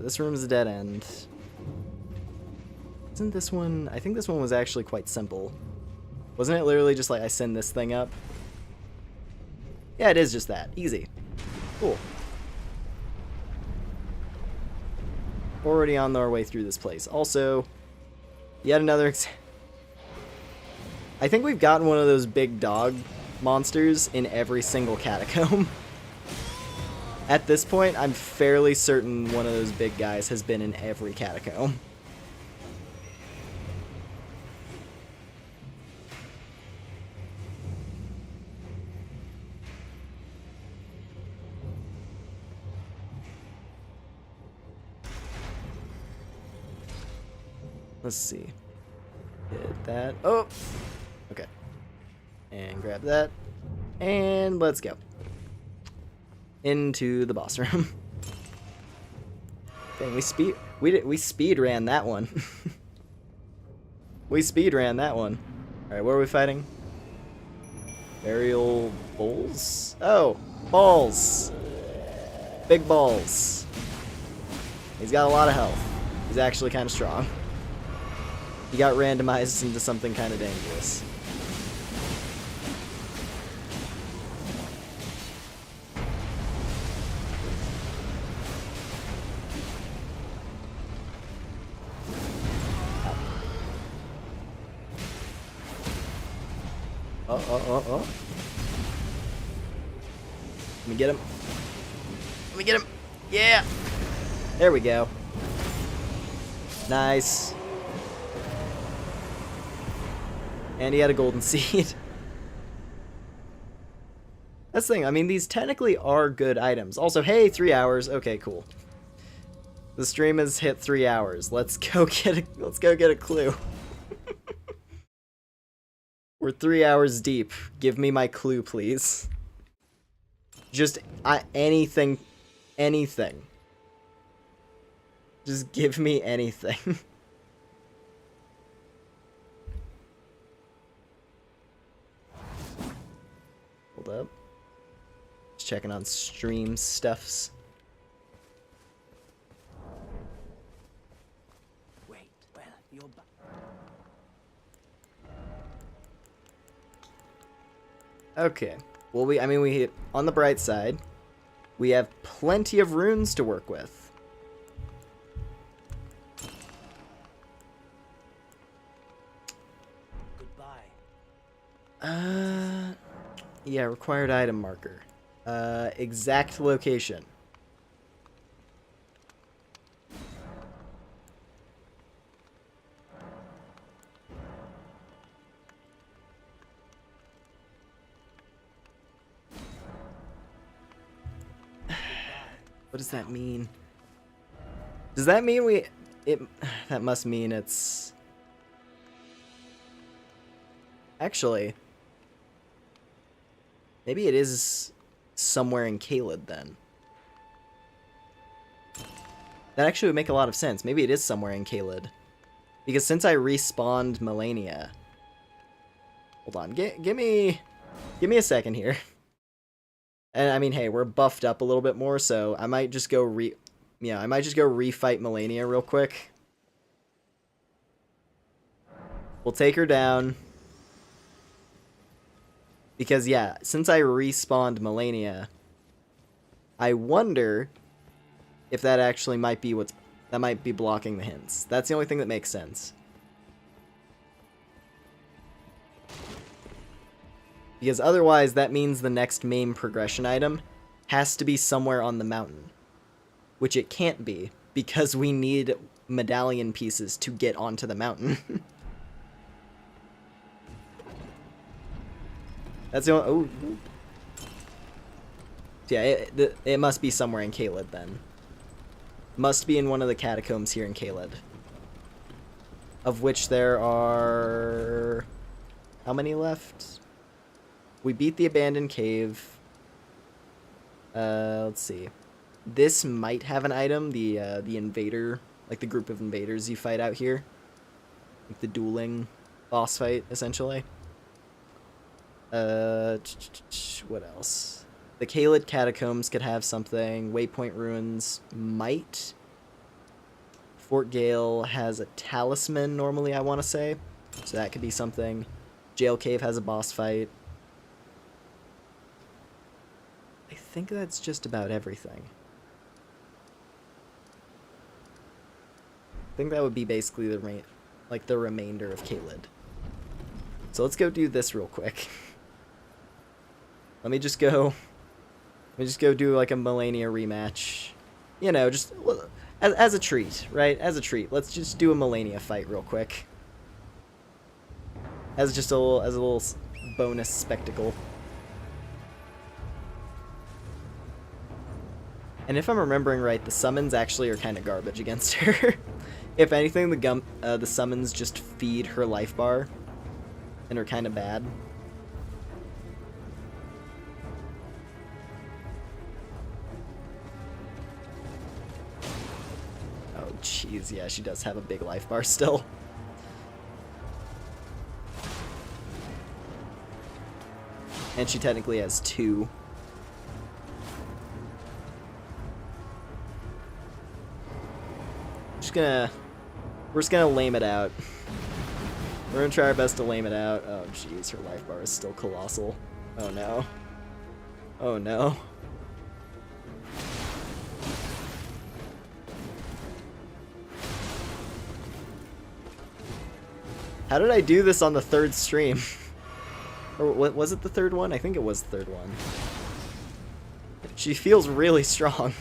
This room's a dead end. Isn't this one... I think this one was actually quite simple. Wasn't it literally just like I send this thing up? Yeah, it is just that. Easy. Cool. Already on our way through this place. Also, yet another... I think we've gotten one of those big dog monsters in every single catacomb. At this point, I'm fairly certain one of those big guys has been in every catacomb. Let's see. Hit that. Oh! Okay. And grab that. And let's go. Into the boss room. Dang, we speed ran that one. We speed ran that one. Alright, what are we fighting? Burial bowls? Oh, balls. Big balls. He's got a lot of health. He's actually kind of strong. He got randomized into something kind of dangerous. Oh. Let me get him. Let me get him. Yeah. There we go. Nice. And he had a golden seed. That's the thing. I mean, these technically are good items. Also, hey, 3 hours. Okay, cool. The stream has hit 3 hours. Let's go get a clue. We're 3 hours deep. Give me my clue, please. Just anything. Just give me anything. Hold up. Just checking on stream stuffs. Wait, well, you're Okay. Well, we on the bright side, we have plenty of runes to work with. Yeah, required item marker. Exact location. What does that mean? Does that mean that must mean it's... Actually, maybe it is somewhere in Caelid then. That actually would make a lot of sense. Maybe it is somewhere in Caelid. Because since I respawned Melania... Hold on, give me a second here. And I mean, hey, we're buffed up a little bit more, so I might just go refight Melania real quick. We'll take her down. Because, yeah, since I respawned Melania, I wonder if that actually might be that might be blocking the hints. That's the only thing that makes sense. Because otherwise, that means the next main progression item has to be somewhere on the mountain. Which it can't be, because we need medallion pieces to get onto the mountain. That's the only... Oh. Yeah, it must be somewhere in Caelid, then. Must be in one of the catacombs here in Caelid. Of which there are... How many left? We beat the abandoned cave. Let's see. This might have an item, the invader, like the group of invaders you fight out here. Like the dueling boss fight, essentially. What else? The Caelid catacombs could have something. Waypoint ruins might. Fort Gale has a talisman normally, I want to say. So that could be something. Jail Cave has a boss fight. I think that's just about everything. I think that would be basically the remainder of Caelid. So let's go do this real quick. Let me just go do like a Melania rematch. You know, just as a treat, right? As a treat. Let's just do a Melania fight real quick. As a little bonus spectacle. And if I'm remembering right, the summons actually are kind of garbage against her. If anything, the summons just feed her life bar and are kind of bad. Oh, jeez, yeah, she does have a big life bar still. And she technically has 2. We're just gonna lame it out. We're gonna try our best to lame it out. Oh jeez, her life bar is still colossal. Oh no. Oh no. How did I do this on the 3rd stream? Or what was it, the 3rd one? I think it was the 3rd one. She feels really strong.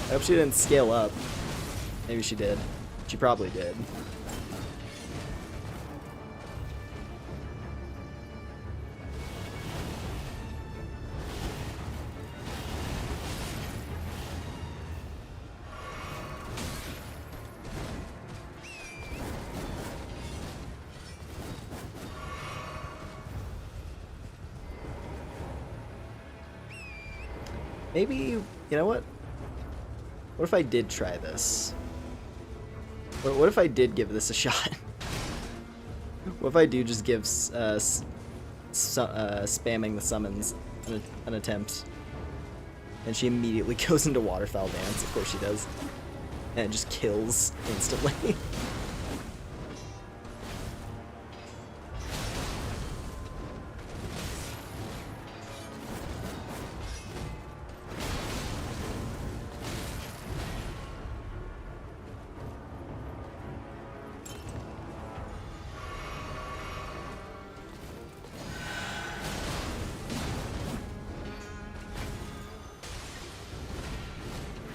I hope she didn't scale up. Maybe she did. She probably did. Maybe, you know what? What if I did try this? What if I did give this a shot? What if I do just give spamming the summons an attempt? And she immediately goes into Waterfowl Dance. Of course she does. And it just kills instantly.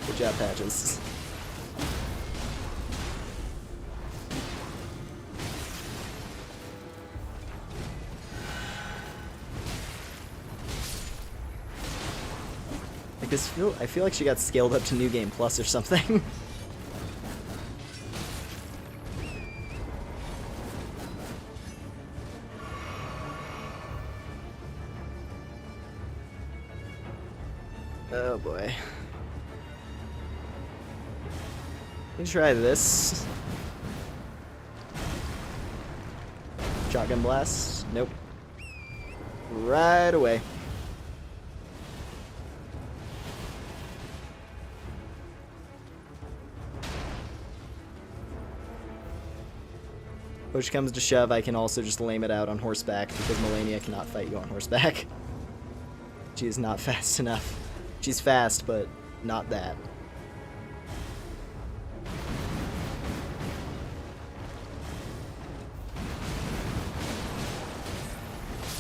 Good job, Patches. I feel like she got scaled up to New Game Plus or something. Oh boy. Let me try this. Shotgun blast. Nope. Right away. Push comes to shove, I can also just lame it out on horseback because Melania cannot fight you on horseback. She is not fast enough. She's fast, but not that.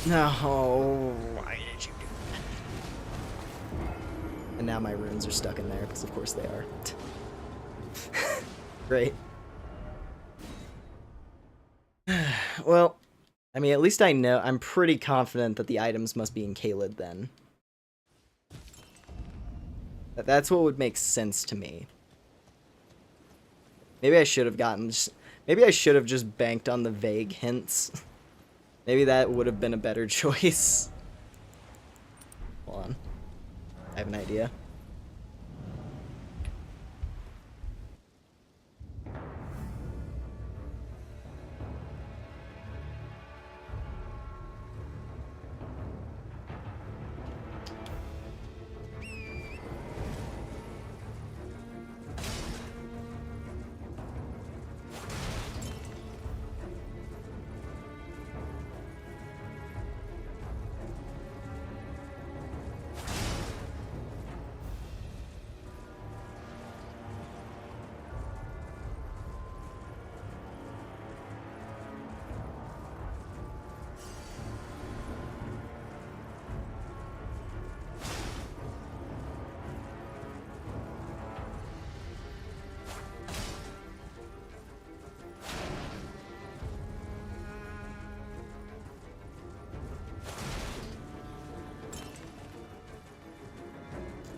No, why did you do that? And now my runes are stuck in there, because of course they are. Great. Well, I mean, at least I know, I'm pretty confident that the items must be in Caelid then. That's what would make sense to me. Maybe I should have maybe I should have just banked on the vague hints. Maybe that would have been a better choice. Hold on. I have an idea.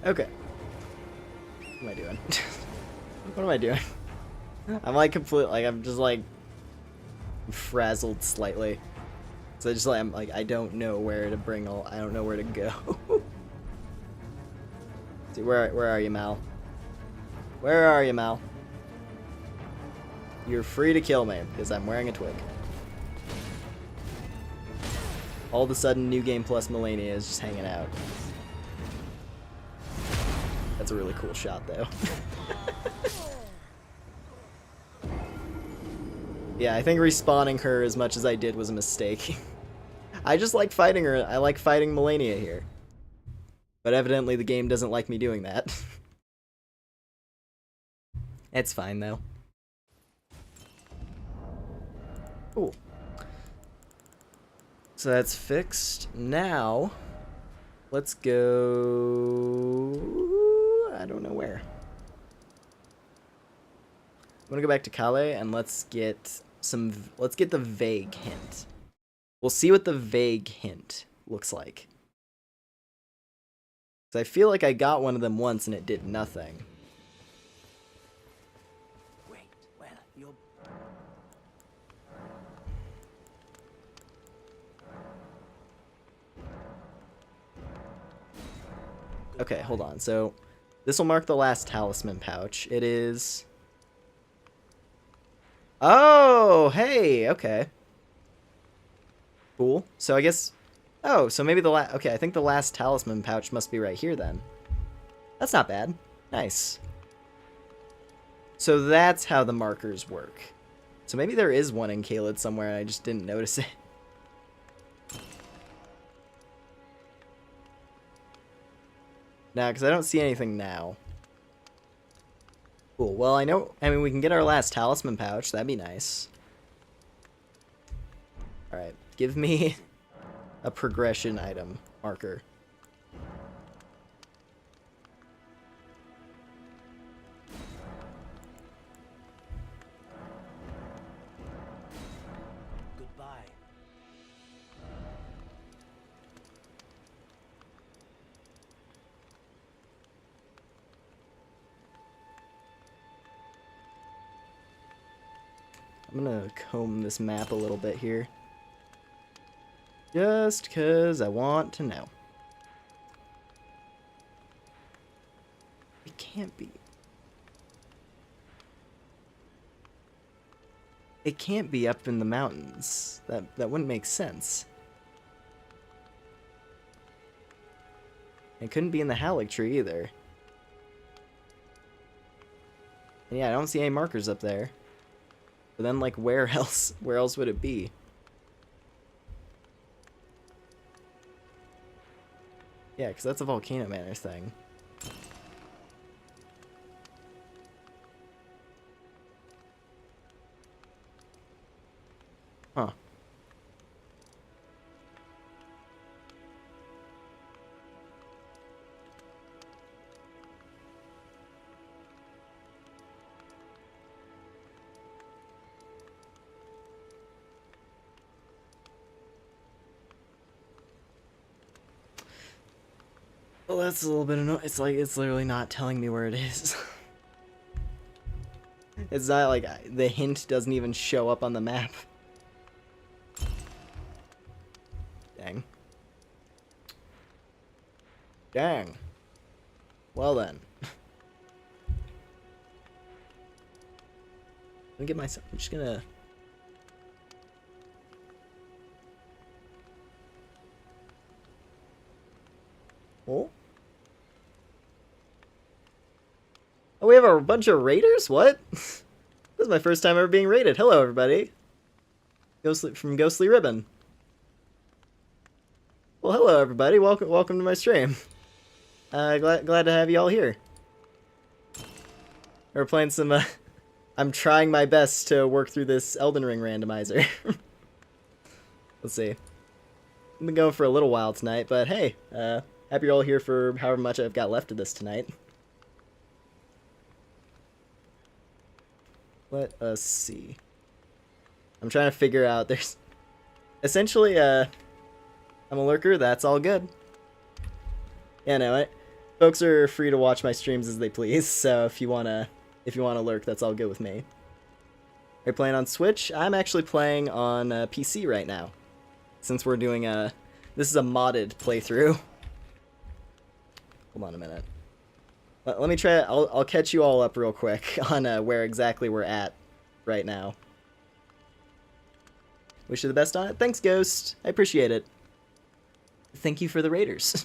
Okay. What am I doing? What am I doing? I'm like I'm just like frazzled slightly. So I don't know where to I don't know where to go. See, where are you, Mal? Where are you, Mal? You're free to kill me, because I'm wearing a twig. All of a sudden, New Game Plus Melania is just hanging out. That's a really cool shot, though. Yeah, I think respawning her as much as I did was a mistake. I just like fighting her. I like fighting Melania here. But evidently the game doesn't like me doing that. It's fine, though. Cool. So that's fixed. Now, let's go... I don't know where. I'm gonna go back to Calais and let's get the vague hint. We'll see what the vague hint looks like. So I feel like I got one of them once and it did nothing. Wait, well, you're... Okay, hold on. So this will mark the last talisman pouch. It is... Oh, hey, okay. Cool. So I guess... Oh, so maybe the last... Okay, I think the last talisman pouch must be right here then. That's not bad. Nice. So that's how the markers work. So maybe there is one in Caelid somewhere and I just didn't notice it. Nah, because I don't see anything now. Cool. Well, I mean, we can get our last talisman pouch. That'd be nice. Alright. Give me a progression item marker. Goodbye. I'm gonna comb this map a little bit here. Just because I want to know. It can't be. It can't be up in the mountains. That wouldn't make sense. It couldn't be in the Halleck tree either. And yeah, I don't see any markers up there. But then, like, where else would it be? Yeah, because that's a Volcano Manor thing. Huh. Well, that's a little bit annoying. It's like, it's literally not telling me where it is. It's not like the hint doesn't even show up on the map. Dang. Dang. Well then. Let me get myself. I'm just gonna. Oh. Oh, we have a bunch of raiders? What? This is my first time ever being raided. Hello, everybody. From Ghostly Ribbon. Well, hello, everybody. Welcome to my stream. Glad to have you all here. We're playing some, I'm trying my best to work through this Elden Ring randomizer. Let's see. I've been going for a little while tonight, but hey, happy you're all here for however much I've got left of this tonight. Let us see. I'm trying to figure out, there's... Essentially, I'm a lurker, that's all good. Yeah, no, Folks are free to watch my streams as they please, so if you wanna lurk, that's all good with me. Are you playing on Switch? I'm actually playing on PC right now, since we're doing this is a modded playthrough. Hold on a minute. Let me try. I'll catch you all up real quick on where exactly we're at right now. Wish you the best on it. Thanks, Ghost. I appreciate it. Thank you for the Raiders.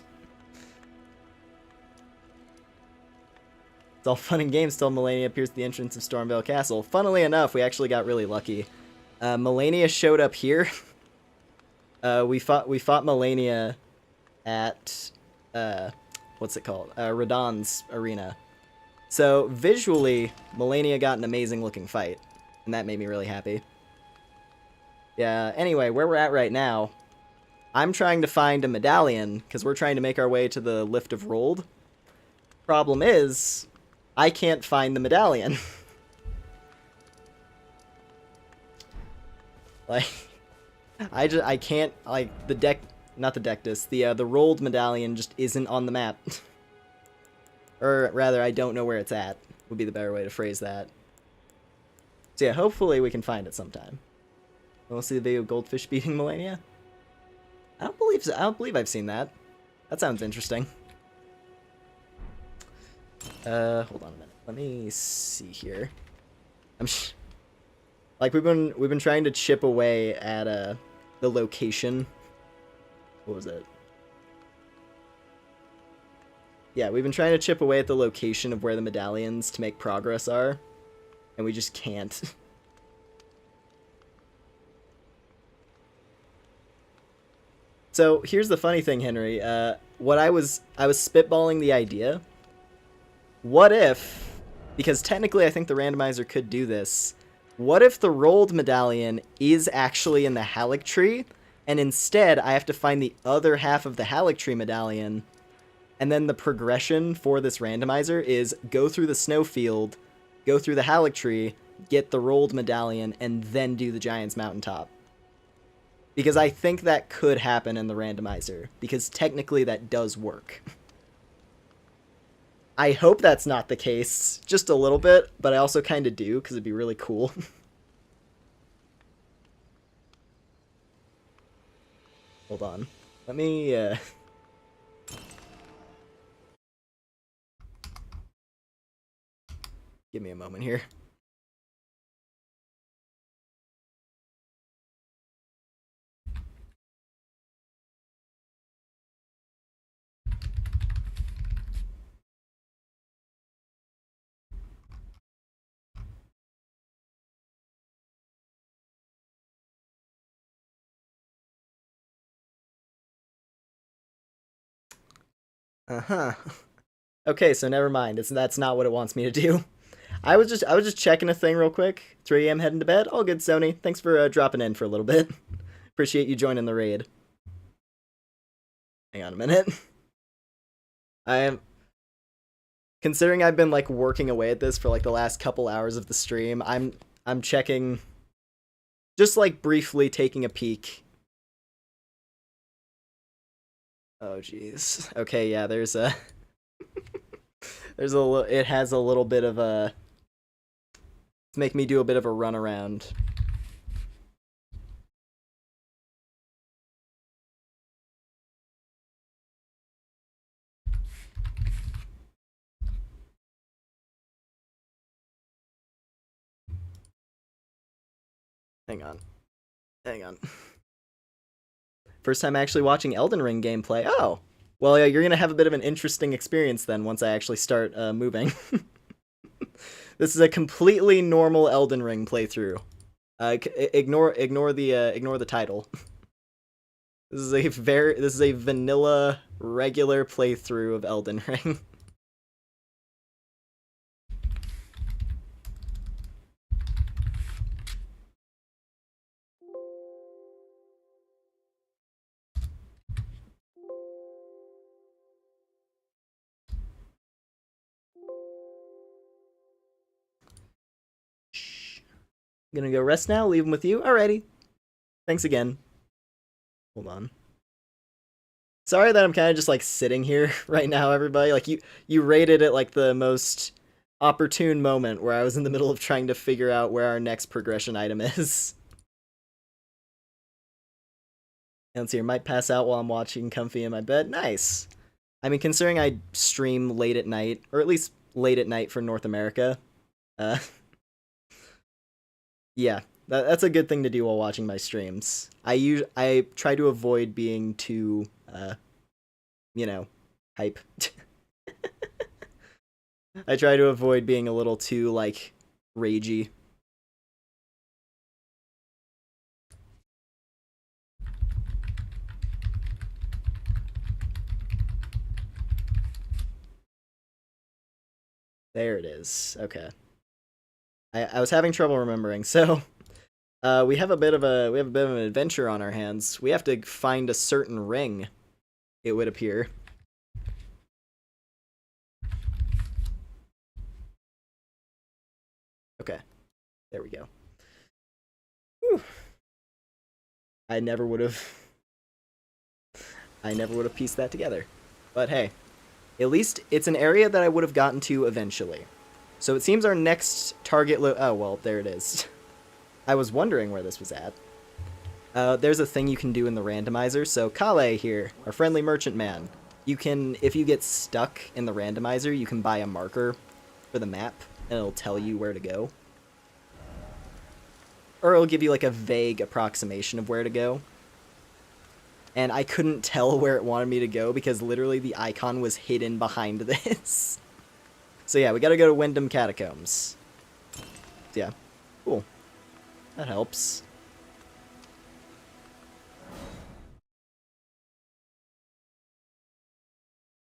It's all fun and games till Melania appears at the entrance of Stormvale Castle. Funnily enough, we actually got really lucky. Melania showed up here. We fought Melania at what's it called? Radahn's arena. So visually, Melania got an amazing looking fight, and that made me really happy. Yeah. Anyway, where we're at right now, I'm trying to find a medallion because we're trying to make our way to the Lift of Rold. Problem is, I can't find the medallion. Like, I can't, like, not the deck disc, the rolled medallion just isn't on the map. Or rather, I don't know where it's at, would be the better way to phrase that. So yeah, hopefully we can find it sometime. Want to see the video of Goldfish beating Melania? I don't believe so. I don't believe I've seen that. That sounds interesting. Hold on a minute. Let me see here. Like we've been trying to chip away at the location. What was it? Yeah, we've been trying to chip away at the location of where the medallions to make progress are, and we just can't. So here's the funny thing, Henry. I was spitballing the idea. What if, because technically I think the randomizer could do this, what if the rolled medallion is actually in the Halictree, and instead I have to find the other half of the Halictree medallion, and then the progression for this randomizer is go through the snowfield, go through the Halictree, get the rolled medallion, and then do the Giant's Mountaintop. Because I think that could happen in the randomizer, because technically that does work. I hope that's not the case, just a little bit, but I also kind of do, because it'd be really cool. Hold on. Let me, give me a moment here. Uh-huh. Okay, so never mind. That's not what it wants me to do. I was just checking a thing real quick. 3 a.m. heading to bed. All good, Sony. Thanks for dropping in for a little bit. Appreciate you joining the raid. Hang on a minute. I am considering I've been like working away at this for like the last couple hours of the stream. I'm checking, just like briefly taking a peek. Oh jeez. Okay, yeah, there's a it has a little bit of a, to make me do a bit of a runaround. Hang on. First time actually watching Elden Ring gameplay. Oh, well, yeah, you're gonna have a bit of an interesting experience then once I actually start moving. This is a completely normal Elden Ring playthrough. Ignore the title. This is a vanilla regular playthrough of Elden Ring. Gonna go rest now, leave him with you. Alrighty. Thanks again. Hold on. Sorry that I'm kind of just like sitting here right now, everybody. Like you rated it like the most opportune moment where I was in the middle of trying to figure out where our next progression item is. And let's see, I might pass out while I'm watching comfy in my bed. Nice. I mean, considering I stream late at night, or at least late at night for North America, yeah, that's a good thing to do while watching my streams. I try to avoid being too, hype. I try to avoid being a little too, like, ragey. There it is. Okay. I was having trouble remembering. So, we have a bit of an adventure on our hands. We have to find a certain ring, it would appear. Okay. There we go. Whew. I never would have pieced that together. But hey, at least it's an area that I would have gotten to eventually. So it seems our next target oh, well, there it is. I was wondering where this was at. There's a thing you can do in the randomizer. So Kale here, our friendly merchant man. You can, if you get stuck in the randomizer, you can buy a marker for the map, and it'll tell you where to go. Or it'll give you like a vague approximation of where to go. And I couldn't tell where it wanted me to go because literally the icon was hidden behind this. So yeah, we gotta go to Wyndham Catacombs. Yeah, cool. That helps.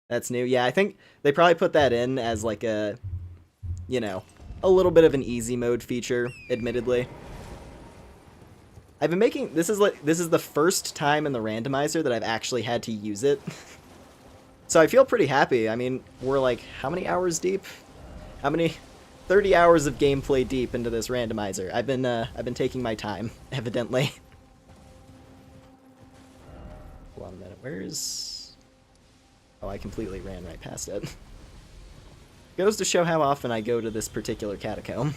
That's new. Yeah, I think they probably put that in as like a, a little bit of an easy mode feature, admittedly. I've been making, this is the first time in the randomizer that I've actually had to use it. So I feel pretty happy. I mean, we're like, how many hours deep? 30 hours of gameplay deep into this randomizer. I've been taking my time, evidently. Hold on a minute, where's... Oh, I completely ran right past it. Goes to show how often I go to this particular catacomb.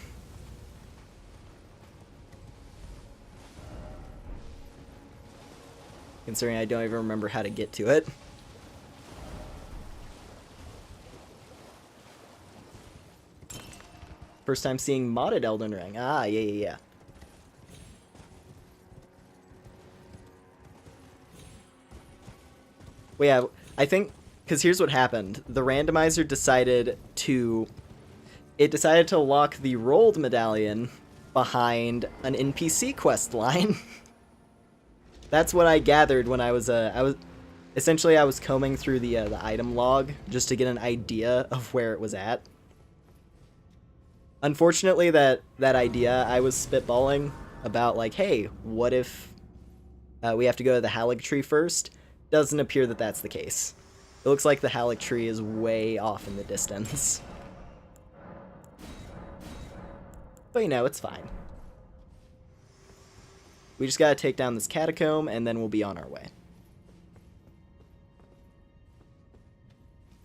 Considering I don't even remember how to get to it. First time seeing modded Elden Ring. Ah, yeah. Well, yeah, I think, because here's what happened. The randomizer decided to lock the rolled medallion behind an NPC quest line. That's what I gathered when I was combing through the item log just to get an idea of where it was at. Unfortunately, that idea I was spitballing about, like, hey, what if we have to go to the Halig tree first? Doesn't appear that that's the case. It looks like the Halig tree is way off in the distance. But, it's fine. We just gotta take down this catacomb, and then we'll be on our way.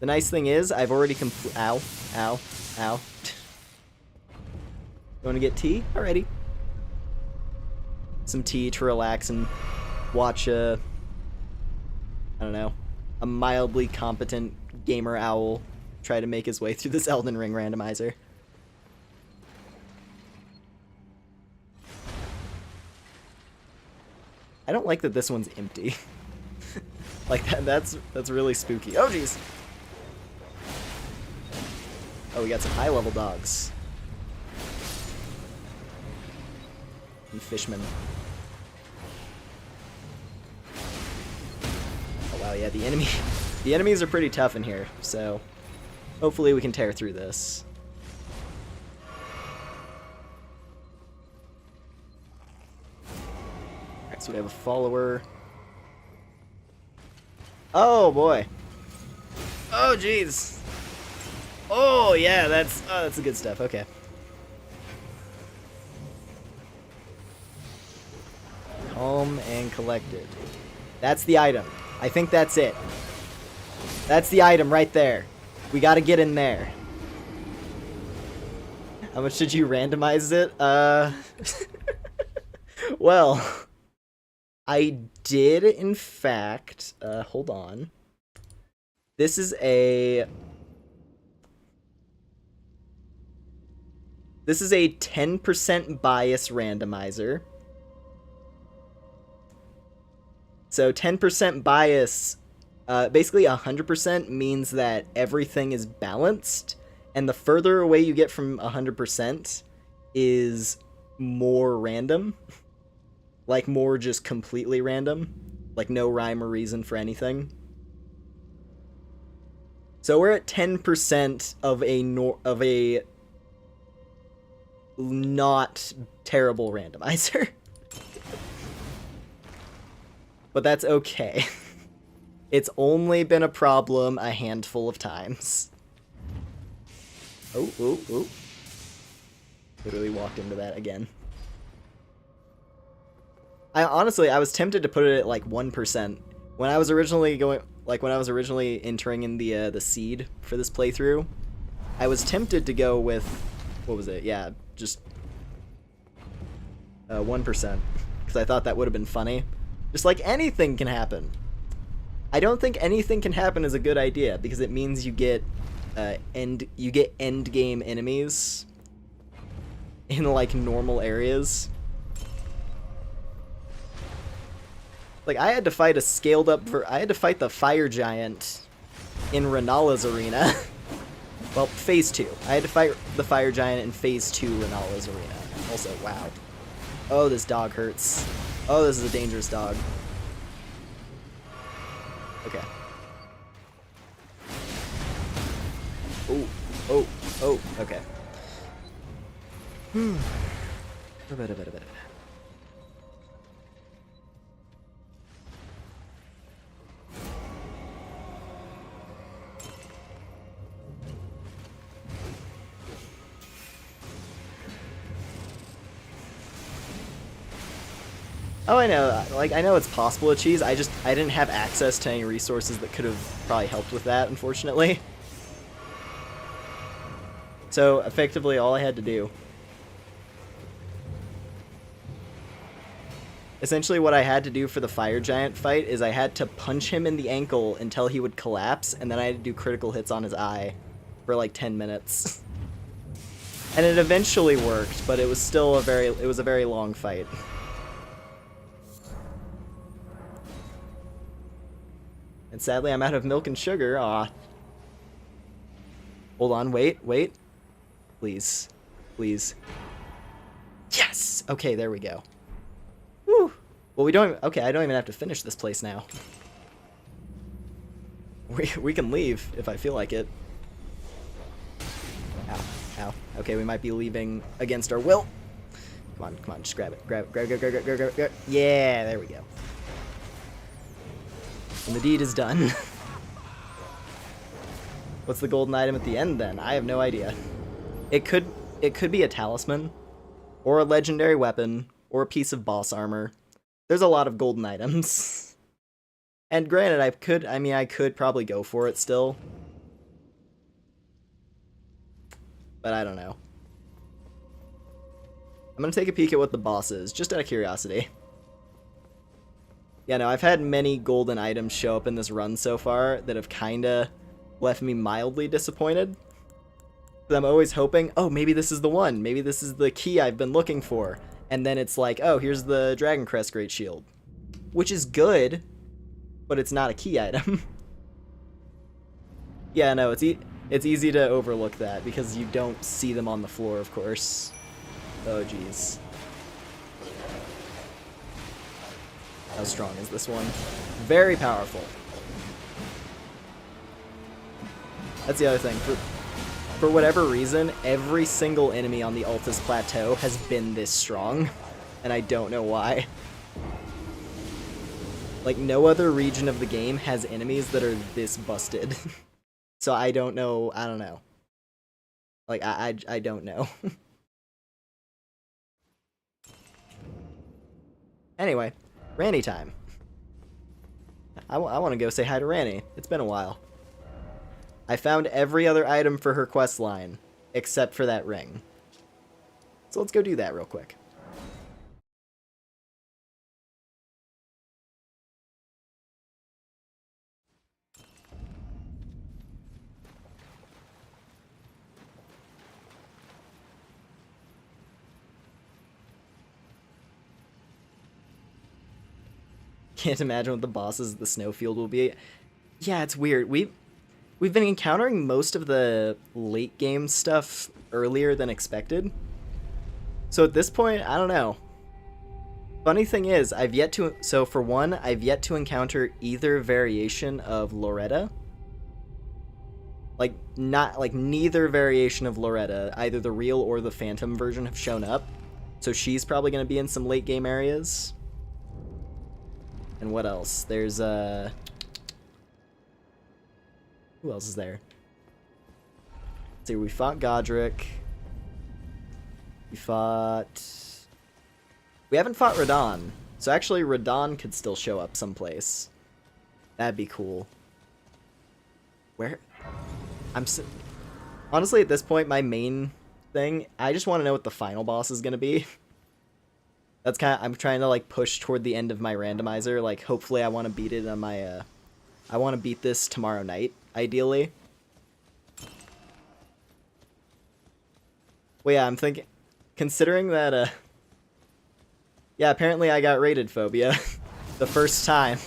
The nice thing is, I've already Ow. You wanna get tea? Alrighty. Some tea to relax and watch I don't know, a mildly competent gamer owl try to make his way through this Elden Ring randomizer. I don't like that this one's empty. Like, that's really spooky. Oh, jeez! Oh, we got some high-level dogs. And fishmen. Oh wow, yeah, the enemies are pretty tough in here, so hopefully we can tear through this. Alright, so we have a follower. Oh boy. Oh jeez. Oh yeah, that's the good stuff. Okay. Calm and collected. That's the item. I think that's it. That's the item right there. We gotta get in there. How much did you randomize it? Well, I did, in fact, hold on. This is a 10% bias randomizer. So 10% bias, basically 100% means that everything is balanced, and the further away you get from 100% is more random. Like, more just completely random. Like, no rhyme or reason for anything. So we're at 10% of a not terrible randomizer. But that's okay. It's only been a problem a handful of times. Oh. Literally walked into that again. I was tempted to put it at like 1%. When I was originally entering in the seed for this playthrough, I was tempted to go with, what was it? Yeah, just 1%, because I thought that would have been funny. Just like, anything can happen. I don't think anything can happen is a good idea, because it means you get end game enemies in like normal areas. Like, I had to fight the fire giant in Renala's arena. Well, phase 2. I had to fight the fire giant in phase 2 Renala's arena. Also, wow. Oh, this dog hurts. Oh, this is a dangerous dog. Okay. Oh, okay. Oh, I know. Like, I know it's possible to cheese. I didn't have access to any resources that could have probably helped with that, unfortunately. So, effectively, all I had to do. Essentially, what I had to do for the fire giant fight is I had to punch him in the ankle until he would collapse, and then I had to do critical hits on his eye for like 10 minutes. And it eventually worked, but it was still a very long fight. And sadly, I'm out of milk and sugar. Aw. Hold on, wait. Please. Yes! Okay, there we go. Woo! Well, okay, I don't even have to finish this place now. We can leave if I feel like it. Ow. Okay, we might be leaving against our will. Come on, just grab it. Grab. Yeah, there we go. And the deed is done. What's the golden item at the end, then? I have no idea. It could be a talisman, or a legendary weapon, or a piece of boss armor. There's a lot of golden items. And granted, I could probably go for it still. But I don't know. I'm gonna take a peek at what the boss is, just out of curiosity. Yeah, no, I've had many golden items show up in this run so far that have kinda left me mildly disappointed. But I'm always hoping, oh, maybe this is the one. Maybe this is the key I've been looking for. And then it's like, oh, here's the Dragon Crest Great Shield. Which is good, but it's not a key item. Yeah, no, it's easy to overlook that because you don't see them on the floor, of course. Oh, jeez. How strong is this one? Very powerful. That's the other thing. For whatever reason, every single enemy on the Altus Plateau has been this strong, and I don't know why. Like, no other region of the game has enemies that are this busted. So I don't know. Like, I don't know. Anyway, Randy time. I want to go say hi to Ranny. It's been a while. I found every other item for her quest line, except for that ring. So let's go do that real quick. Can't imagine what the bosses of the snowfield will be. Yeah, it's weird. We've been encountering most of the late game stuff earlier than expected. So at this point, I don't know. Funny thing is, so for one, I've yet to encounter either variation of Loretta. Like, neither variation of Loretta, either the real or the phantom version, have shown up. So she's probably going to be in some late game areas. And what else? There's, who else is there? Let's see, we fought Godric. We haven't fought Radon. So actually, Radon could still show up someplace. That'd be cool. Where? Honestly, at this point, my main thing, I just want to know what the final boss is going to be. That's I'm trying to, like, push toward the end of my randomizer. Like, hopefully I want to beat it on my, I want to beat this tomorrow night, ideally. Well, yeah, I'm thinking, considering that, yeah, apparently I got raided, Phobia. The first time.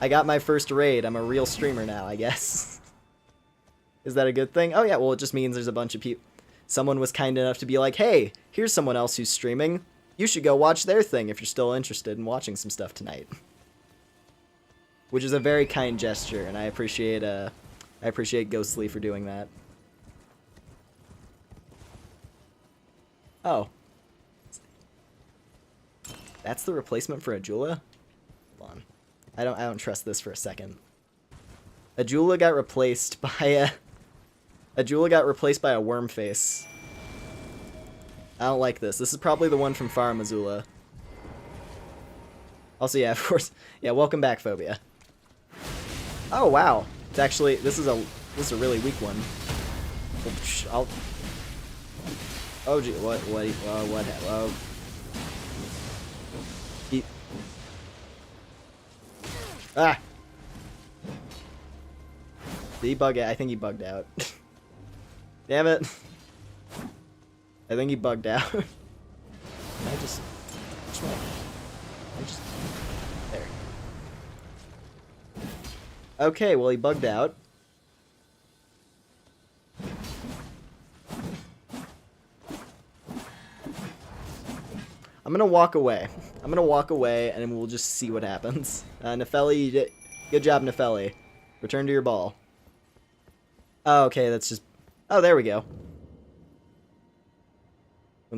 I got my first raid. I'm a real streamer now, I guess. Is that a good thing? Oh, yeah, well, it just means there's a bunch of people. Someone was kind enough to be like, hey, here's someone else who's streaming. You should go watch their thing if you're still interested in watching some stuff tonight. Which is a very kind gesture, and I appreciate Ghostly for doing that. Oh. That's the replacement for Ajula? Hold on. I don't trust this for a second. Ajula got replaced by a worm face. I don't like this. This is probably the one from Farum Azula. Also, yeah, of course. Yeah, welcome back, Phobia. Oh, wow. It's actually, this is a really weak one. Oh, gee, what, ah! Did he bug out? I think he bugged out. Damn it. I think he bugged out. Can I just there. Okay, well, he bugged out. I'm gonna walk away. And we'll just see what happens. Nefeli, you did good job, Nefeli. Return to your ball. Oh, okay, that's just... Oh, there we go.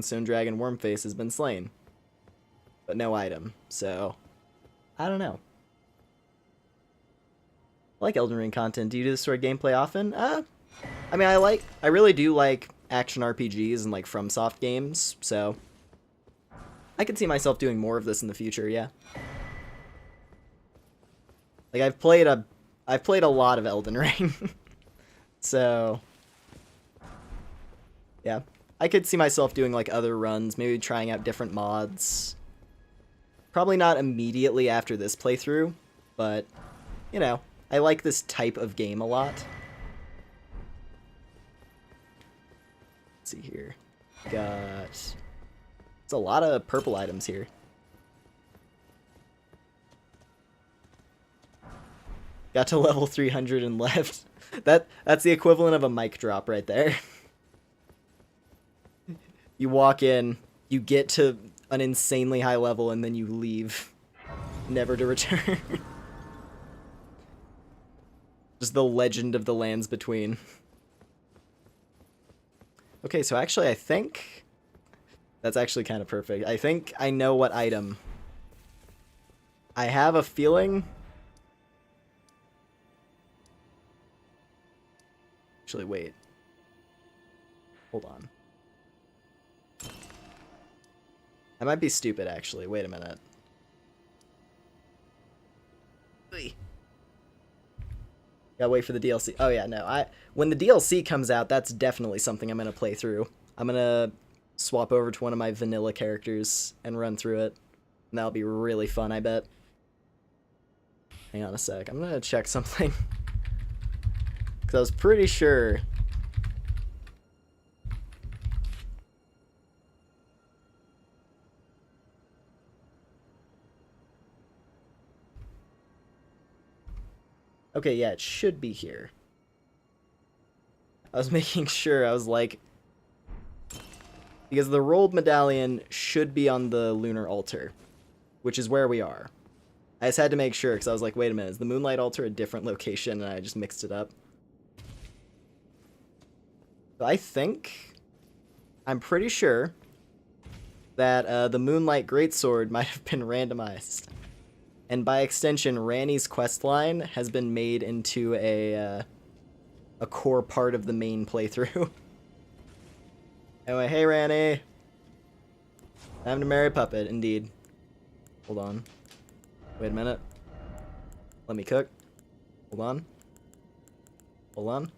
Stone Dragon Wormface has been slain. But no item, so... I don't know. I like Elden Ring content. Do you do this sort of gameplay often? I mean, I really do like action RPGs and, like, FromSoft games, so... I could see myself doing more of this in the future, yeah. Like, I've played a lot of Elden Ring. So... yeah. I could see myself doing, like, other runs, maybe trying out different mods. Probably not immediately after this playthrough, but, you know, I like this type of game a lot. Let's see here. Got... It's a lot of purple items here. Got to level 300 and left. That's the equivalent of a mic drop right there. You walk in, you get to an insanely high level, and then you leave. Never to return. Just the legend of the lands between. Okay, so actually I think... That's actually kind of perfect. I think I know what item. I have a feeling... Actually, wait. Hold on. I might be stupid, actually. Wait a minute. Gotta wait for the DLC. Oh yeah, no. When the DLC comes out, that's definitely something I'm gonna play through. I'm gonna swap over to one of my vanilla characters and run through it. And that'll be really fun, I bet. Hang on a sec. I'm gonna check something. Because I was pretty sure... Okay, yeah, it should be here. I was making sure, I was like... Because the rolled medallion should be on the lunar altar, which is where we are. I just had to make sure, because I was like, wait a minute, is the moonlight altar a different location? And I just mixed it up. So I think... I'm pretty sure that the Moonlight Greatsword might have been randomized. And by extension, Ranni's questline has been made into a core part of the main playthrough. Anyway, hey Ranni! Time to marry Puppet, indeed. Hold on. Wait a minute. Let me cook. Hold on. Hold on.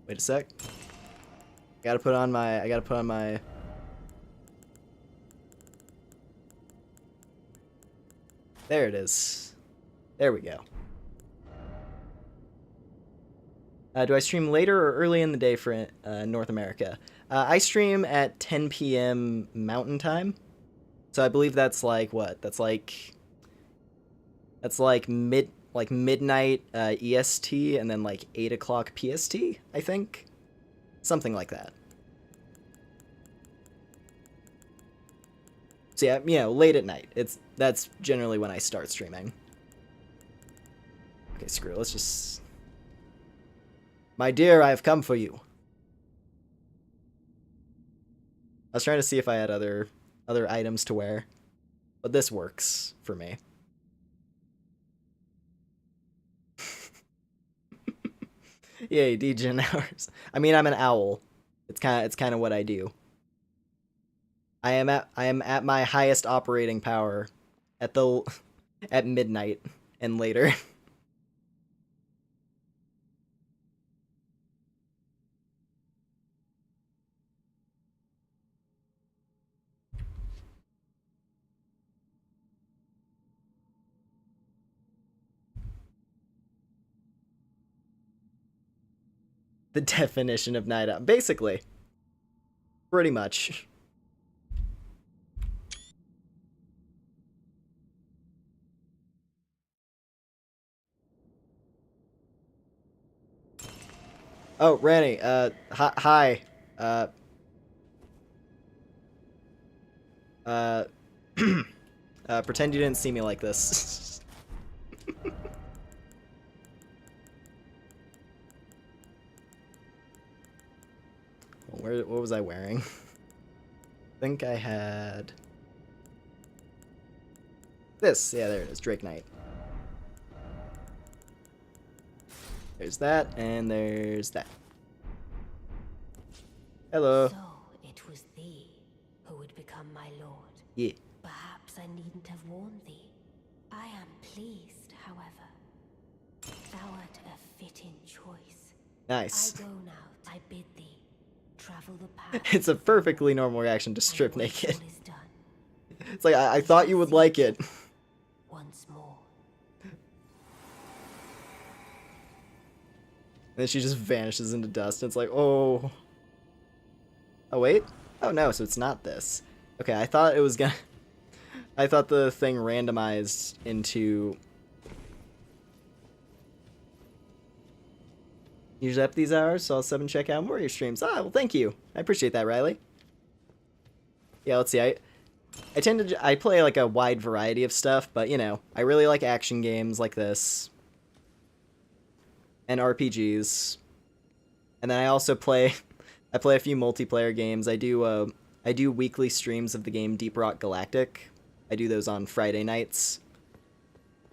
Wait a sec. I gotta put on my... There it is. There we go. Do I stream later or early in the day for North America? I stream at 10 p.m. Mountain Time. So I believe that's like what? That's like midnight EST and then like 8 o'clock PST, I think. Something like that. So yeah, you know, late at night. That's generally when I start streaming. Okay, screw it. Let's just... My dear, I have come for you. I was trying to see if I had other items to wear, but this works for me. Yay, degen hours. I mean, I'm an owl. It's kind of what I do. I am at my highest operating power at midnight and later. The definition of night owl. Basically. Pretty much. Oh, Ranni, hi. Pretend you didn't see me like this. What was I wearing? I think I had... this. Yeah, there it is. Drake Knight. There's that, and there's that. Hello. So it was thee who would become my lord. Yeah. Perhaps I needn't have warned thee. I am pleased, however. Thou art a fitting choice. Nice. I go now. I bid thee travel the path. It's a perfectly normal reaction to strip and when naked. all is done, It's like, I thought you would like it. once more. And then she just vanishes into dust. And it's like, oh. Oh, wait. Oh, no, so it's not this. Okay, I thought it was gonna... I thought the thing randomized into... Usually up these hours, so I'll sub and check out more of your streams. Ah, well, thank you. I appreciate that, Riley. Yeah, let's see. I tend to... I play, like, a wide variety of stuff, but, you know, I really like action games like this. And RPGs. And then I also play... I play a few multiplayer games. I do weekly streams of the game Deep Rock Galactic. I do those on Friday nights.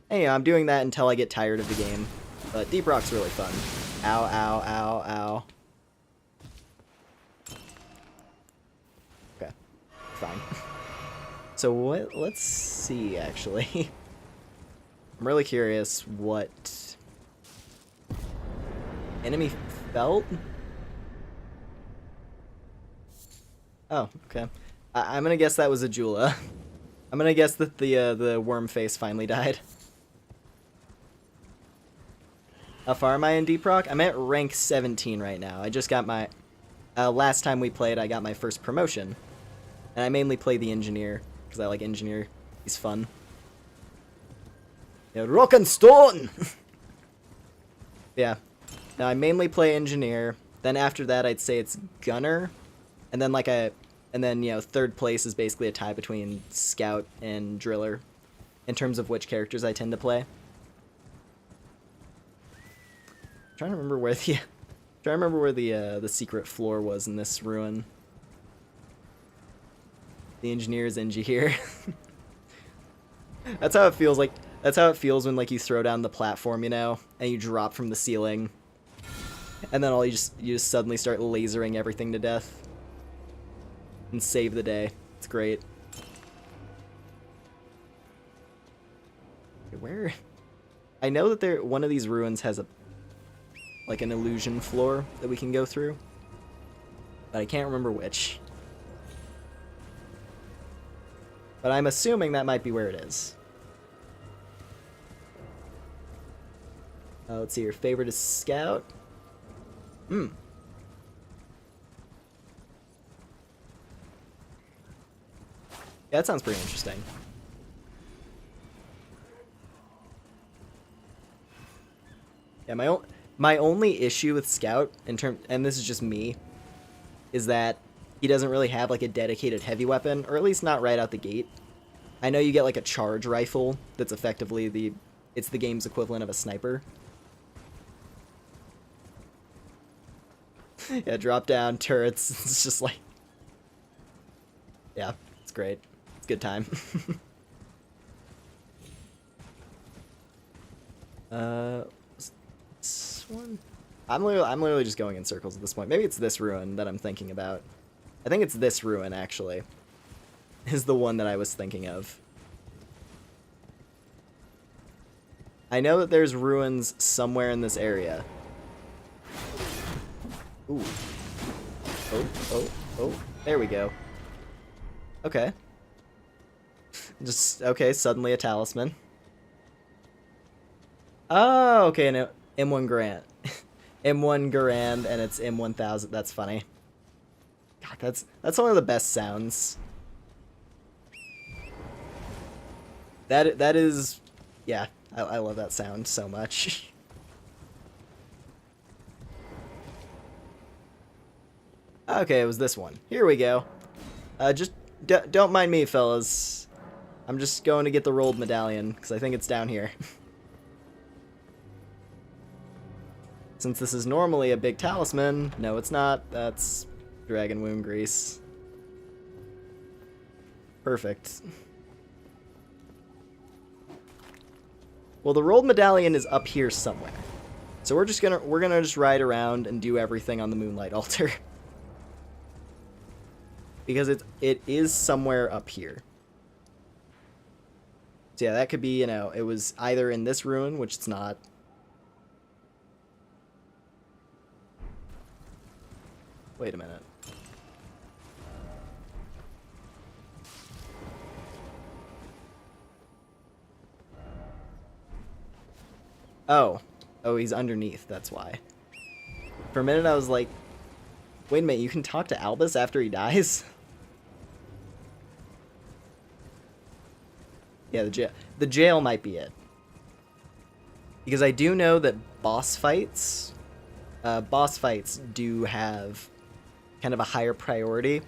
And, you know, I'm doing that until I get tired of the game. But Deep Rock's really fun. Ow, ow, ow, ow. Okay. Fine. So what? Let's see, actually. I'm really curious what enemy felt. Oh, okay. I'm gonna guess that was a Jula. I'm gonna guess that the worm face finally died. How far am I in Deep Rock? I'm at rank 17 right now. I just got my... last time we played, I got my first promotion. And I mainly play the Engineer, because I like Engineer. He's fun. Yeah, rock and stone! Yeah. Now, I mainly play Engineer. Then after that, I'd say it's Gunner. And then, you know, third place is basically a tie between Scout and Driller, in terms of which characters I tend to play. I'm trying to remember where the secret floor was in this ruin. The engineer's Engie here. That's how it feels like. That's how it feels when like you throw down the platform, you know, and you drop from the ceiling, and then you just suddenly start lasering everything to death and save the day. It's great. Where? I know that one of these ruins has like an illusion floor that we can go through, but I can't remember which. But I'm assuming that might be where it is. Let's see, your favorite is Scout. Yeah, that sounds pretty interesting. Yeah, my only issue with Scout, and this is just me, is that he doesn't really have like a dedicated heavy weapon, or at least not right out the gate. I know you get like a charge rifle that's effectively it's the game's equivalent of a sniper. Yeah, drop down turrets. It's just like, yeah, it's great. It's a good time. This one? I'm literally just going in circles at this point. Maybe it's this ruin that I'm thinking about. I think it's this ruin, actually, is the one that I was thinking of. I know that there's ruins somewhere in this area. Ooh. Oh. There we go. Okay. Okay, suddenly a talisman. Oh, okay, no. M1 Garand. M1 Garand, and it's M1000. That's funny. God, that's one of the best sounds. That is... Yeah, I love that sound so much. Okay, it was this one. Here we go. Just don't mind me, fellas. I'm just going to get the rolled medallion, because I think it's down here. Since this is normally a big talisman, no it's not. That's dragon wound grease. Perfect. Well, the rolled medallion is up here somewhere. So we're gonna just ride around and do everything on the Moonlight Altar. Because it is somewhere up here. So yeah, that could be, you know, it was either in this ruin, which it's not. Wait a minute. Oh, he's underneath, that's why. For a minute I was like, wait a minute, you can talk to Albus after he dies? Yeah, the jail might be it. Because I do know that boss fights do have kind of a higher priority.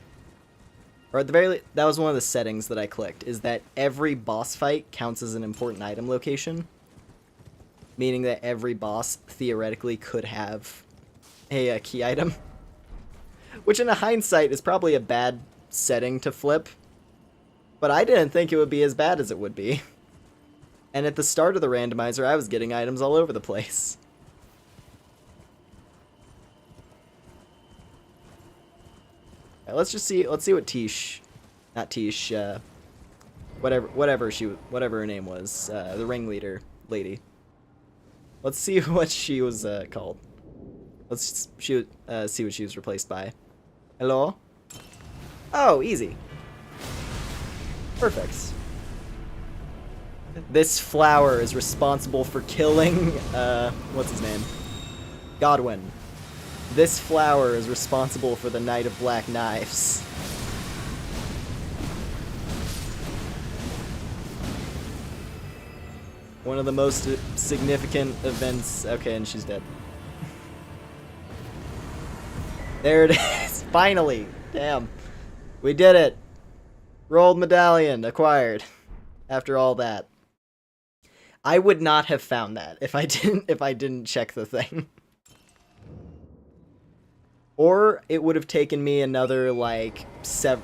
Or at the very least, that was one of the settings that I clicked, is that every boss fight counts as an important item location. Meaning that every boss theoretically could have a key item. Which in a hindsight is probably a bad setting to flip. But I didn't think it would be as bad as it would be. And at the start of the randomizer, I was getting items all over the place. Right, let's see what Tish, not Tish, whatever her name was, the ringleader, lady. Let's see what she was called. Let's see what she was replaced by. Hello? Oh, easy. Perfect. This flower is responsible for killing, what's his name? Godwin. This flower is responsible for the Knight of Black Knives. One of the most significant events. Okay, and she's dead. There it is. Finally. Damn. We did it. Rolled medallion acquired. After all that. I would not have found that if I didn't check the thing. Or it would have taken me another like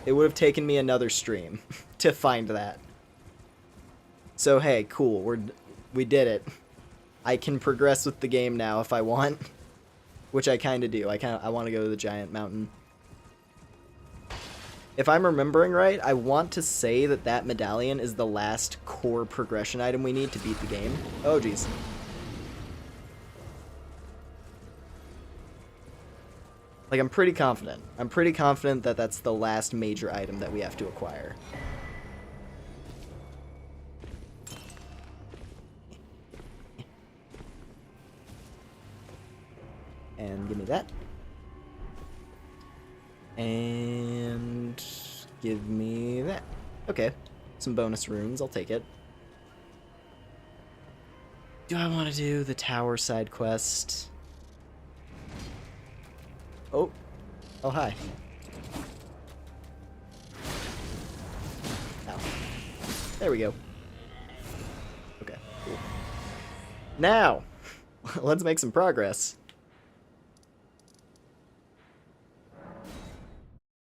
it would have taken me another stream to find that. So hey, cool. We did it. I can progress with the game now if I want, which I kind of do. I want to go to the giant mountain. If I'm remembering right, I want to say that that medallion is the last core progression item we need to beat the game. Oh, jeez. Like, I'm pretty confident. I'm pretty confident that that's the last major item that we have to acquire. And give me that. And give me that. Okay. Some bonus runes. I'll take it. Do I want to do the tower side quest? Oh. Oh, hi. Ow. There we go. Okay, cool. Now, let's make some progress.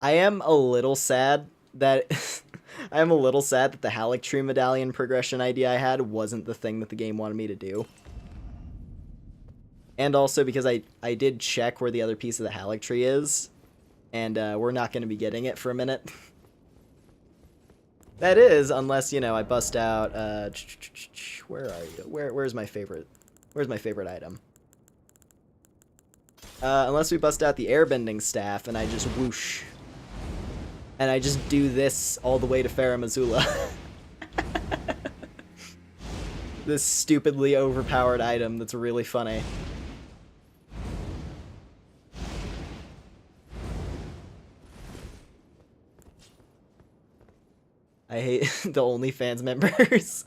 I am a little sad that I am a little sad that the Halleck Tree Medallion progression idea I had wasn't the thing that the game wanted me to do. And also because I did check where the other piece of the Halleck Tree is, and we're not going to be getting it for a minute. That is, unless, you know, I bust out, where are you? Where's my favorite item? Unless we bust out the airbending staff and I just whoosh. And I just do this all the way to Farum Azula. This stupidly overpowered item that's really funny. I hate the OnlyFans members.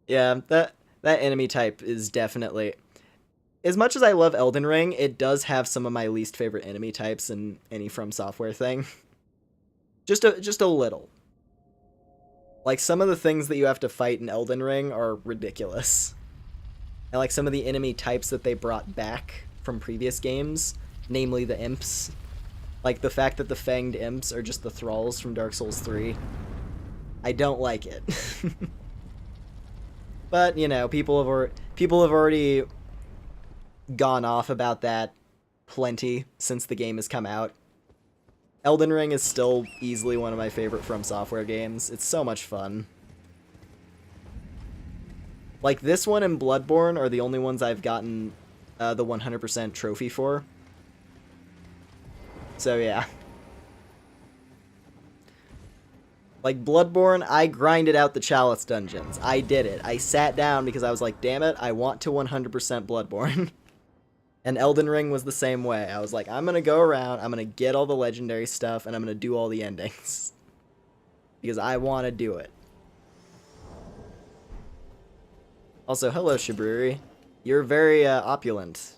Yeah, that enemy type is definitely... As much as I love Elden Ring, it does have some of my least favorite enemy types in any From Software thing. Just a little. Like, some of the things that you have to fight in Elden Ring are ridiculous. And like some of the enemy types that they brought back from previous games, namely the imps. Like the fact that the fanged imps are just the thralls from Dark Souls 3. I don't like it. But, you know, people have already gone off about that plenty since the game has come out. Elden Ring is still easily one of my favorite From Software games. It's so much fun. Like, this one and Bloodborne are the only ones I've gotten the 100% trophy for. So, yeah. Like, Bloodborne, I grinded out the Chalice dungeons. I did it. I sat down because I was like, damn it, I want to 100% Bloodborne. And Elden Ring was the same way. I was like, I'm going to go around, I'm going to get all the legendary stuff, and I'm going to do all the endings. Because I want to do it. Also, hello, Shibriri. You're very opulent.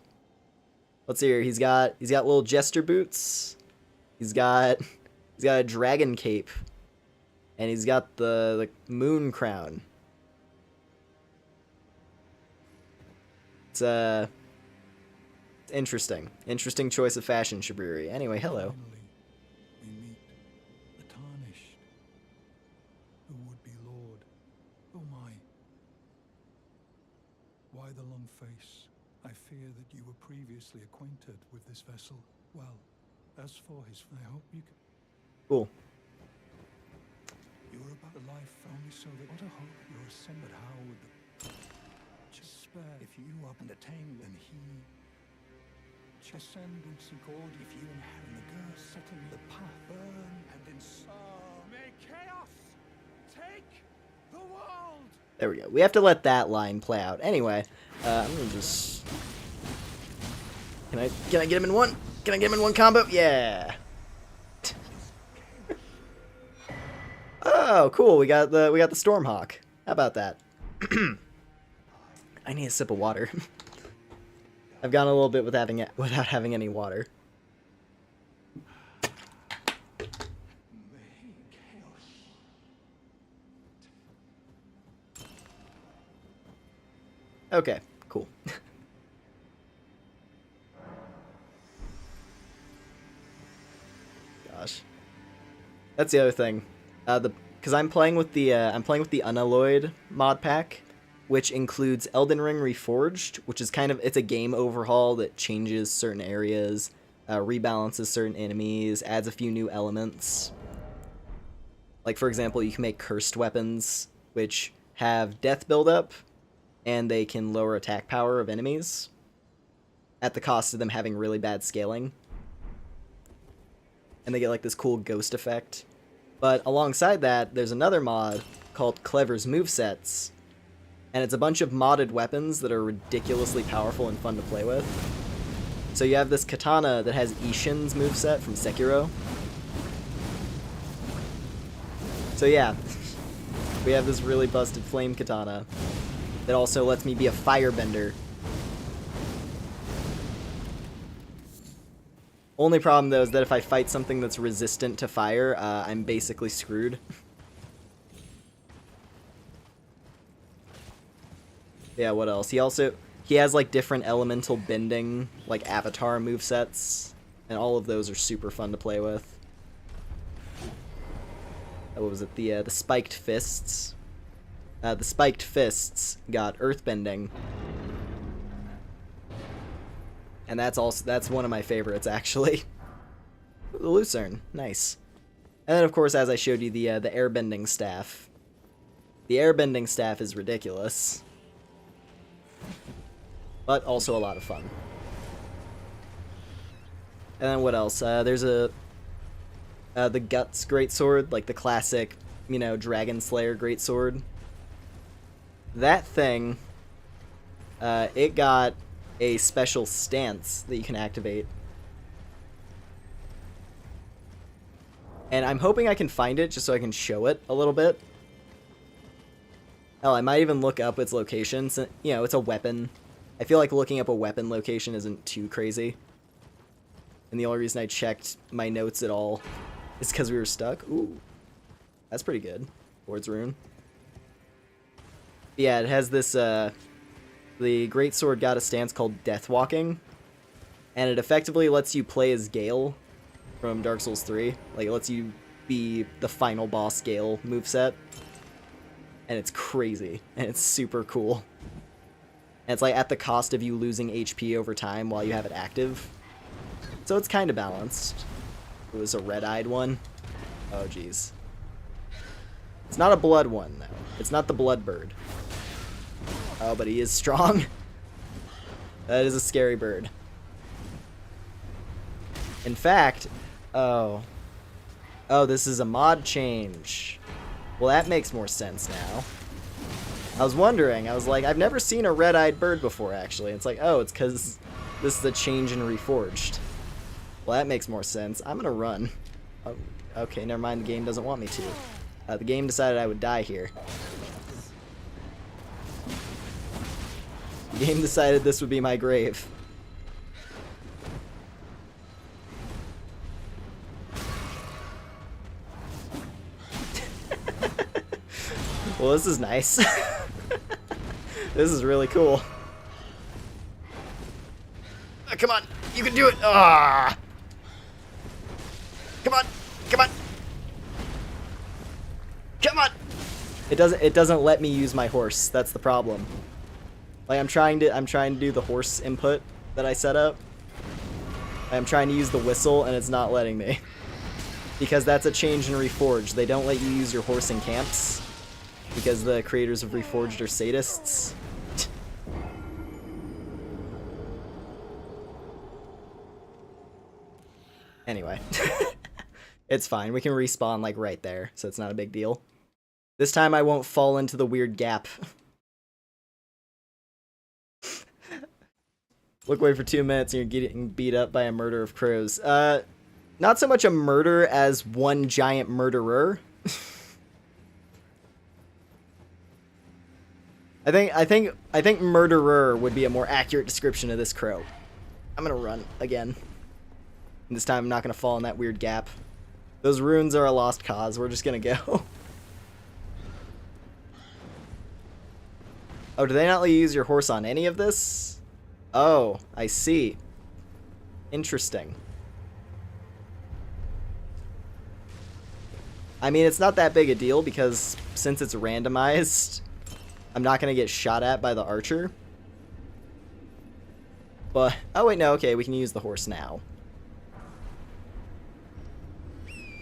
Let's see here. He's got little jester boots. He's got a dragon cape. And he's got the moon crown. It's interesting. Interesting choice of fashion, Shibriri. Anyway, hello. Finally, we meet the Tarnished, who would be Lord. Oh my. Why the long face? I fear that you were previously acquainted with this vessel. Well, as for his, I hope you can... Cool. You were about life only so that... What a hope you're ascended. How would the... if you obtain then he ascendancy called if you inherit the girl setting the path burn and may chaos take the world. There we go. We have to let that line play out. Anyway, I'm gonna just... Can I get him in one? Can I get him in one combo? Yeah. Oh, cool. We got the Stormhawk. How about that? I need a sip of water. I've gone a little bit without having any water. Okay, cool. Gosh, that's the other thing. Because I'm playing with the Unalloyed mod pack, which includes Elden Ring Reforged, which is it's a game overhaul that changes certain areas, rebalances certain enemies, adds a few new elements. Like, for example, you can make cursed weapons, which have death buildup, and they can lower attack power of enemies, at the cost of them having really bad scaling. And they get like this cool ghost effect. But alongside that, there's another mod called Clever's Movesets, and it's a bunch of modded weapons that are ridiculously powerful and fun to play with. So you have this katana that has Ishin's moveset from Sekiro. So yeah, we have this really busted flame katana that also lets me be a firebender. Only problem though is that if I fight something that's resistant to fire, I'm basically screwed. Yeah, what else? He has like different elemental bending, like avatar movesets, and all of those are super fun to play with. What was it? The spiked fists. The spiked fists got earthbending. And that's one of my favorites, actually. The Lucerne, nice. And then, of course, as I showed you, the airbending staff. The airbending staff is ridiculous, but also a lot of fun. And then what else? There's the Guts greatsword, like the classic, Dragon Slayer greatsword. That thing, it got a special stance that you can activate. And I'm hoping I can find it just so I can show it a little bit. Hell, I might even look up its location. Since, it's a weapon. I feel like looking up a weapon location isn't too crazy. And the only reason I checked my notes at all is because we were stuck. Ooh, that's pretty good. Lord's Rune. Yeah, it has this, the greatsword got a stance called Death Walking, and it effectively lets you play as Gale from Dark Souls 3. Like, it lets you be the final boss Gale moveset, and it's crazy, and it's super cool. And it's like at the cost of you losing HP over time while you have it active. So it's kind of balanced. It was a red-eyed one. Oh, jeez. It's not a blood one, though. It's not the blood bird. Oh, but he is strong. That is a scary bird. In fact, oh, this is a mod change. Well, that makes more sense now. I was wondering, I was like, I've never seen a red-eyed bird before, actually. It's like, oh, it's because this is a change in Reforged. Well, that makes more sense. I'm gonna run. Oh, okay, never mind, the game doesn't want me to. The game decided I would die here. The game decided this would be my grave. Well, this is nice. This is really cool. Come on, you can do it. Ah! Come on, come on, come on. It doesn't let me use my horse. That's the problem. Like, I'm trying to do the horse input that I set up. I'm trying to use the whistle, and it's not letting me. Because that's a change in Reforged. They don't let you use your horse in camps, because the creators of Reforged are sadists. Anyway. It's fine. We can respawn, like, right there, so it's not a big deal. This time I won't fall into the weird gap. Look away for 2 minutes and you're getting beat up by a murder of crows. Not so much a murder as one giant murderer. I think murderer would be a more accurate description of this crow. I'm gonna run again. And this time I'm not gonna fall in that weird gap. Those runes are a lost cause. We're just gonna go. Oh, do they not let you use your horse on any of this? Oh, I see. Interesting. I mean, it's not that big a deal because since it's randomized, I'm not gonna get shot at by the archer. But, oh wait, no, okay, we can use the horse now.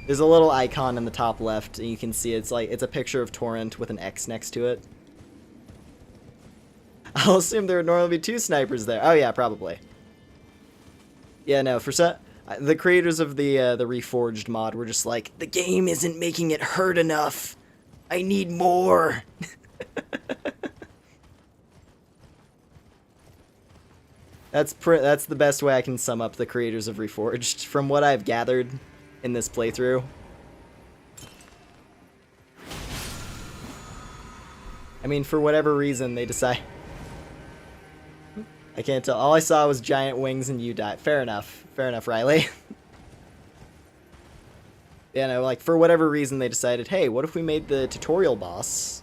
There's a little icon in the top left, and you can see it's a picture of Torrent with an X next to it. I'll assume there would normally be 2 snipers there. Oh yeah, probably. Yeah, no, the creators of the Reforged mod were just like, the game isn't making it hurt enough. I need more. That's the best way I can sum up the creators of Reforged from what I've gathered in this playthrough. I mean, for whatever reason, they decide. I can't tell. All I saw was giant wings and you died. Fair enough. Fair enough, Riley. Yeah, no, like, for whatever reason, they decided, hey, what if we made the tutorial boss?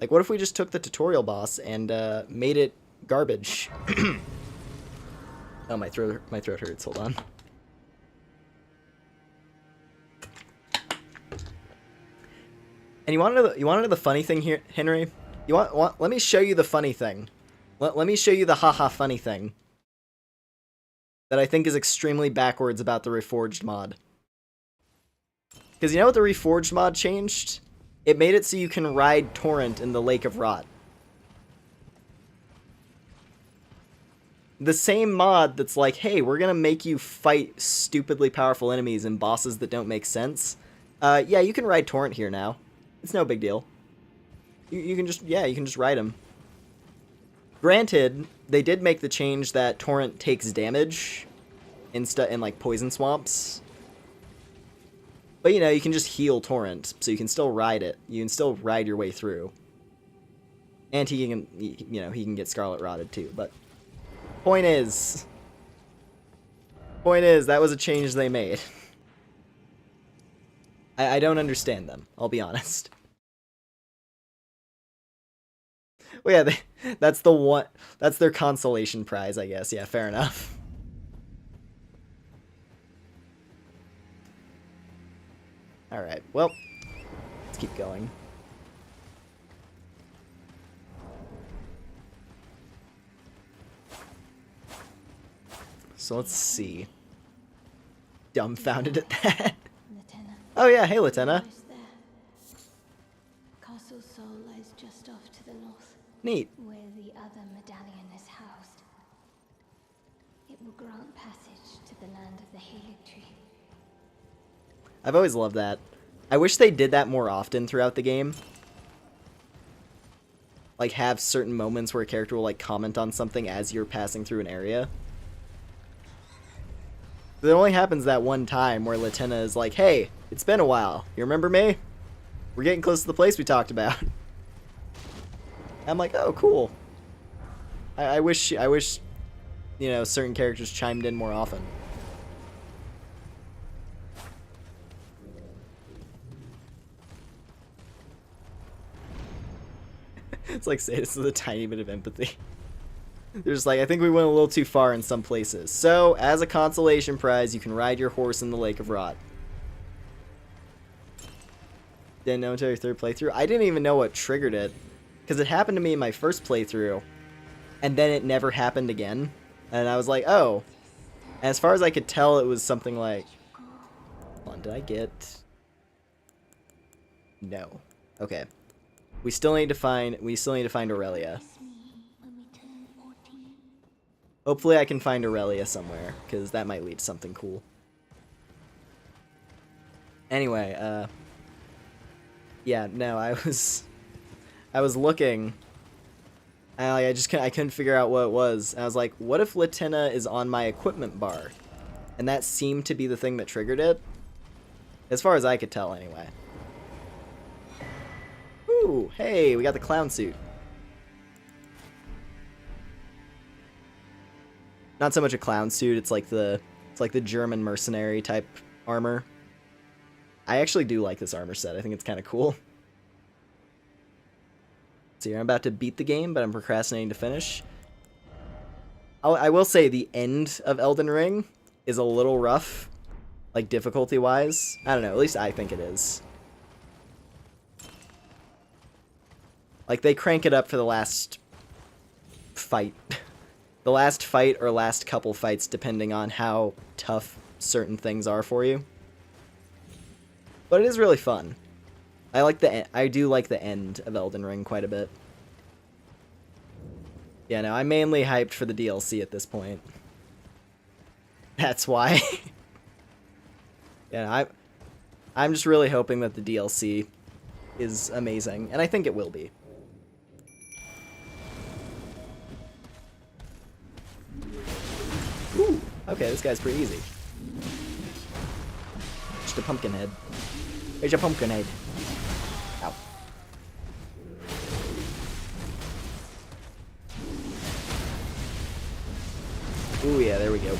Like, what if we just took the tutorial boss and made it garbage? Oh, my throat hurts. Hold on. And you want to know the funny thing here, Henry? Let me show you the funny thing. Let me show you the haha funny thing that I think is extremely backwards about the Reforged mod. Because you know what the Reforged mod changed? It made it so you can ride Torrent in the Lake of Rot. The same mod that's like, hey, we're gonna make you fight stupidly powerful enemies and bosses that don't make sense. Yeah, you can ride Torrent here now. It's no big deal. You can just ride him. Granted, they did make the change that Torrent takes damage in like poison swamps. But you know, you can just heal Torrent, so you can still ride it. You can still ride your way through. And he can get Scarlet Rotted too, but point is that was a change they made. I don't understand them, I'll be honest. Well, yeah, that's their consolation prize, I guess. Yeah, fair enough. Alright, well, let's keep going. So let's see. Dumbfounded at that. Lieutenant. Oh yeah, hey Lieutenant. Castle Sol lies just off to the north. Neat. Where the other medallion is housed. It will grant passage to the land of the Halig Tree. I've always loved that. I wish they did that more often throughout the game. Like, have certain moments where a character will, like, comment on something as you're passing through an area. But it only happens that one time where Lieutenant is like, hey, it's been a while. You remember me? We're getting close to the place we talked about. I'm like, oh, cool. I wish, you know, certain characters chimed in more often. It's like sadist with a tiny bit of empathy. They're just like, I think we went a little too far in some places. So, as a consolation prize, you can ride your horse in the Lake of Rot. Didn't know until your third playthrough. I didn't even know what triggered it. Because it happened to me in my first playthrough. And then it never happened again. And I was like, oh. And as far as I could tell, it was something like... Hold on, did I get... No. Okay. We still need to find Aurelia. Hopefully I can find Aurelia somewhere, because that might lead to something cool. Anyway, yeah, no, I was looking, and I couldn't figure out what it was. And I was like, what if Latina is on my equipment bar? And that seemed to be the thing that triggered it. As far as I could tell, anyway. Ooh, hey, we got the clown suit. Not so much a clown suit, it's like the German mercenary type armor. I actually do like this armor set. I think it's kind of cool. So I'm about to beat the game, but I'm procrastinating to finish. I will say the end of Elden Ring is a little rough, like difficulty-wise. I don't know, at least I think it is. Like, they crank it up for the last fight. The last fight or last couple fights, depending on how tough certain things are for you. But it is really fun. I do like the end of Elden Ring quite a bit. Yeah, no, I'm mainly hyped for the DLC at this point. That's why. Yeah, I'm just really hoping that the DLC is amazing, and I think it will be. Ooh, okay, this guy's pretty easy. Just a pumpkin head. Here's your pumpkin head. Ow. Ooh, yeah, there we go.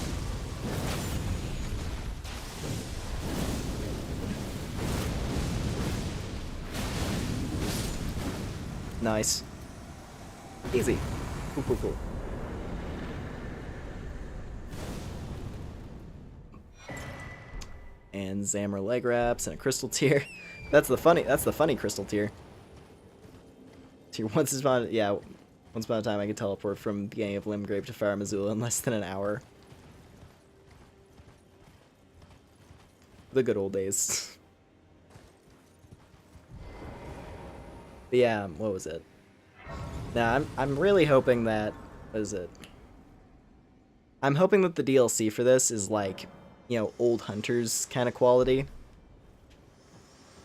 Nice. Easy. Cool, cool, cool. And Zammer leg wraps and a crystal tier. That's the funny crystal tier. Once upon a time I could teleport from the beginning of Limgrave to Farum Azula in less than an hour. The good old days. But yeah, what was it? Now I'm really hoping that, what is it? I'm hoping that the DLC for this is like, you know, old Hunters kind of quality.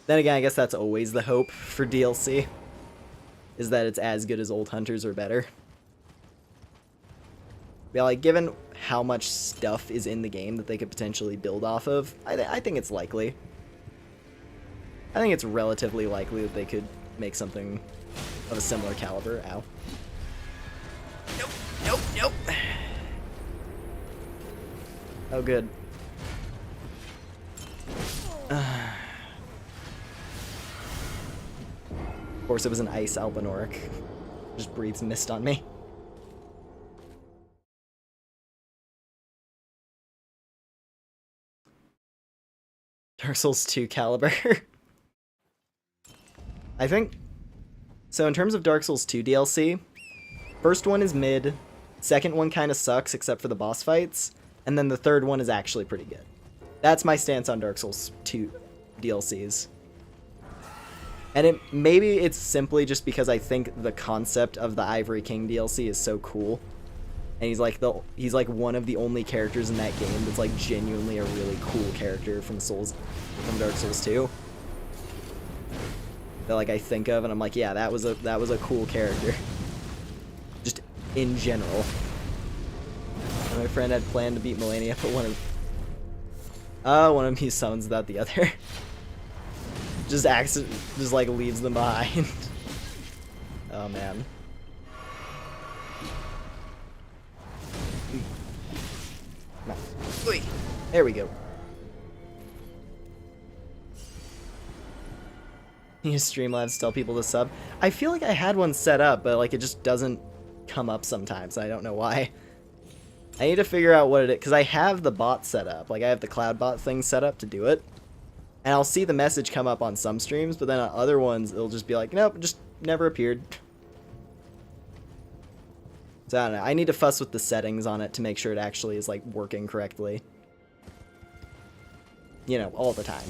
Then again, I guess that's always the hope for DLC, is that it's as good as old Hunters or better. Yeah, like, given how much stuff is in the game that they could potentially build off of, I think it's likely. I think it's relatively likely that they could make something of a similar caliber. Ow. Nope, nope, nope. Oh, good. Of course, it was an ice Albinoric. Just breathes mist on me. Dark Souls 2 caliber. I think... So in terms of Dark Souls 2 DLC, first one is mid, second one kind of sucks except for the boss fights, and then the third one is actually pretty good. That's my stance on Dark Souls 2 DLCs. And maybe it's simply just because I think the concept of the Ivory King DLC is so cool. And he's like one of the only characters in that game that's like genuinely a really cool character from Dark Souls 2. That like I think of and I'm like, yeah, that was a cool character. Just in general. And my friend had planned to beat Melania, but one of me summons without the other. Just like leaves them behind. Oh man. There we go. You use Streamlabs to tell people to sub. I feel like I had one set up, but like it just doesn't come up sometimes. I don't know why. I need to figure out what it is, because I have the bot set up. Like I have the cloud bot thing set up to do it. And I'll see the message come up on some streams, but then on other ones, it'll just be like, nope, just never appeared. So I don't know. I need to fuss with the settings on it to make sure it actually is, like, working correctly. You know, all the time.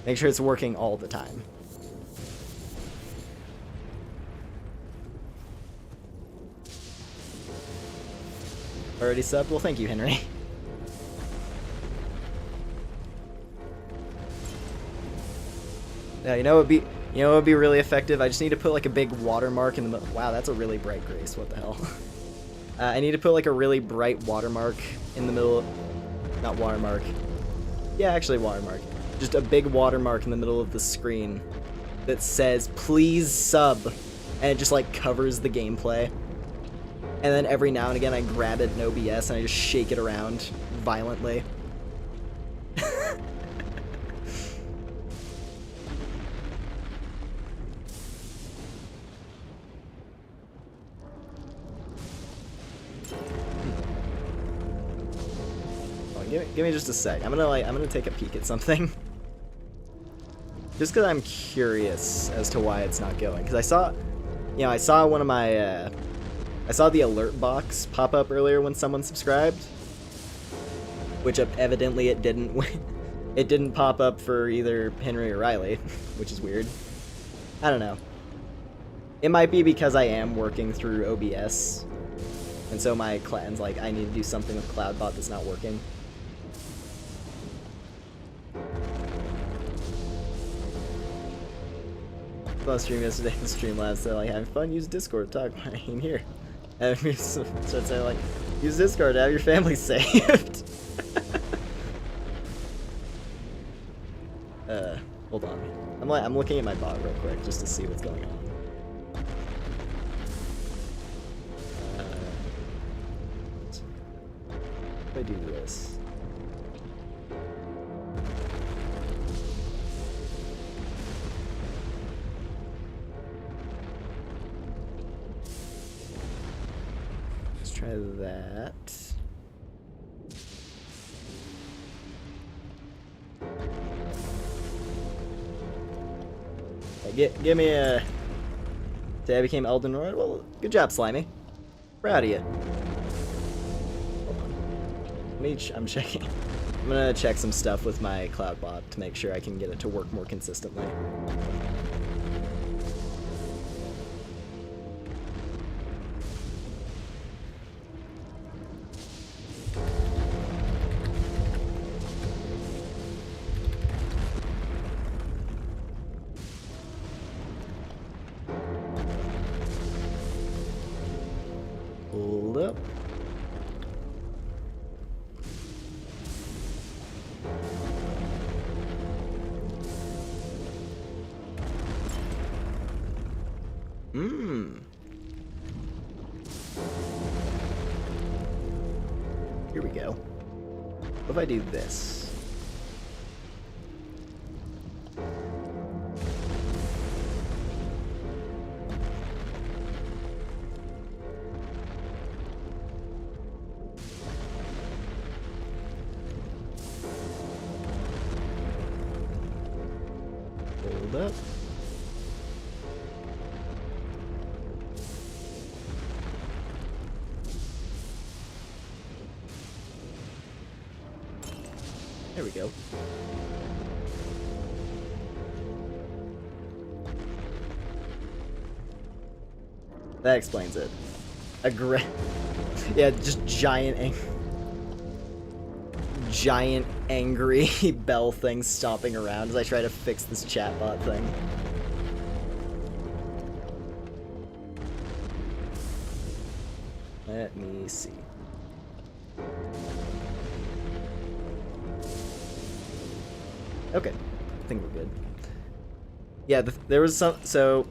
Make sure it's working all the time. Already subbed? Well, thank you, Henry. You know what would be really effective? I just need to put like a big watermark in the middle. Wow, that's a really bright grace. What the hell? I need to put like a really bright watermark in the middle. Not watermark. Yeah, actually watermark. Just a big watermark in the middle of the screen that says "Please sub," and it just like covers the gameplay. And then every now and again, I grab it in OBS and I just shake it around violently. Give me just a sec. I'm gonna take a peek at something. Just because I'm curious as to why it's not going. Because I saw one of my, I saw the alert box pop up earlier when someone subscribed, which evidently it didn't. It didn't pop up for either Henry or Riley, which is weird. I don't know. It might be because I am working through OBS, and so my clan's like, I need to do something with CloudBot that's not working. On stream yesterday in Streamlabs, so like having fun, use Discord, talk in here. And we start saying like, use Discord to have your family saved. Hold on. I'm looking at my bot real quick just to see what's going on. If I do this. Try that. Give me a... Say I became Elden Randomized? Well, good job, Slimy. Proud of you. Hold on. I'm checking. I'm gonna check some stuff with my CloudBot to make sure I can get it to work more consistently. Hold up. Here we go. What if I do this? Hold up. There we go. That explains it. Yeah, just giant angry bell thing stomping around as I try to fix this chatbot thing. Let me see. Okay, I think we're good. Yeah, there was some, so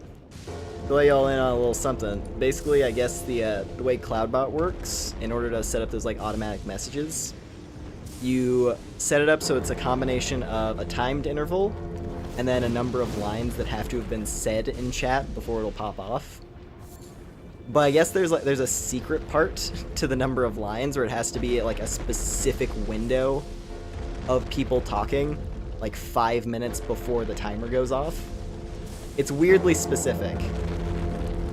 to let y'all in on a little something. Basically, I guess the way CloudBot works, in order to set up those like automatic messages, you set it up so it's a combination of a timed interval and then a number of lines that have to have been said in chat before it'll pop off. But I guess there's a secret part to the number of lines where it has to be like a specific window of people talking, like 5 minutes before the timer goes off. It's weirdly specific.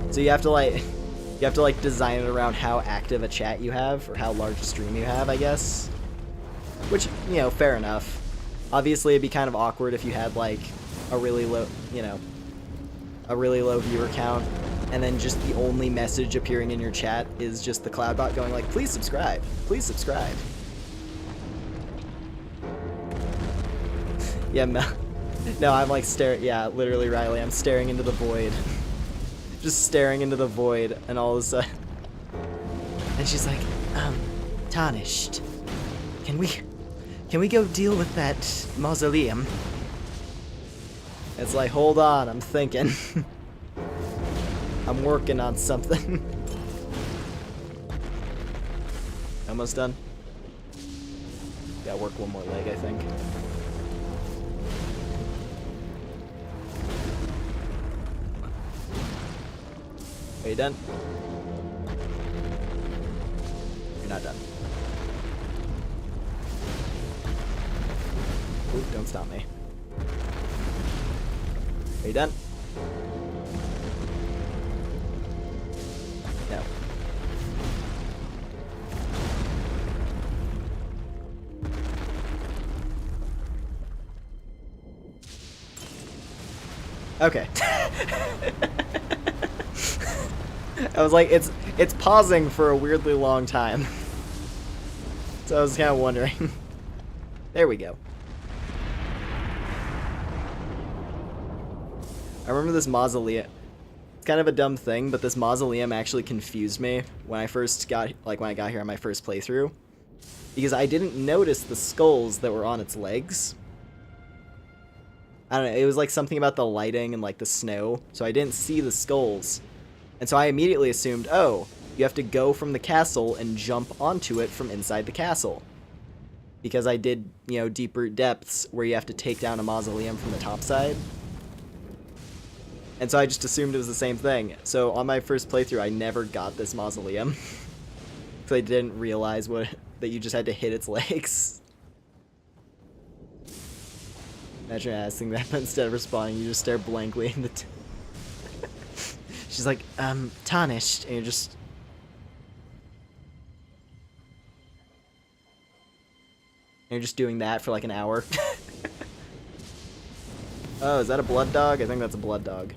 So you have to like design it around how active a chat you have or how large a stream you have, I guess. Which, you know, fair enough. Obviously it'd be kind of awkward if you had like a really low, you know, a really low viewer count and then just the only message appearing in your chat is just the CloudBot going like, please subscribe, please subscribe. Yeah, No, I'm like staring. Yeah, literally, Riley. I'm staring into the void. Just staring into the void, and all of a sudden, and she's like, Tarnished. Can we go deal with that mausoleum? It's like, hold on, I'm thinking. I'm working on something. Almost done. Gotta work one more leg, I think. Are you done? You're not done. Ooh, don't stop me. Are you done? No. Okay. I was like, it's pausing for a weirdly long time. So I was kind of wondering. There we go. I remember this mausoleum. It's kind of a dumb thing, but this mausoleum actually confused me when I first got, like, when I got here on my first playthrough, because I didn't notice the skulls that were on its legs. I don't know, it was like something about the lighting and like the snow, so I didn't see the skulls. And so I immediately assumed, oh, you have to go from the castle and jump onto it from inside the castle. Because I did, you know, Deep Root Depths, where you have to take down a mausoleum from the top side. And so I just assumed it was the same thing. So on my first playthrough, I never got this mausoleum. Because I didn't realize that you just had to hit its legs. Imagine asking that, but instead of responding, you just stare blankly in the She's like, Tarnished, and you're just... And you're just doing that for like an hour. Oh, is that a blood dog? I think that's a blood dog.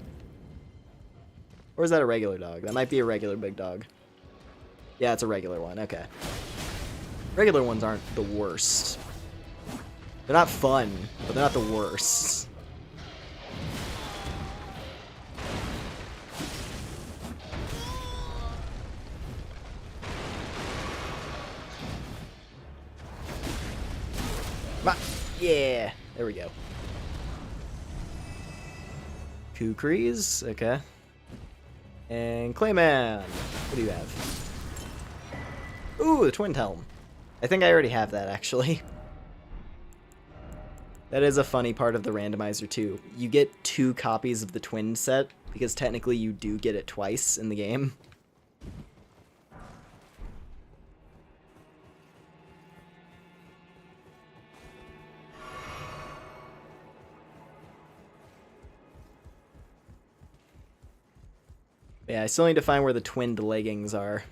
Or is that a regular dog? That might be a regular big dog. Yeah, it's a regular one, okay. Regular ones aren't the worst. They're not fun, but they're not the worst. Yeah, there we go. Kukris, okay. And Clayman, what do you have? Ooh, the Twin Helm. I think I already have that, actually. That is a funny part of the randomizer, too. You get 2 copies of the Twin set, because technically you do get it twice in the game. Yeah, I still need to find where the twinned leggings are.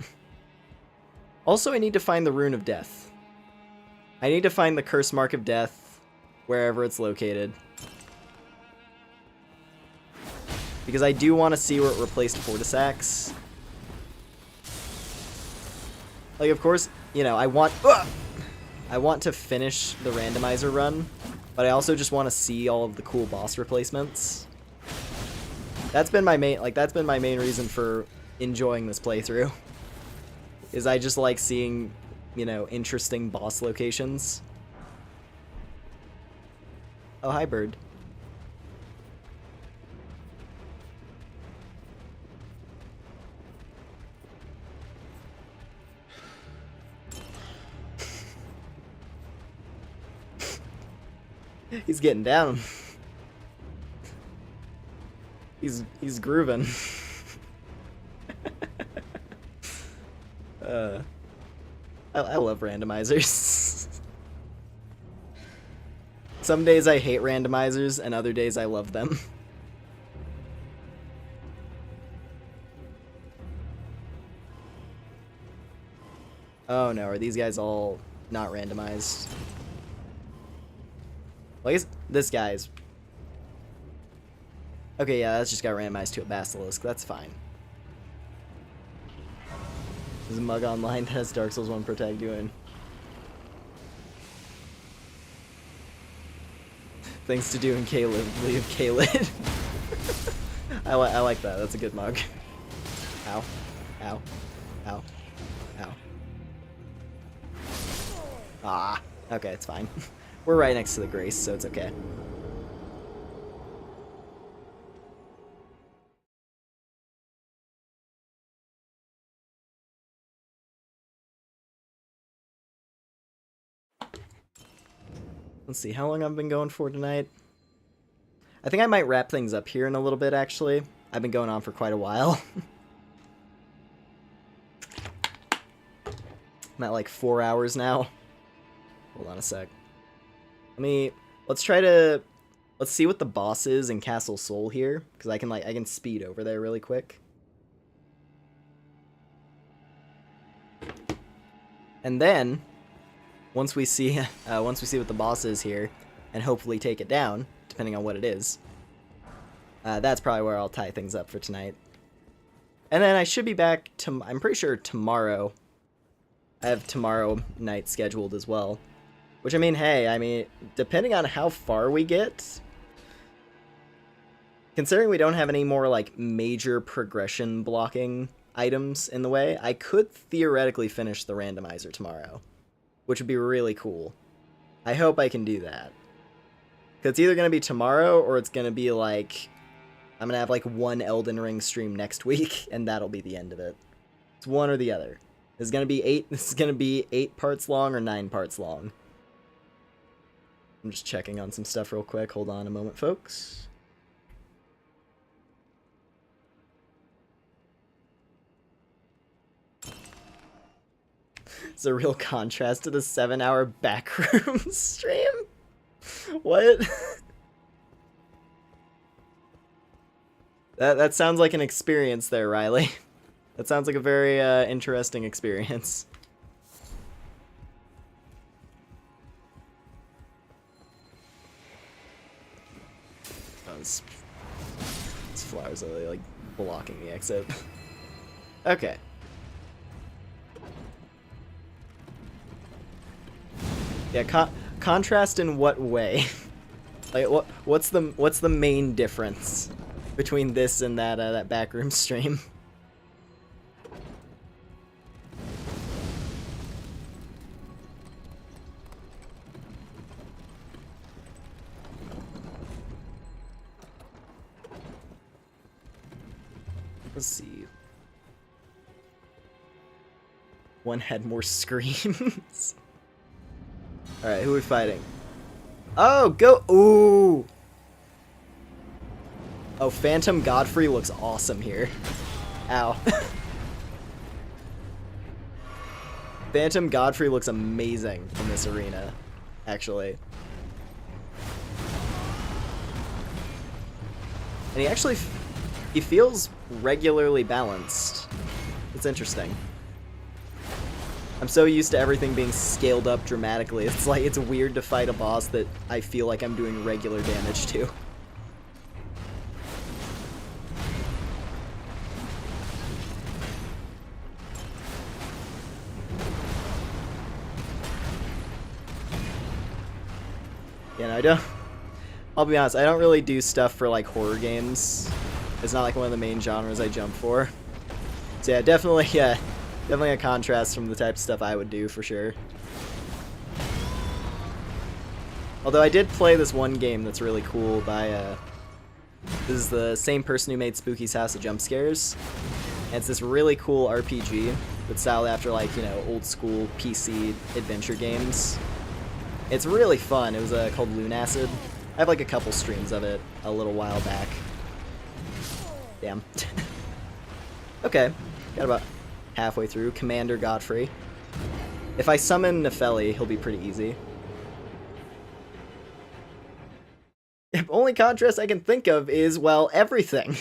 Also, I need to find the Rune of Death. I need to find the Curse Mark of Death, wherever it's located. Because I do want to see where it replaced Fortisax. Like, of course, you know, I want to finish the randomizer run, but I also just want to see all of the cool boss replacements. That's been my main reason for enjoying this playthrough. Is I just like seeing, you know, interesting boss locations. Oh, hi, bird. He's getting down. He's grooving. I love randomizers. Some days I hate randomizers, and other days I love them. Oh no, are these guys all not randomized? Well, I guess this guy's... Okay, yeah, that's just got randomized to a Basilisk. That's fine. There's a mug online that has Dark Souls 1 Protag doing. Things to do in Caleb, leave Caleb. I like that. That's a good mug. Ow. Ow. Ow. Ow. Ah. Okay, it's fine. We're right next to the Grace, so it's okay. Let's see how long I've been going for tonight. I think I might wrap things up here in a little bit, actually. I've been going on for quite a while. I'm at like 4 hours now. Hold on a sec. Let's see what the boss is in Castle Sol here, because I can speed over there really quick. And then once we see what the boss is here, and hopefully take it down, depending on what it is, that's probably where I'll tie things up for tonight. And then I should be back I'm pretty sure tomorrow. I have tomorrow night scheduled as well. Which, I mean, hey, depending on how far we get, considering we don't have any more, like, major progression blocking items in the way, I could theoretically finish the randomizer tomorrow, which would be really cool. I hope I can do that. Because it's either going to be tomorrow, or it's going to be, like, I'm going to have, like, one Elden Ring stream next week, and that'll be the end of it. It's one or the other. This is going to be 8 parts long or 9 parts long. I'm just checking on some stuff real quick. Hold on a moment, folks. It's a real contrast to the 7-hour backroom stream. What? That sounds like an experience there, Riley. That sounds like a very interesting experience. Oh, these flowers are like blocking the exit. Okay. Yeah, contrast in what way? Like what's the main difference between this and that backroom stream? Let's see. One had more screams. Alright, who are we fighting? Oh, go! Ooh! Oh, Phantom Godfrey looks awesome here. Ow. Phantom Godfrey looks amazing in this arena, actually. And he feels regularly balanced. It's interesting. I'm so used to everything being scaled up dramatically. It's like, it's weird to fight a boss that I feel like I'm doing regular damage to. You know, I'll be honest, I don't really do stuff for like horror games. It's not like one of the main genres I jump for. So yeah, definitely a contrast from the type of stuff I would do, for sure. Although I did play this one game that's really cool by, this is the same person who made Spooky's House of Jump Scares. And it's this really cool RPG that's styled after, like, you know, old school PC adventure games. It's really fun. It was called Lumenaire. I have like a couple streams of it a little while back. Damn. Okay, got about halfway through. Commander Godfrey. If I summon Nefeli, he'll be pretty easy. The only contrast I can think of is, well, everything.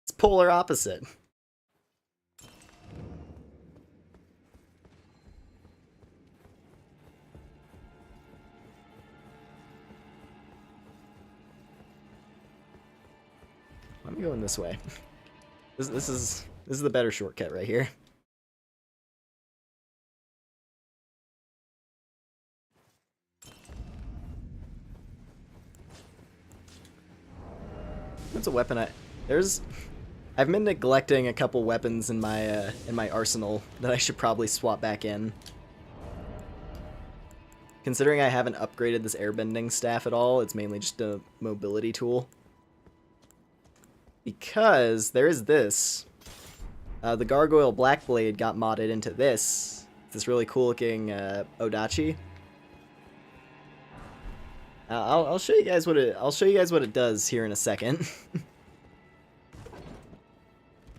It's polar opposite. I'm going this way. This is the better shortcut right here. That's a weapon I've been neglecting a couple weapons in my arsenal that I should probably swap back in. Considering I haven't upgraded this airbending staff at all, it's mainly just a mobility tool. Because there is this. The Gargoyle Blackblade got modded into this. This really cool looking Odachi. I'll show you guys what it does here in a second.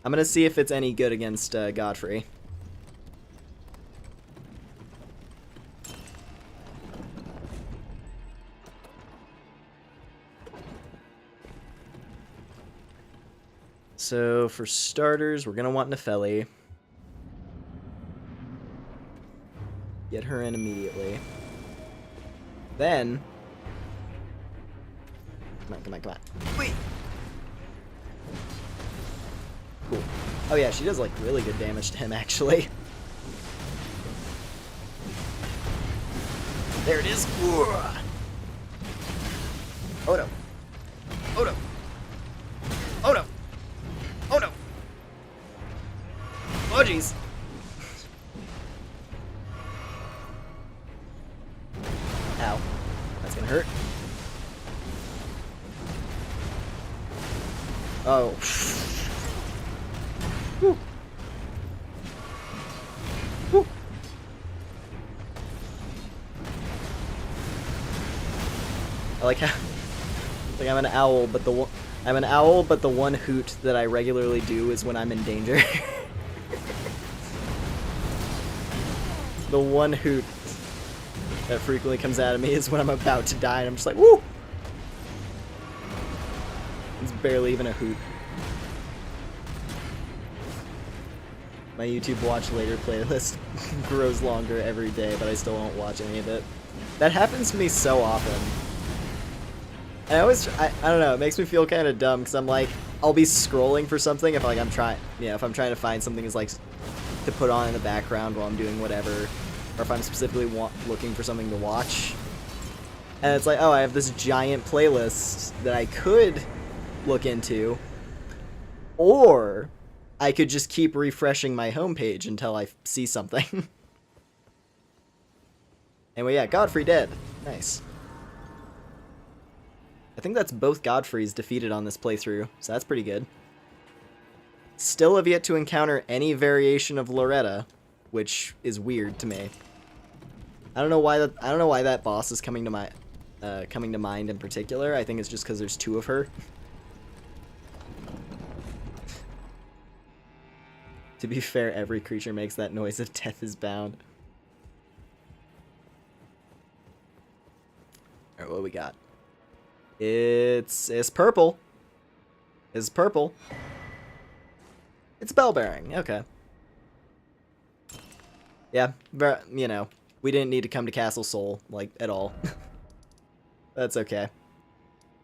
I'm gonna see if it's any good against Godfrey. So for starters, we're gonna want Nefeli. Get her in immediately. Then, come on. Wait. Cool. Oh yeah, she does like really good damage to him actually. There it is. Oh no. Oh no. Oh no. Oh no. Oh jeez. Ow. That's gonna hurt. Oh. Whew. Whew. I like how like I'm an owl, but the one hoot that I regularly do is when I'm in danger. The one hoot that frequently comes out of me is when I'm about to die, and I'm just like, woo! It's barely even a hoot. My YouTube watch later playlist grows longer every day, but I still won't watch any of it. That happens to me so often. And I don't know, it makes me feel kind of dumb, because I'm like, I'll be scrolling for something if like I'm trying to find something is like to put on in the background while I'm doing whatever, or if I'm specifically looking for something to watch. And it's like, oh, I have this giant playlist that I could look into, or I could just keep refreshing my homepage until I see something. Anyway, yeah, Godfrey dead. Nice. I think that's both Godfreys defeated on this playthrough, so that's pretty good. Still have yet to encounter any variation of Loretta, which is weird to me. I don't know why that boss is coming to mind in particular. I think it's just because there's two of her. To be fair, every creature makes that noise if death is bound. Alright, what we got? It's purple. It's purple. It's bell bearing. Okay. Yeah, you know, we didn't need to come to Castle Sol, like, at all. That's okay.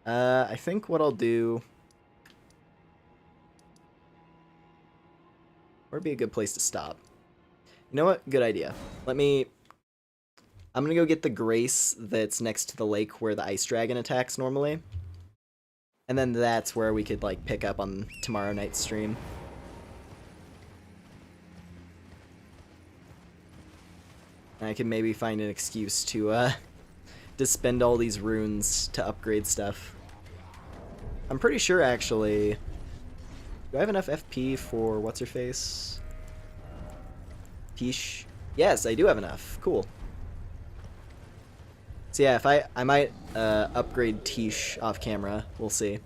I think what I'll do... Where'd be a good place to stop? You know what? Good idea. I'm gonna go get the Grace that's next to the lake where the Ice Dragon attacks normally. And then that's where we could, like, pick up on tomorrow night's stream. And I can maybe find an excuse to spend all these runes to upgrade stuff. I'm pretty sure, actually... Do I have enough FP for what's-her-face? Tish? Yes, I do have enough. Cool. So yeah, if I might upgrade Tish off camera. We'll see.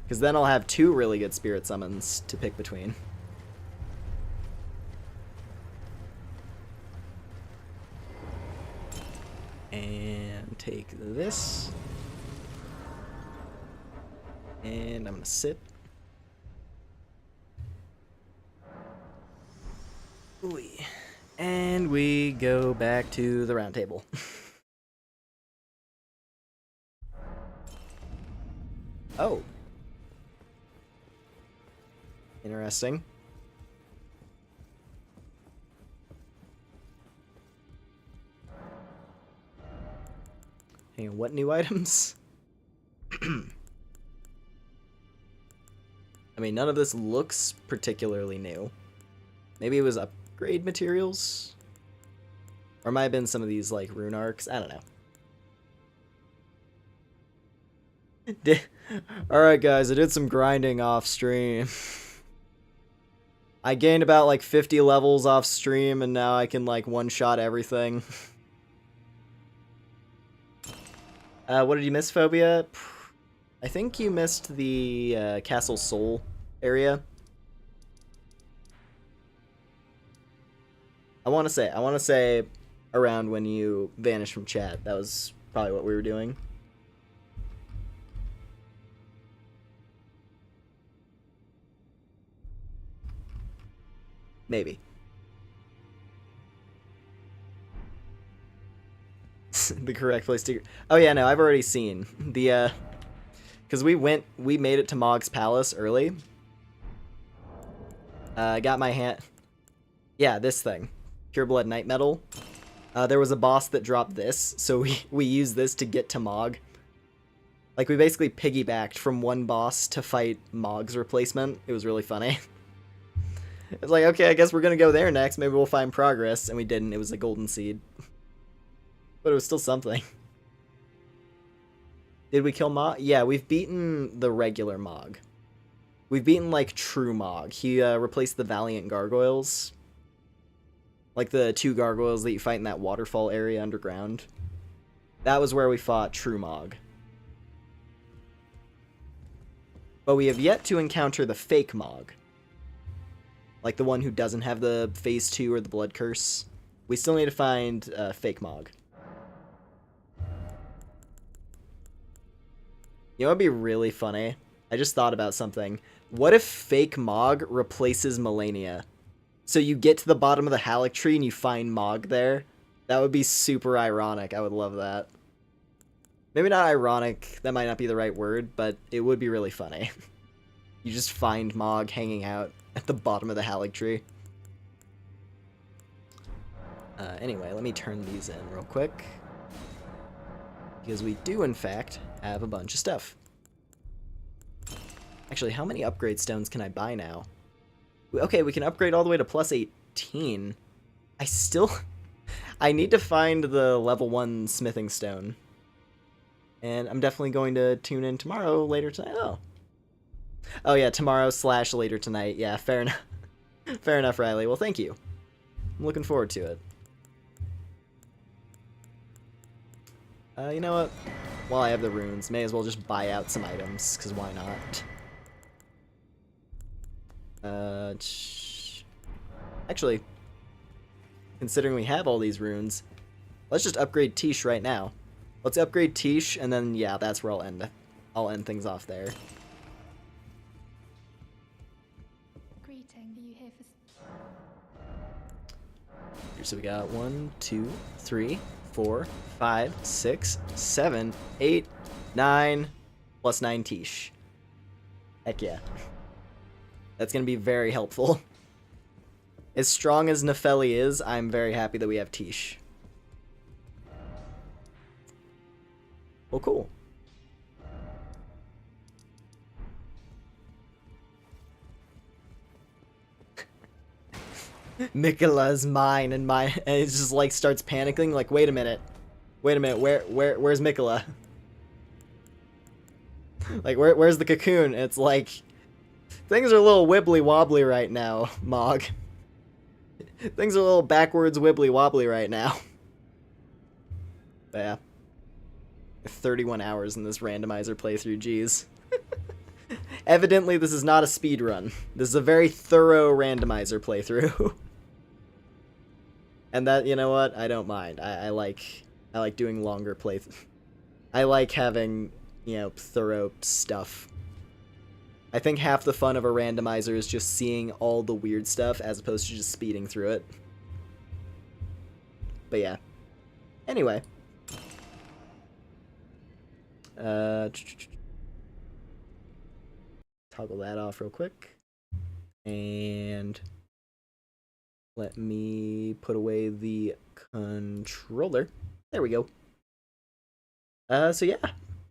Because then I'll have two really good spirit summons to pick between. And take this. And I'm going to sit. Ooh. And we go back to the round table. Oh. Interesting. Hang on, what new items? I mean, none of this looks particularly new. Maybe it was upgrade materials? Or it might have been some of these, like, rune arcs. I don't know. Alright, guys, I did some grinding off stream. I gained about, like, 50 levels off stream, and now I can, like, one-shot everything. What did you miss, Phobia? I think you missed the Castle Soul area. I want to say around when you vanished from chat. That was probably what we were doing. Maybe. The correct place to... Oh yeah, no, I've already seen the because we made it to Mog's Palace early. I got my hand... Yeah, this thing. Pure Blood Night Metal. There was a boss that dropped this, so we used this to get to Mog. Like, we basically piggybacked from one boss to fight Mog's replacement. It was really funny. It's like, okay, I guess we're gonna go there next. Maybe we'll find progress. And we didn't. It was a golden seed. But it was still something. Did we kill Mog? Yeah, we've beaten the regular Mog. We've beaten, like, true Mog. He replaced the Valiant Gargoyles. Like the 2 gargoyles that you fight in that waterfall area underground. That was where we fought true Mog. But we have yet to encounter the fake Mog. Like the one who doesn't have the phase 2 or the blood curse. We still need to find fake Mog. You know what would be really funny? I just thought about something. What if fake Mog replaces Melania? So you get to the bottom of the Halleck tree and you find Mog there? That would be super ironic. I would love that. Maybe not ironic. That might not be the right word, but it would be really funny. You just find Mog hanging out at the bottom of the Halleck tree. Anyway, let me turn these in real quick. Because we do, in fact, have a bunch of stuff. Actually, how many upgrade stones can I buy now? Okay, we can upgrade all the way to plus 18. I need to find the level 1 smithing stone. And I'm definitely going to tune in tomorrow, later tonight. Oh yeah, tomorrow / later tonight. Yeah, fair enough. Fair enough, Riley. Well, thank you. I'm looking forward to it. You know what? While I have the runes, may as well just buy out some items, because why not? Actually, considering we have all these runes, let's just upgrade Tish right now. Let's upgrade Tish, and then, yeah, that's where I'll end things off there. Greeting, are you here for... So we got 1, 2, 3, 4, 5, 6, 7, 8, 9, plus 9 Tish. Heck yeah. That's going to be very helpful. As strong as Nefeli is, I'm very happy that we have Tish. Well, cool. Mikola's mine and mine, and it just like starts panicking. Like, wait a minute, where's Mikola? Like, where's the cocoon? It's like things are a little wibbly wobbly right now, Mog. Things are a little backwards wibbly wobbly right now. But yeah. 31 hours in this randomizer playthrough, geez. Evidently, this is not a speed run. This is a very thorough randomizer playthrough. And that, you know what? I don't mind. I like doing longer playthroughs. I like having, you know, thorough stuff. I think half the fun of a randomizer is just seeing all the weird stuff as opposed to just speeding through it. But yeah. Anyway. Toggle that off real quick. And let me put away the controller. There we go. So yeah.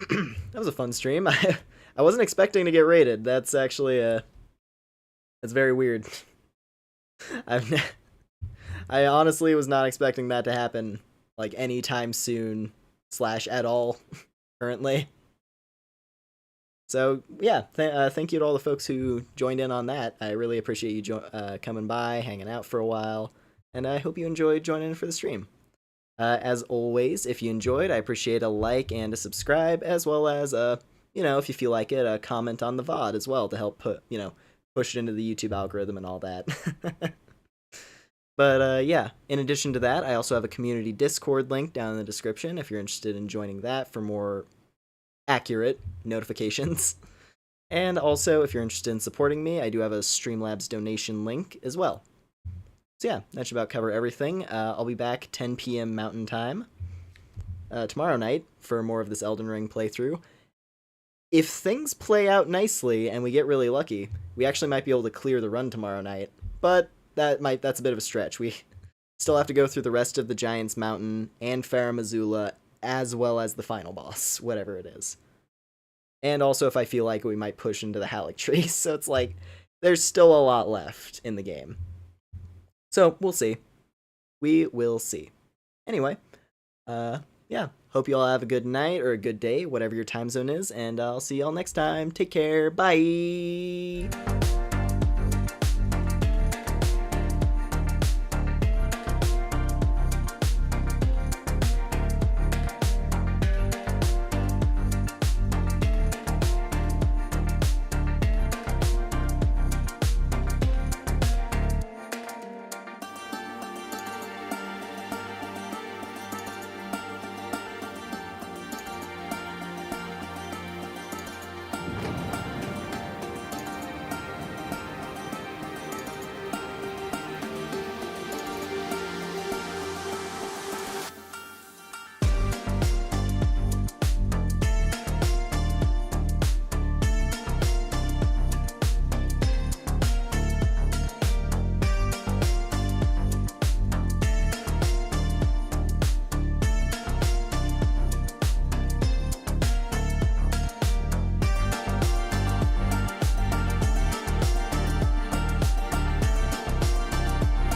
That was a fun stream. I wasn't expecting to get raided. That's actually It's very weird. I honestly was not expecting that to happen, like, anytime soon, / at all, currently. So, yeah, thank you to all the folks who joined in on that. I really appreciate you coming by, hanging out for a while, and I hope you enjoyed joining in for the stream. As always, if you enjoyed, I appreciate a like and a subscribe, as well as, if you feel like it, a comment on the VOD as well to help push it into the YouTube algorithm and all that. But yeah, in addition to that, I also have a community Discord link down in the description if you're interested in joining that for more accurate notifications. And also, if you're interested in supporting me, I do have a Streamlabs donation link as well. So yeah, that should about cover everything. I'll be back 10 p.m. Mountain Time tomorrow night for more of this Elden Ring playthrough. If things play out nicely and we get really lucky, we actually might be able to clear the run tomorrow night. But that's a bit of a stretch. We still have to go through the rest of the Giant's Mountain and Farum Azula, as well as the final boss, whatever it is. And also, if I feel like we might push into the Halictree, so it's like, there's still a lot left in the game. So, we'll see. We will see. Anyway, yeah, hope you all have a good night or a good day, whatever your time zone is, and I'll see y'all next time. Take care, bye!